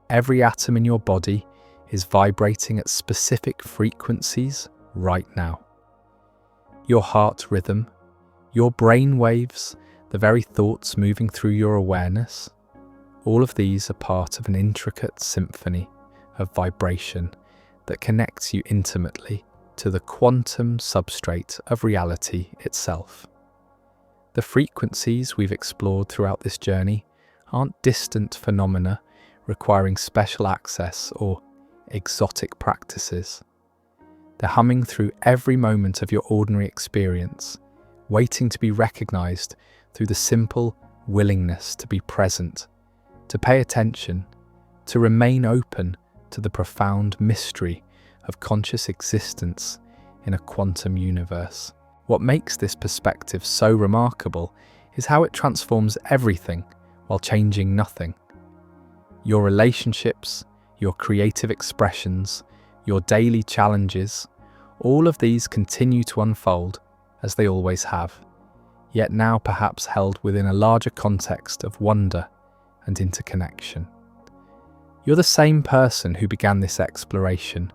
Every atom in your body is vibrating at specific frequencies right now. Your heart rhythm, your brain waves, the very thoughts moving through your awareness, all of these are part of an intricate symphony of vibration that connects you intimately to the quantum substrate of reality itself. The frequencies we've explored throughout this journey aren't distant phenomena requiring special access or exotic practices. They're humming through every moment of your ordinary experience, waiting to be recognized through the simple willingness to be present, to pay attention, to remain open to the profound mystery of conscious existence in a quantum universe. What makes this perspective so remarkable is how it transforms everything while changing nothing. Your relationships, your creative expressions, your daily challenges, all of these continue to unfold as they always have, yet now perhaps held within a larger context of wonder and interconnection. You're the same person who began this exploration,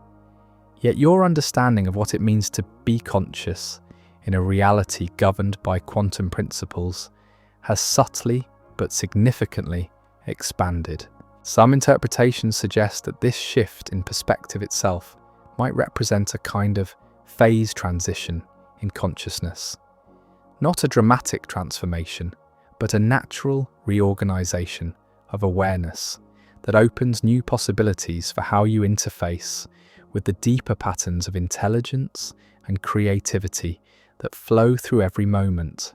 yet your understanding of what it means to be conscious in a reality governed by quantum principles has subtly but significantly expanded. Some interpretations suggest that this shift in perspective itself might represent a kind of phase transition in consciousness. Not a dramatic transformation, but a natural reorganization of awareness that opens new possibilities for how you interface with the deeper patterns of intelligence and creativity that flow through every moment.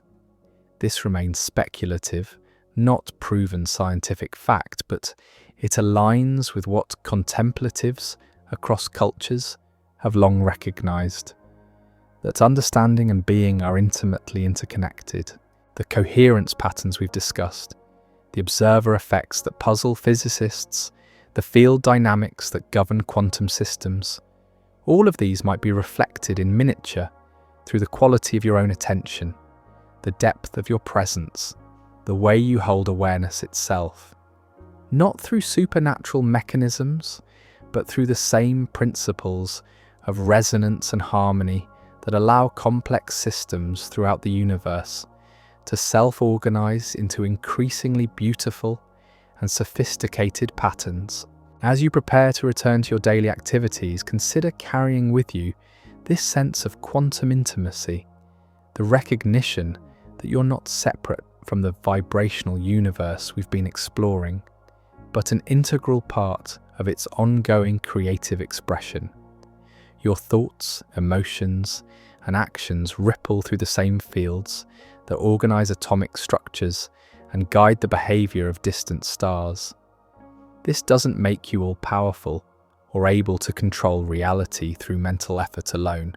This remains speculative, not proven scientific fact, but it aligns with what contemplatives across cultures have long recognized, that understanding and being are intimately interconnected. The coherence patterns we've discussed, the observer effects that puzzle physicists, the field dynamics that govern quantum systems, all of these might be reflected in miniature through the quality of your own attention, the depth of your presence, the way you hold awareness itself. Not through supernatural mechanisms, but through the same principles of resonance and harmony that allow complex systems throughout the universe to self-organize into increasingly beautiful and sophisticated patterns. As you prepare to return to your daily activities, consider carrying with you this sense of quantum intimacy, the recognition that you're not separate from the vibrational universe we've been exploring, but an integral part of its ongoing creative expression. Your thoughts, emotions, and actions ripple through the same fields that organize atomic structures and guide the behavior of distant stars. This doesn't make you all-powerful or able to control reality through mental effort alone,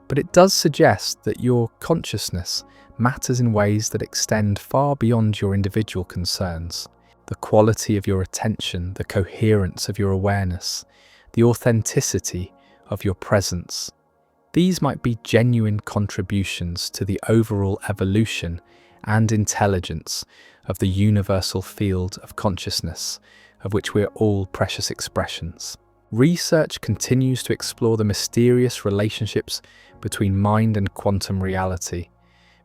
but it does suggest that your consciousness matters in ways that extend far beyond your individual concerns. The quality of your attention, the coherence of your awareness, the authenticity of your presence. These might be genuine contributions to the overall evolution and intelligence of the universal field of consciousness, of which we are all precious expressions. Research continues to explore the mysterious relationships between mind and quantum reality,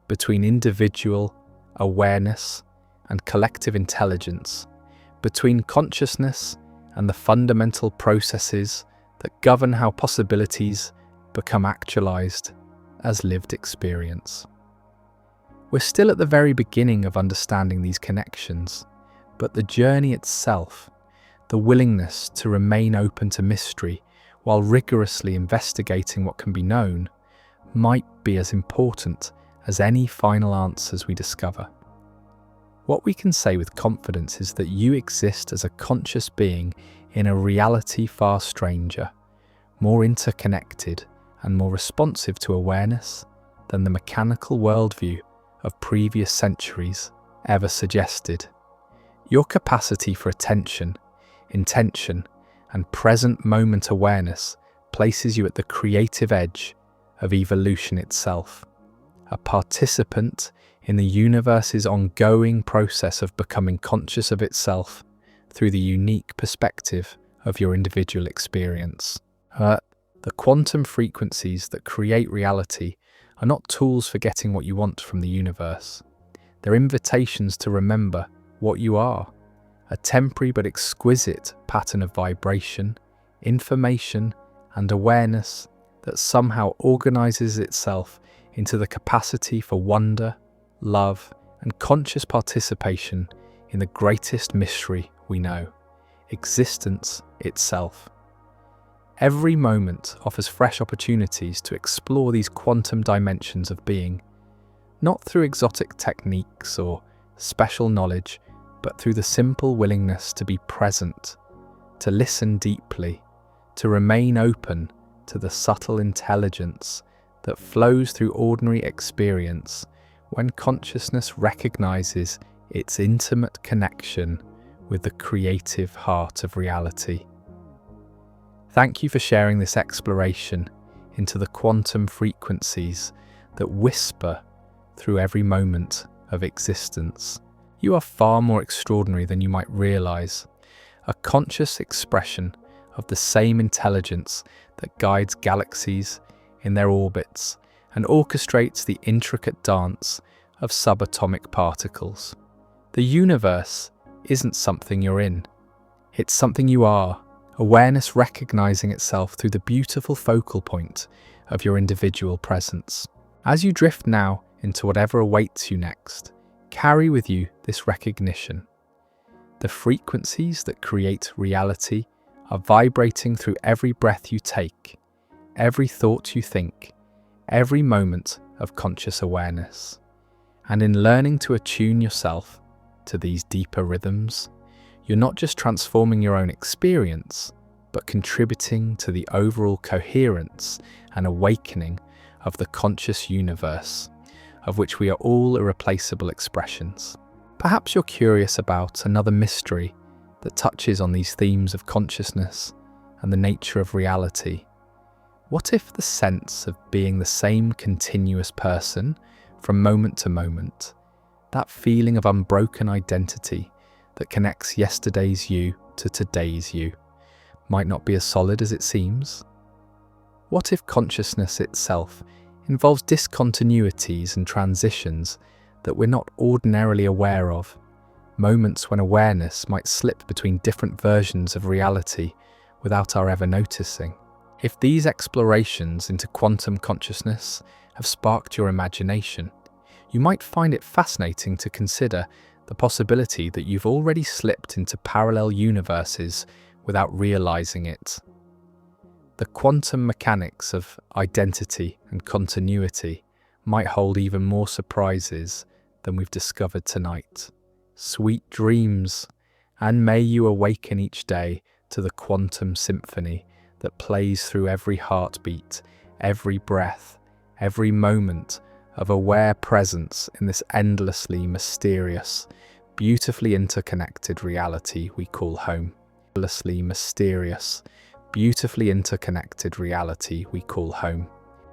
between individual awareness and collective intelligence, between consciousness and the fundamental processes that govern how possibilities become actualized as lived experience. We're still at the very beginning of understanding these connections, but the journey itself, the willingness to remain open to mystery while rigorously investigating what can be known, might be as important as any final answers we discover. What we can say with confidence is that you exist as a conscious being in a reality far stranger, more interconnected and more responsive to awareness than the mechanical worldview of previous centuries ever suggested. Your capacity for attention, intention, and present moment awareness places you at the creative edge of evolution itself, a participant in the universe's ongoing process of becoming conscious of itself through the unique perspective of your individual experience. The quantum frequencies that create reality are not tools for getting what you want from the universe. They're invitations to remember what you are, a temporary but exquisite pattern of vibration, information, and awareness that somehow organizes itself into the capacity for wonder, love, and conscious participation in the greatest mystery we know, existence itself. Every moment offers fresh opportunities to explore these quantum dimensions of being, not through exotic techniques or special knowledge, but through the simple willingness to be present, to listen deeply, to remain open to the subtle intelligence that flows through ordinary experience when consciousness recognizes its intimate connection with the creative heart of reality. Thank you for sharing this exploration into the quantum frequencies that whisper through every moment of existence. You are far more extraordinary than you might realize, a conscious expression of the same intelligence that guides galaxies in their orbits and orchestrates the intricate dance of subatomic particles. The universe isn't something you're in, it's something you are, awareness recognizing itself through the beautiful focal point of your individual presence. As you drift now into whatever awaits you next, carry with you this recognition. The frequencies that create reality are vibrating through every breath you take, every thought you think, every moment of conscious awareness. And in learning to attune yourself to these deeper rhythms, you're not just transforming your own experience, but contributing to the overall coherence and awakening of the conscious universe, of which we are all irreplaceable expressions. Perhaps you're curious about another mystery that touches on these themes of consciousness and the nature of reality. What if the sense of being the same continuous person from moment to moment, that feeling of unbroken identity that connects yesterday's you to today's you, might not be as solid as it seems? What if consciousness itself involves discontinuities and transitions that we're not ordinarily aware of, moments when awareness might slip between different versions of reality without our ever noticing? If these explorations into quantum consciousness have sparked your imagination, you might find it fascinating to consider the possibility that you've already slipped into parallel universes without realizing it. The quantum mechanics of identity and continuity might hold even more surprises than we've discovered tonight. Sweet dreams, and may you awaken each day to the quantum symphony that plays through every heartbeat, every breath, every moment of aware presence in this endlessly mysterious, beautifully interconnected reality we call home. Endlessly mysterious, beautifully interconnected reality we call home.